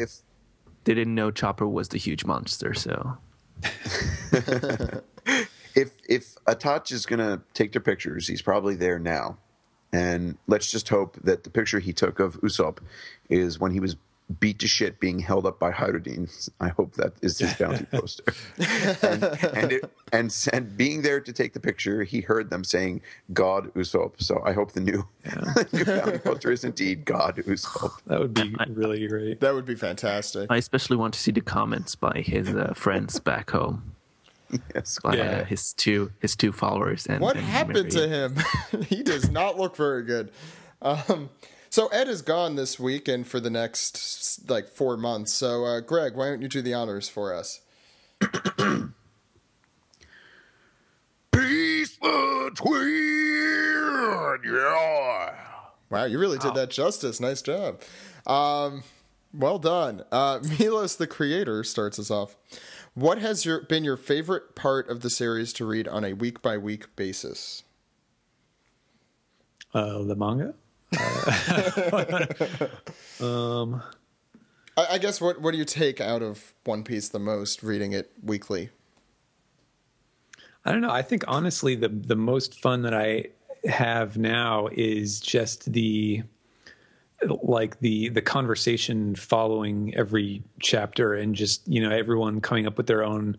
they didn't know Chopper was the huge monster, so. If Attach is gonna take their pictures, he's probably there now, and let's just hope that the picture he took of Usopp is when he was beat to shit being held up by Hyruddin. I hope that is his bounty poster. and being there to take the picture, he heard them saying God Usopp. So I hope the new bounty poster is indeed God Usopp. That would be really great. That would be fantastic. I especially want to see the comments by his friends back home. Yes, his two followers. What happened to him? He does not look very good. So Ed is gone this week and for the next 4 months. So Greg, why don't you do the honors for us? Peace, blood, twin. Yeah. Wow, you really did that justice. Nice job. Well done. Milos, the creator, starts us off. What has been your favorite part of the series to read on a week-by-week basis? The manga? I guess what do you take out of One Piece the most reading it weekly? I don't know. I think honestly the most fun that I have now is just the conversation following every chapter, and just, you know, everyone coming up with their own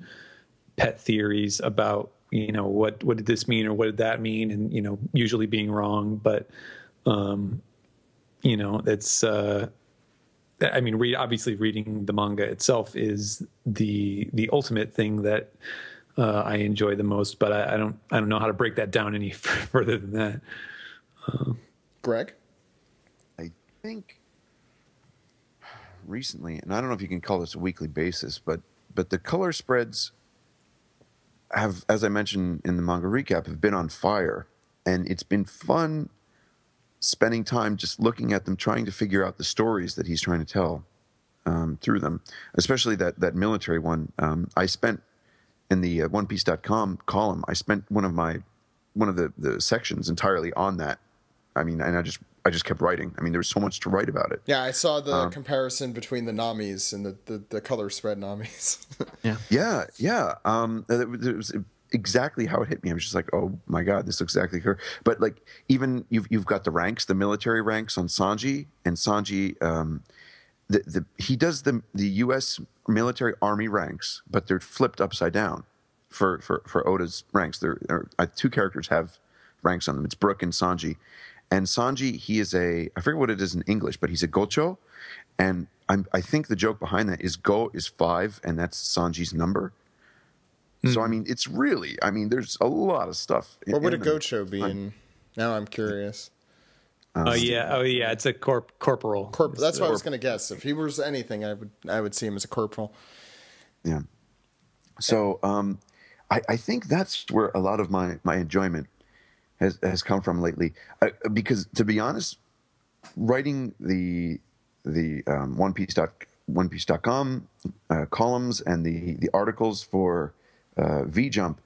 pet theories about, you know, what did this mean or what did that mean, and, you know, usually being wrong, but you know, it's I mean, obviously reading the manga itself is the ultimate thing that I enjoy the most, but I don't know how to break that down any further than that. Greg? I think recently, and I don't know if you can call this a weekly basis, but the color spreads have, as I mentioned in the manga recap, have been on fire, and it's been fun spending time just looking at them, trying to figure out the stories that he's trying to tell through them, especially that military one. I spent in the OnePiece.com column, I spent one of the sections entirely on that. I mean, and I just kept writing. I mean, there was so much to write about it. Yeah, I saw the comparison between the Namis and the color spread Namis. Yeah. It was exactly how it hit me. I was just like, oh my God, this looks exactly her. But like, even you've got the ranks, the military ranks on Sanji, and Sanji, he does the U.S. military army ranks, but they're flipped upside down for Oda's ranks. Two characters have ranks on them. It's Brook and Sanji. And Sanji, he is I forget what it is in English, but he's a gocho. And I think the joke behind that is go is 5, and that's Sanji's number. So, I mean, it's really, there's a lot of stuff. What would a gocho be? Now I'm curious. It's a corporal. That's what I was going to guess. If he was anything, I would see him as a corporal. Yeah. So, I think that's where a lot of my enjoyment has come from lately. Because, to be honest, writing the OnePiece.com columns and the articles for V-Jump,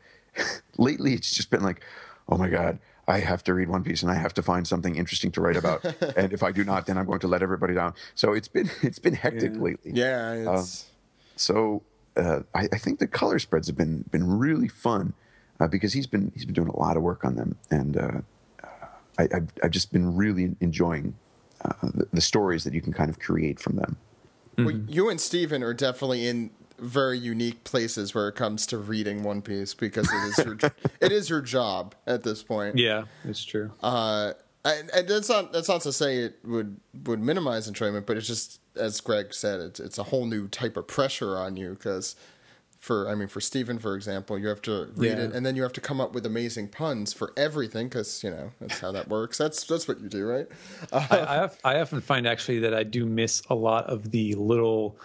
lately it's just been like, oh my God, I have to read One Piece and I have to find something interesting to write about. And if I do not, then I'm going to let everybody down. So it's been hectic lately. Yeah. I think the color spreads have been really fun because he's been doing a lot of work on them, and I've just been really enjoying the stories that you can kind of create from them. Well, you and Steven are definitely in very unique places where it comes to reading One Piece, because it is your job at this point. Yeah, it's true. And that's not to say it would minimize enjoyment, but it's just, as Greg said, it's a whole new type of pressure on you, because for Steven, for example, you have to read it, and then you have to come up with amazing puns for everything, because, you know, that's how that works. That's what you do, right? I often find actually that I do miss a lot of the little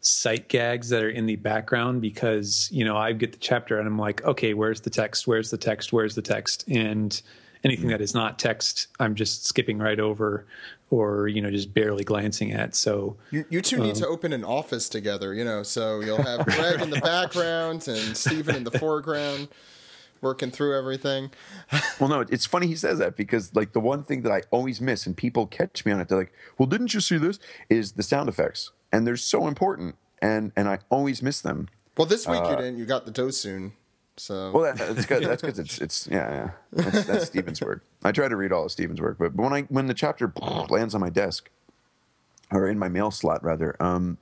sight gags that are in the background, because, you know, I get the chapter and I'm like, okay, where's the text? Where's the text? Where's the text? And anything that is not text, I'm just skipping right over, or, you know, just barely glancing at. So you two need to open an office together, you know, so you'll have Greg in the background and Steven in the foreground working through everything. Well, no, it's funny he says that, because like the one thing that I always miss, and people catch me on it, they're like, well, didn't you see this, is the sound effects. And they're so important, and I always miss them. Well, this week you didn't. You got the Dosoon. So that's good. That's because it's that's Steven's work. I try to read all of Steven's work, but when the chapter lands on my desk, or in my mail slot rather, I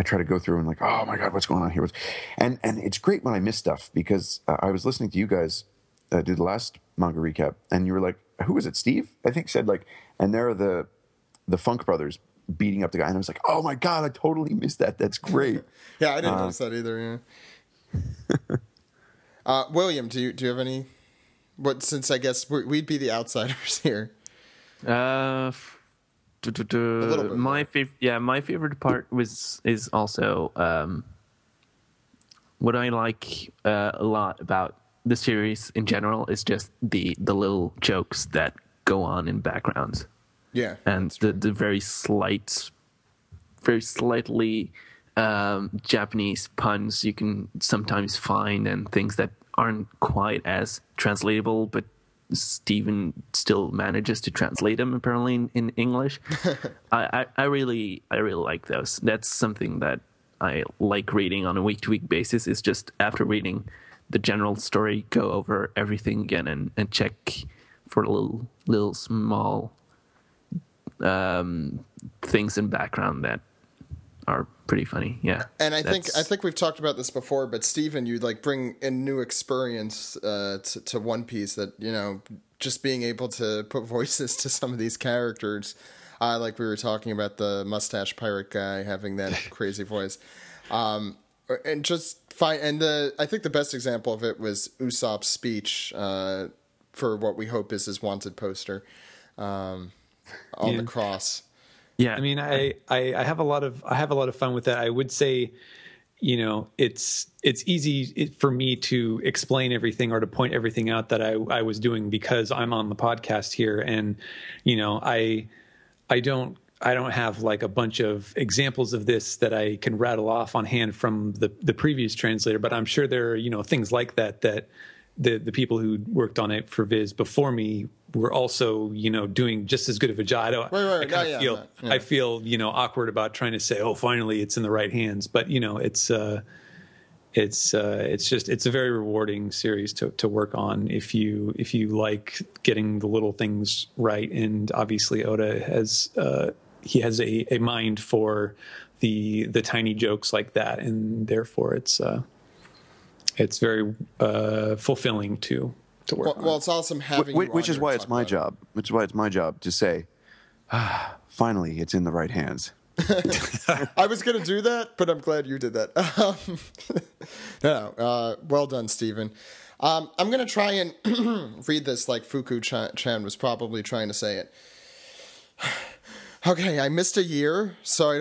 try to go through and like, oh my God, what's going on here? And it's great when I miss stuff, because I was listening to you guys do the last manga recap, and you were like, who was it? Steve, I think, said like, and there are the Funk brothers beating up the guy, and I was like, oh my God, I totally missed that. That's great. Yeah, I didn't notice that either. Yeah. William, do you have any? Since I guess we'd be the outsiders here. My favorite part is also what I like a lot about the series in general is just the little jokes that go on in backgrounds. Yeah, and the very slightly Japanese puns you can sometimes find, and things that aren't quite as translatable, but Steven still manages to translate them apparently in English. I really like those. That's something that I like reading on a week-to-week basis. Is just after reading the general story, go over everything again and check for little small things in background that are pretty funny. Yeah. And I think we've talked about this before, but Steven, you like bring a new experience to One Piece, that, you know, just being able to put voices to some of these characters. Like we were talking about the mustache pirate guy having that crazy voice. And just I think the best example of it was Usopp's speech for what we hope is his wanted poster on the cross. Yeah, I mean, I have a lot of fun with that. I would say, you know, it's easy for me to explain everything or to point everything out that I was doing because I'm on the podcast here, and you know, I don't have like a bunch of examples of this that I can rattle off on hand from the previous translator, but I'm sure there are, you know, things like that the people who worked on it for Viz before me were also, you know, doing just as good of a job. I feel, you know, awkward about trying to say, oh, finally it's in the right hands. But, you know, it's a very rewarding series to work on if you like getting the little things right. And obviously Oda has a mind for the tiny jokes like that, and therefore it's very fulfilling to work on. Well, it's awesome having you which is why it's my job. Which is why it's my job to say, finally, it's in the right hands. I was going to do that, but I'm glad you did that. Well done, Steven. I'm going to try and read this like Fuku-chan was probably trying to say it. Okay, I missed a year, so I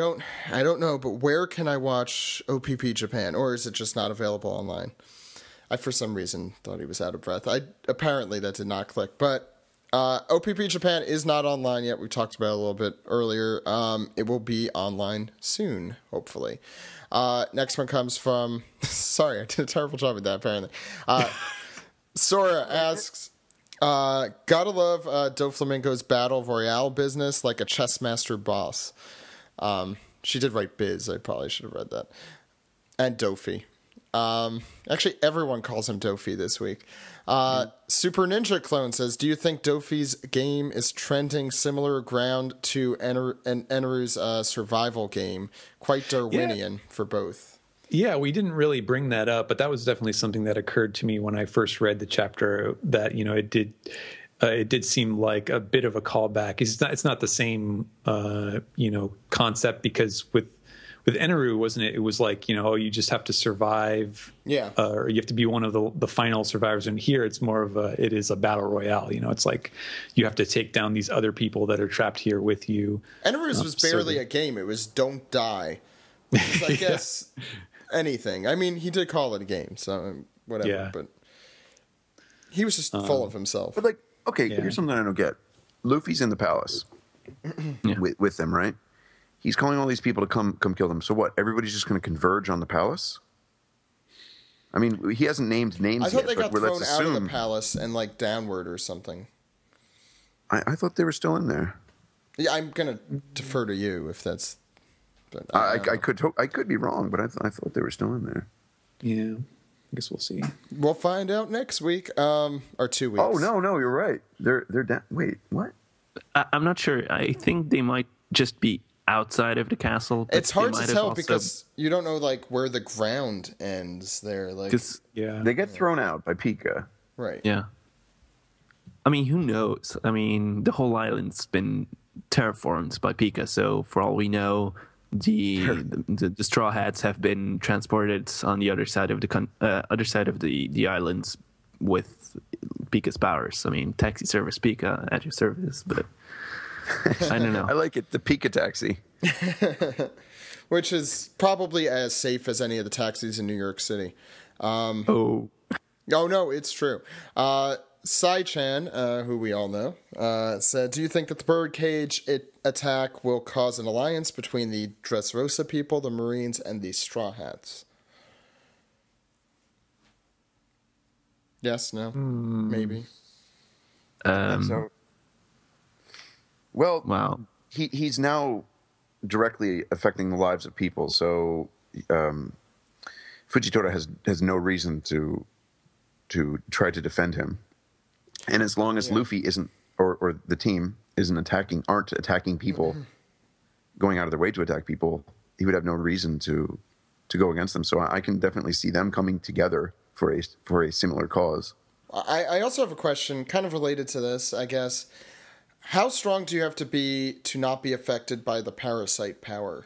don't know, but where can I watch OPP Japan, or is it just not available online? I, for some reason, thought he was out of breath. Apparently that did not click, but OPP Japan is not online yet. We talked about it a little bit earlier. It will be online soon, hopefully. Next one comes from... Sorry, I did a terrible job with that, apparently. Sora asks... gotta love Doflamingo's battle royale business, like a chess master boss. She did write Biz. I probably should have read that. And Dofi. Actually, everyone calls him Dofi this week. Super Ninja Clone says, do you think Dofi's game is trending similar ground to Eneru's survival game? Quite Darwinian for both. Yeah, we didn't really bring that up, but that was definitely something that occurred to me when I first read the chapter, that, you know, it did seem like a bit of a callback. It's not the same, you know, concept, because with Eneru, wasn't it? It was like, you know, you just have to survive. Yeah. Or you have to be one of the final survivors. And here it's more of it is a battle royale. You know, it's like you have to take down these other people that are trapped here with you. Eneru's was barely a game. It was don't die. Which is, I guess... anything. I mean, he did call it a game, so whatever. Yeah. But he was just full of himself. But like, okay, here's something I don't get. Luffy's in the palace with them, right? He's calling all these people to come kill them. So what? Everybody's just going to converge on the palace? I mean, he hasn't named names yet. I thought they got thrown out of the palace and like downward or something. I thought they were still in there. Yeah, I'm going to defer to you if that's... But I could be wrong, but I thought they were still in there. Yeah, I guess we'll see. We'll find out next week, or 2 weeks. Oh no, you're right. They're down. Wait, what? I'm not sure. I think they might just be outside of the castle. It's hard to tell because you don't know like where the ground ends there. Like, they get thrown out by Pika. Right. Yeah. I mean, who knows? I mean, the whole island's been terraformed by Pika, so for all we know. The Straw Hats have been transported on the other side of the islands with Pika's powers. I mean, taxi service Pika at your service, but I don't know. I like it, the Pika taxi, which is probably as safe as any of the taxis in New York City. Oh, no, it's true. Sai-chan, who we all know, said, do you think that the birdcage attack will cause an alliance between the Dressrosa people, the Marines, and the Straw Hats? Yes, no, maybe. So, well, Wow. he's now directly affecting the lives of people, so Fujitora has no reason to try to defend him. And as long as Luffy isn't, or the team aren't attacking people, going out of their way to attack people, he would have no reason to go against them. So I can definitely see them coming together for a similar cause. I also have a question kind of related to this, I guess. How strong do you have to be to not be affected by the parasite power?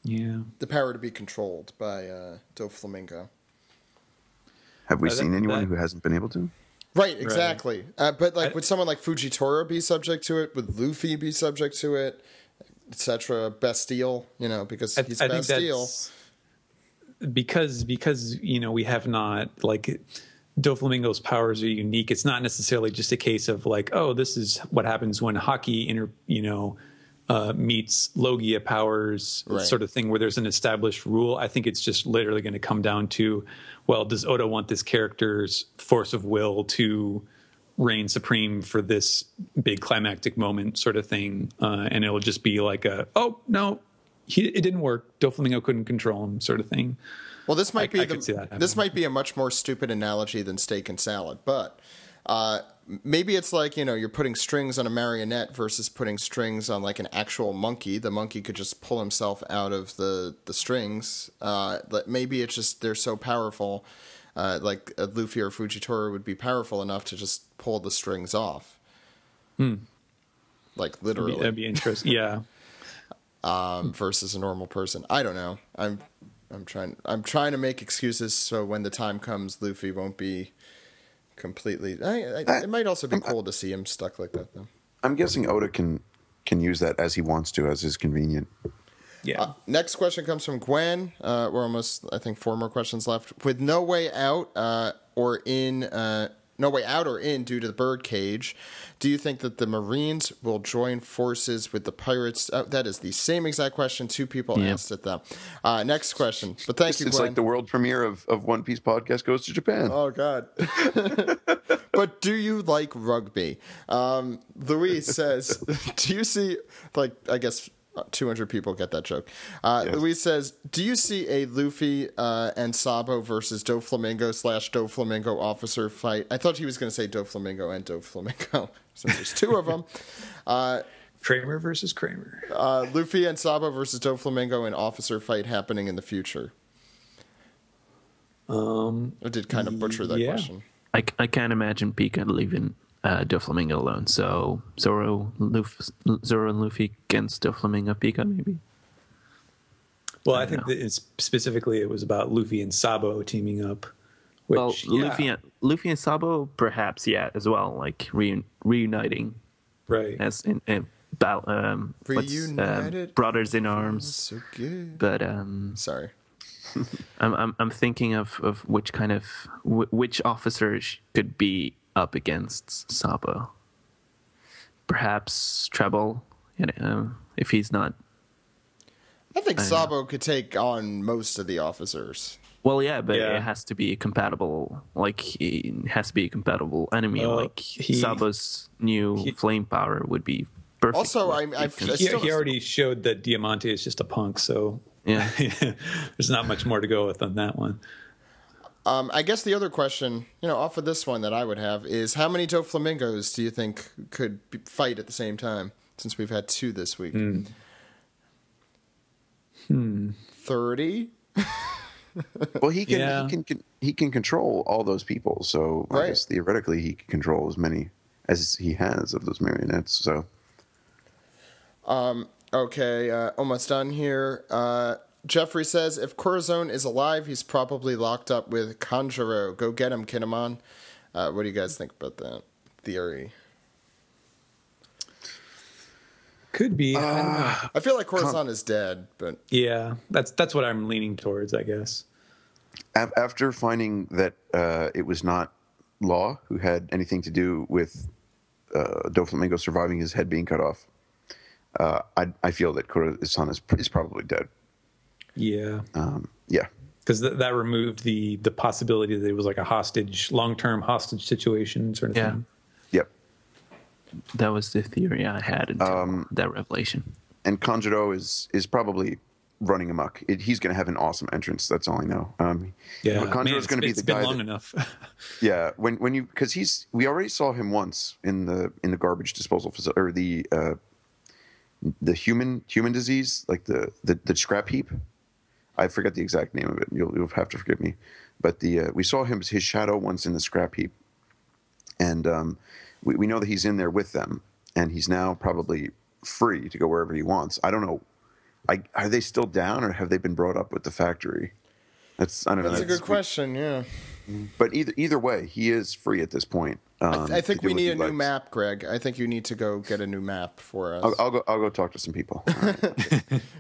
Yeah. The power to be controlled by Doflamingo. Have we seen anyone who hasn't been able to? Right, exactly. But would someone like Fujitora be subject to it? Would Luffy be subject to it? Etc. Bastille, because he's Bastille. Because we have not, Doflamingo's powers are unique. It's not necessarily just a case of this is what happens when Haki meets Logia powers, sort of thing, where there's an established rule. I think it's just literally going to come down to, well, does Oda want this character's force of will to reign supreme for this big climactic moment, sort of thing, and it'll just be like it didn't work. Doflamingo couldn't control him, sort of thing. Well, this might this might be a much more stupid analogy than steak and salad, but maybe it's like, you're putting strings on a marionette versus putting strings on an actual monkey. The monkey could just pull himself out of the strings. Maybe it's just they're so powerful, like Luffy or Fujitora would be powerful enough to just pull the strings off. Literally. That'd be interesting. Yeah. Versus a normal person. I don't know. I'm trying to make excuses so when the time comes, Luffy won't be completely. It might also be cool to see him stuck like that, though. I'm guessing Oda can use that as he wants to, as is convenient. Yeah. Next question comes from Gwen. We're almost, I think, 4 more questions left. With no way out or in due to the birdcage, do you think that the Marines will join forces with the pirates? That is the same exact question 2 people asked it, though. Next question. But thank you, Gwen. It's like the world premiere of One Piece Podcast Goes to Japan. Oh, God. But do you like rugby? Louise says, do you see, I guess 200 people get that joke. Yes. Louise says, do you see a Luffy and Sabo versus Doflamingo/Doflamingo officer fight? I thought he was going to say Doflamingo and Doflamingo, since there's 2 of them. Kramer versus Kramer. Luffy and Sabo versus Doflamingo an officer fight happening in the future. I did kind of butcher that question. I can't imagine Pika leaving Doflamingo alone. So Zoro and Luffy against Doflamingo, Pika maybe. Well, I think that specifically it was about Luffy and Sabo teaming up. Which, Luffy and Sabo perhaps as well, reuniting, right? As in reunited, brothers in arms. So good. But sorry. I'm thinking of which kind of which officers could be up against Sabo. Perhaps Treble, if he's not. I think Sabo could take on most of the officers. Well, yeah, but it has to be compatible. It has to be a compatible enemy. Sabo's new flame power would be perfect. Also, he already showed that Diamante is just a punk, so there's not much more to go with on that one. I guess the other question, off of this one that I would have is how many Doflamingos do you think could fight at the same time? Since we've had 2 this week. 30. Well, he can control all those people, so I guess theoretically he can control as many as he has of those marionettes. So, okay, almost done here. Jeffrey says if Corazon is alive, he's probably locked up with Kanjuro. Go get him, Kinemon. What do you guys think about that theory? Could be. I don't know. I feel like Corazon is dead, but yeah, that's what I'm leaning towards, I guess. After finding that it was not Law who had anything to do with Doflamingo surviving his head being cut off, I feel that Kuro-san is probably dead. Yeah. Yeah. Because that removed the possibility that it was like a long-term hostage situation sort of thing. Yep. That was the theory I had until that revelation. And Kanjuro is probably running amok. He's going to have an awesome entrance. That's all I know. Kanjuro's going to be the guy. It's been long enough. Yeah, when you because we already saw him once in the garbage disposal facility, or the human disease, like the scrap heap. I forget the exact name of it. You'll have to forgive me, but we saw his shadow once in the scrap heap, and we know that he's in there with them, and he's now probably free to go wherever he wants. I don't know. Are they still down, or have they been brought up with the factory? I don't know. That's a good question. Yeah. But either way, he is free at this point. I think we need a new map, Greg. I think you need to go get a new map for us. I'll go talk to some people. All right.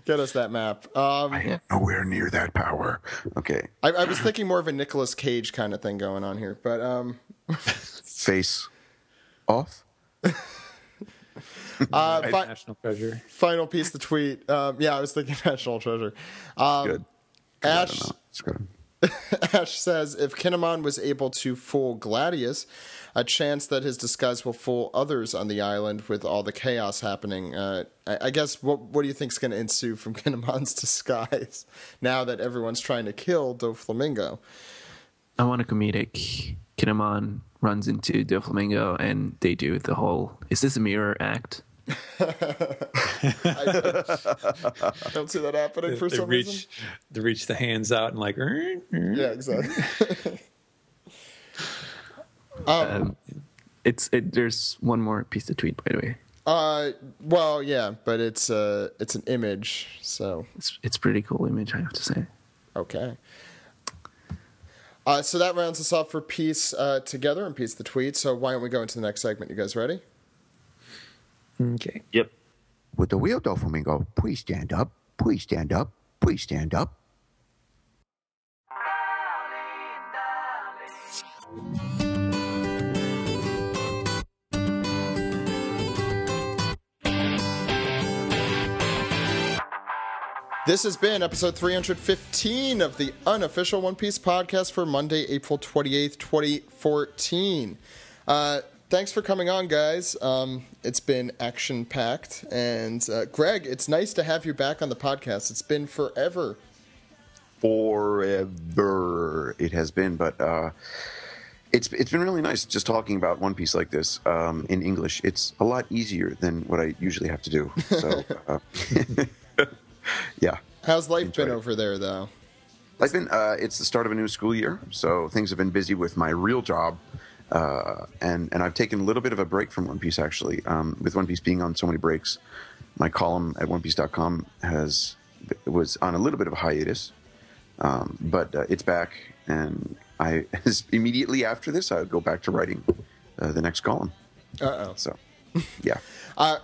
Get us that map. I am nowhere near that power. Okay. I was thinking more of a Nicolas Cage kind of thing going on here, but face off. National Treasure. Final piece of the tweet. Yeah, I was thinking National Treasure. Good. Ash says, if Kinemon was able to fool Gladius, a chance that his disguise will fool others on the island with all the chaos happening. I guess, what do you think is going to ensue from Kinemon's disguise now that everyone's trying to kill Doflamingo? I want a comedic. Kinemon runs into Doflamingo and they do the whole, is this a mirror act? I don't see that happening for some reason. They reach the hands out and like, yeah, exactly. There's one more piece of tweet, by the way. Well, yeah, but it's an image, so it's a pretty cool image, I have to say. Okay. So that rounds us off for Piece Together and Piece the Tweet. So why don't we go into the next segment? You guys ready? Okay. Yep. With the wheel, Doflamingo, please stand up. Please stand up. Please stand up. This has been episode 315 of the unofficial One Piece podcast for Monday, April 28th, 2014. Thanks for coming on, guys. It's been action-packed. And, Greg, it's nice to have you back on the podcast. It's been forever. Forever it has been, but it's been really nice just talking about One Piece like this in English. It's a lot easier than what I usually have to do. So, yeah. How's life been over there, though? Life been, it's the start of a new school year, so things have been busy with my real job. And I've taken a little bit of a break from One Piece, actually. With One Piece being on so many breaks, my column at OnePiece.com was on a little bit of a hiatus, but it's back, and immediately after this, I would go back to writing the next column. So, yeah.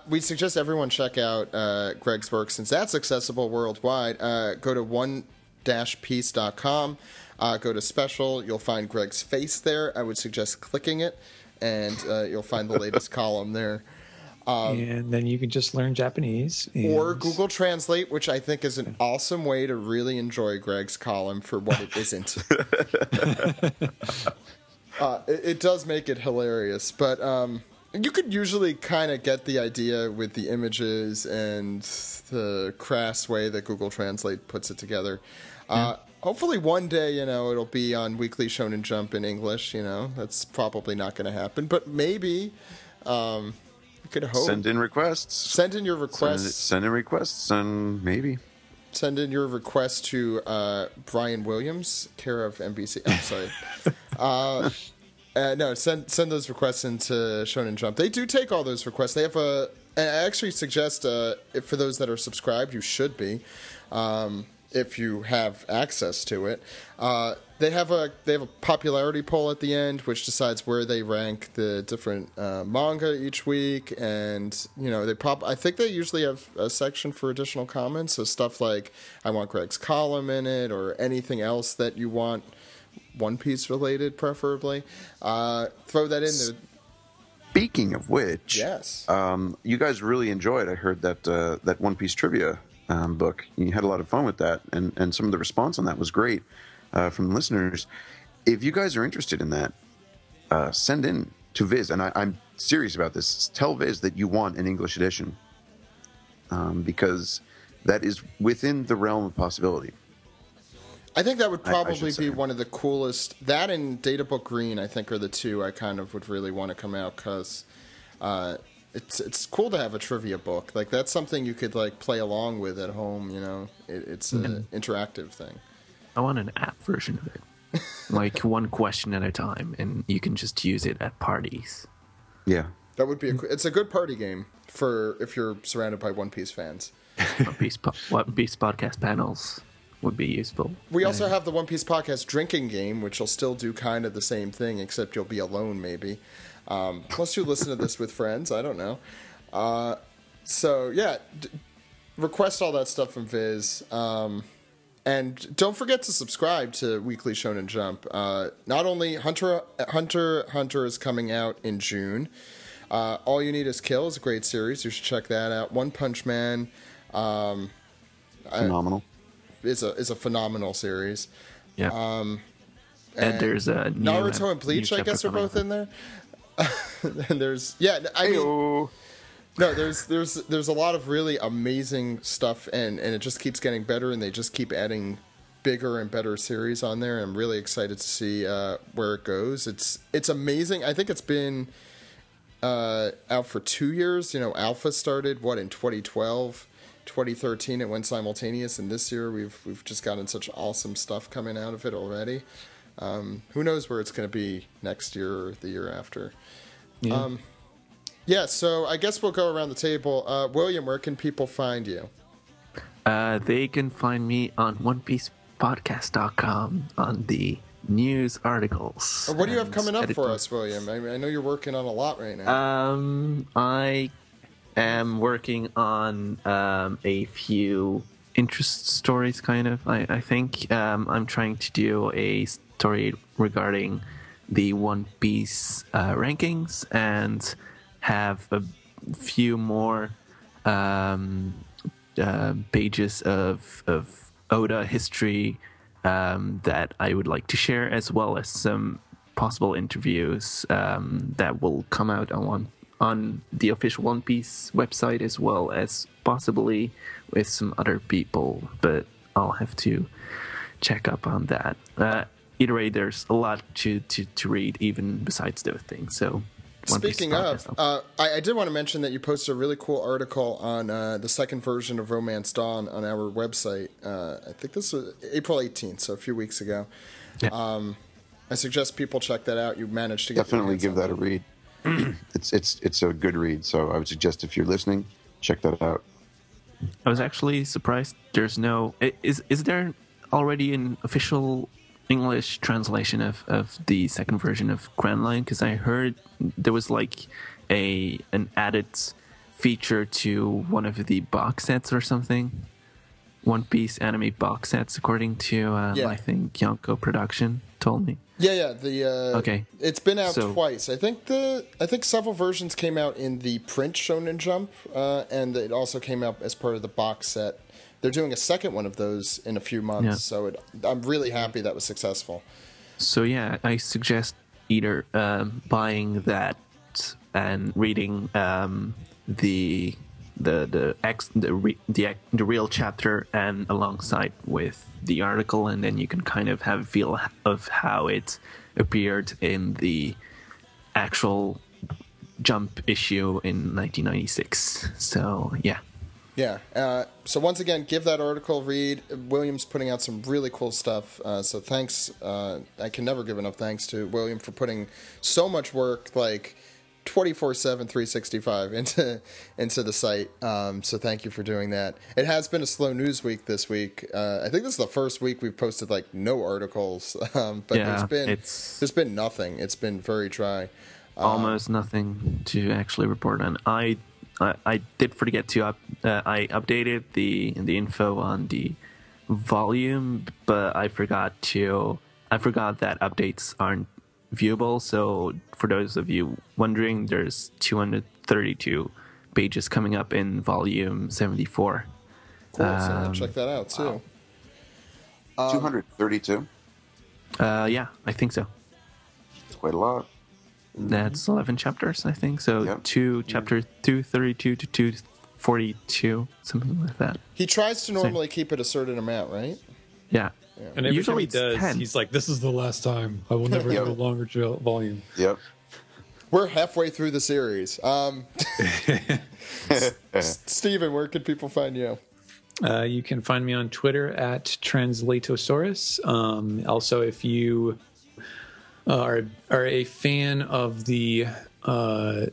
We suggest everyone check out Greg's work, since that's accessible worldwide. Go to one-piece.com. Go to special. You'll find Greg's face there. I would suggest clicking it, and you'll find the latest column there. And then you can just learn Japanese. Or Google Translate, which I think is an awesome way to really enjoy Greg's column for what it isn't. It does make it hilarious, but you could usually kind of get the idea with the images and the crass way that Google Translate puts it together. Hopefully one day, it'll be on Weekly Shonen Jump in English. That's probably not going to happen, but maybe you could hope. Send in requests. Send in your requests. Send in requests, and maybe. Send in your request to Brian Williams, care of NBC. I'm sorry. No, send those requests into Shonen Jump. They do take all those requests. They have and I actually suggest, for those that are subscribed, you should be. if you have access to it. They have a popularity poll at the end, which decides where they rank the different manga each week, and I think they usually have a section for additional comments, so stuff like I want Greg's column in it, or anything else that you want One Piece related, preferably. Throw that in there. Speaking of which, yes, you guys really enjoyed. I heard that One Piece trivia book. You had a lot of fun with that, and some of the response on that was great from listeners. If you guys are interested in that, send in to Viz, and I'm serious about this. Tell Viz that you want an English edition, because that is within the realm of possibility. I think that would probably be one of the coolest. That and Databook Green, I think, are the two I kind of would really want to come out, because it's cool to have a trivia book. Like, that's something you could play along with at home. It's an interactive thing. I want an app version of it, like one question at a time, and you can just use it at parties. Yeah, that would be. It's a good party game for if you're surrounded by One Piece fans. One Piece podcast panels would be useful. We also have the One Piece podcast drinking game, which will still do kind of the same thing, except you'll be alone, maybe. Plus, you listen to this with friends. I don't know. So, yeah, request all that stuff from Viz. And don't forget to subscribe to Weekly Shonen Jump. Not only Hunter is coming out in June. All You Need Is Kill is a great series. You should check that out. One Punch Man. Phenomenal. Is a phenomenal series. Yeah. And there's a Naruto and Bleach, I guess, are both in there. And there's there's a lot of really amazing stuff, and it just keeps getting better, and they just keep adding bigger and better series on there. I'm really excited to see where it goes. It's amazing. I think it's been out for 2 years. Alpha started in 2012. 2013 it went simultaneous, and this year we've just gotten such awesome stuff coming out of it already. Who knows where it's going to be next year or the year after. So I guess we'll go around the table. William, where can people find you? They can find me on OnePiecePodcast.com on the news articles. What do you have coming up for us, William? I know you're working on a lot right now. I am working on a few interest stories, kind of. I think I'm trying to do a story regarding the One Piece rankings, and have a few more pages of Oda history that I would like to share, as well as some possible interviews that will come out on the official One Piece website, as well as possibly with some other people, but I'll have to check up on that. Either way, there's a lot to read, even besides those things. So, speaking of, I did want to mention that you posted a really cool article on the second version of Romance Dawn on our website. I think this was April 18th, so a few weeks ago. Yeah. I suggest people check that out. You managed to get definitely give that a read. It's a good read, so I would suggest, if you're listening, check that out. I was actually surprised there's no... Is there already an official English translation of the second version of Grand Line? Because I heard there was an added feature to one of the box sets or something. One Piece anime box sets, according to I think Yonko Production told me. Yeah. Okay. It's been out twice. I think several versions came out in the print Shonen Jump, and it also came out as part of the box set. They're doing a second one of those in a few months, so I'm really happy that was successful. So yeah, I suggest either buying that and reading the real chapter and alongside with the article, and then you can kind of have a feel of how it appeared in the actual Jump issue in 1996. So yeah. So once again, give that article a read. William's putting out some really cool stuff. So thanks. I can never give enough thanks to William for putting so much work, 24/7, 365 into the site. So thank you for doing that. It has been a slow news week this week. I think this is the first week we've posted like no articles, but there's been nothing. It's been very dry. Almost nothing to actually report on. I did forget to I updated the info on the volume, but I forgot that updates aren't viewable. So for those of you wondering, there's 232 pages coming up in volume 74. Cool. So I'll check that out too. 232. Yeah, I think so. It's quite a lot. That's 11 chapters, I think. So Yep. Chapter 232 to 242, something like that. He tries to normally keep it a certain amount, right? Yeah. And every Usually time he does, 10. he's like, "This is the last time. I will never do a longer volume." Yep. We're halfway through the series. Steven, where can people find you? You can find me on Twitter at Translatosaurus. Also, if you are a fan of the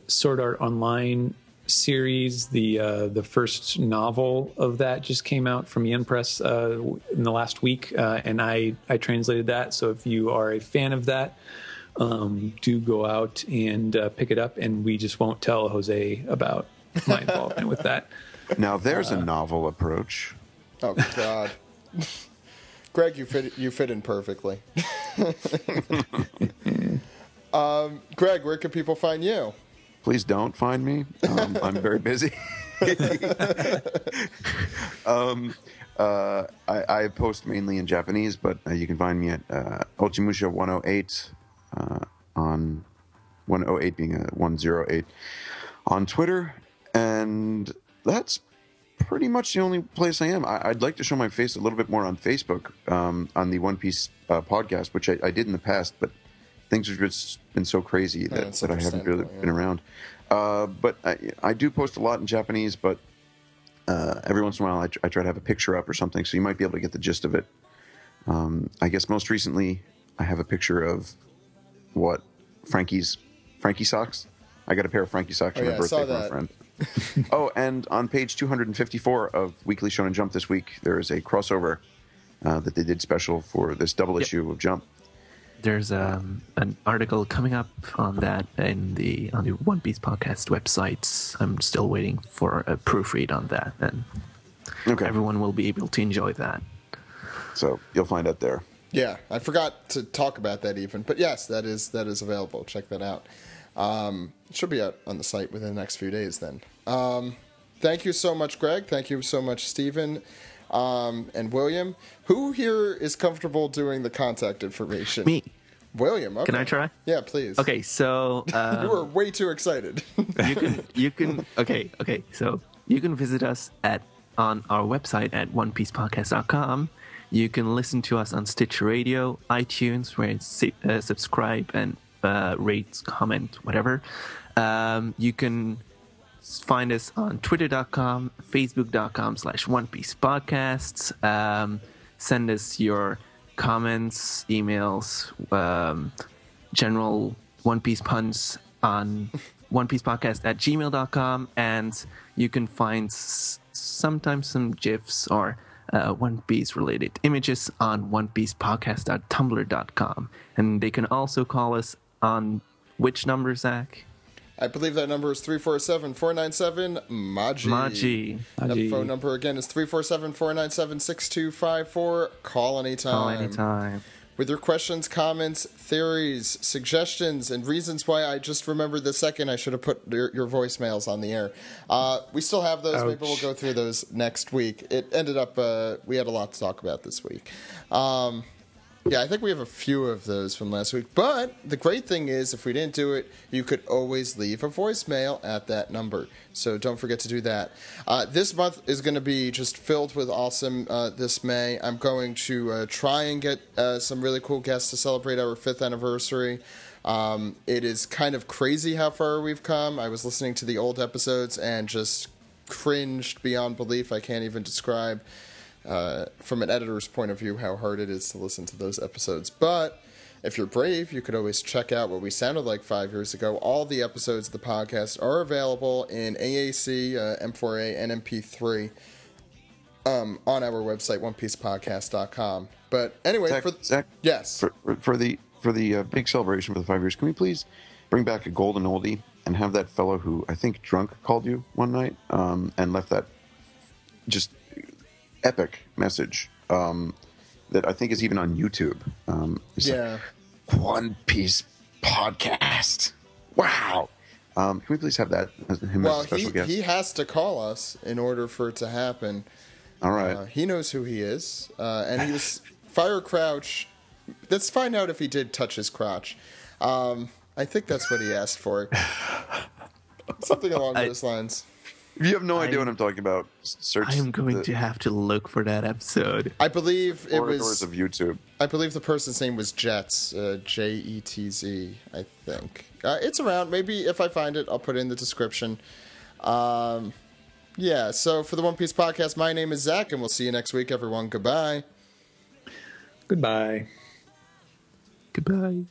Sword Art Online series, the first novel of that just came out from Yen Press in the last week, and I translated that. So if you are a fan of that, do go out and pick it up, and we just won't tell Jose about my involvement with that. Now there's a novel approach. Oh God, Greg, you fit in perfectly. Greg, where can people find you? Please don't find me. I'm very busy. I post mainly in Japanese, but you can find me at Ochimusha 108 on 108 being a 108 on Twitter, and that's pretty much the only place I am. I'd like to show my face a little bit more on Facebook on the One Piece podcast, which I did in the past, but things have just been so crazy that I haven't really been around. But I do post a lot in Japanese, but every once in a while I try to have a picture up or something, so you might be able to get the gist of it. I guess most recently I have a picture of Frankie socks. I got a pair of Frankie socks for my birthday from a friend. Oh, and on page 254 of Weekly Shonen Jump this week, there is a crossover that they did special for this double issue of Jump. There's an article coming up on that on the One Piece podcast websites. I'm still waiting for a proofread on that, and everyone will be able to enjoy that. So you'll find it there. Yeah, I forgot to talk about that even, but yes, that is available. Check that out. It should be out on the site within the next few days then. Thank you so much, Greg. Thank you so much, Stephen. And William. Who here is comfortable doing the contact information? Me. William. Okay. Can I try? Yeah, please. Okay, so you were way too excited. you can okay. So you can visit us on our website at onepiecepodcast.com. You can listen to us on Stitcher Radio, iTunes, where it's subscribe and rate, comment, whatever. You can find us on twitter.com, facebook.com/onepiecepodcasts. Send us your comments, emails, general One Piece puns on onepiecepodcast@gmail.com, and you can find sometimes some GIFs or One Piece related images on onepiecepodcast.tumblr.com. And they can also call us on which number, Zach? I believe that number is 347-497-MAJI. The phone number again is 347-497-6254. Call anytime. With your questions, comments, theories, suggestions, and reasons why I just remembered the second I should have put your voicemails on the air. We still have those. Ouch. Maybe we'll go through those next week. It ended up, we had a lot to talk about this week. Yeah, I think we have a few of those from last week. But the great thing is, if we didn't do it, you could always leave a voicemail at that number. So don't forget to do that. This month is going to be just filled with awesome this May. I'm going to try and get some really cool guests to celebrate our 5th anniversary. It is kind of crazy how far we've come. I was listening to the old episodes and just cringed beyond belief. I can't even describe from an editor's point of view how hard it is to listen to those episodes. But If you're brave, you could always check out what we sounded like 5 years ago. All the episodes of the podcast are available in AAC, M4A, and MP3 on our website, onepiecepodcast.com. But anyway, Zach, yes. For the big celebration for the 5 years, can we please bring back a golden oldie and have that fellow who I think drunk called you one night and left that just epic message that I think is even on YouTube. Yeah. Like, One Piece Podcast. Wow. Can we please have that as him as a special guest? He has to call us in order for it to happen. All right. He knows who he is. And he was Fire Crouch. Let's find out if he did touch his crotch. I think that's what he asked for. Something along those lines. If you have no idea what I'm talking about, search. I am going to have to look for that episode. I believe it was corridors of YouTube. I believe the person's name was Jetz, Jetz, I think. It's around. Maybe if I find it, I'll put it in the description. Yeah, so for the One Piece Podcast, my name is Zach, and we'll see you next week, everyone. Goodbye. Goodbye. Goodbye.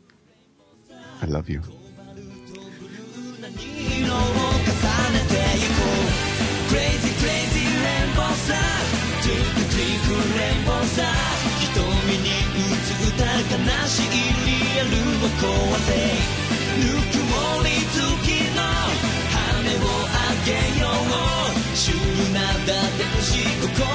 I love you. Crazy, crazy rainbow さ Twinkle, twinkle rainbow さ 瞳に映った悲しいリアルを壊せぬくもり月の羽をあげようシュールなだってほしい心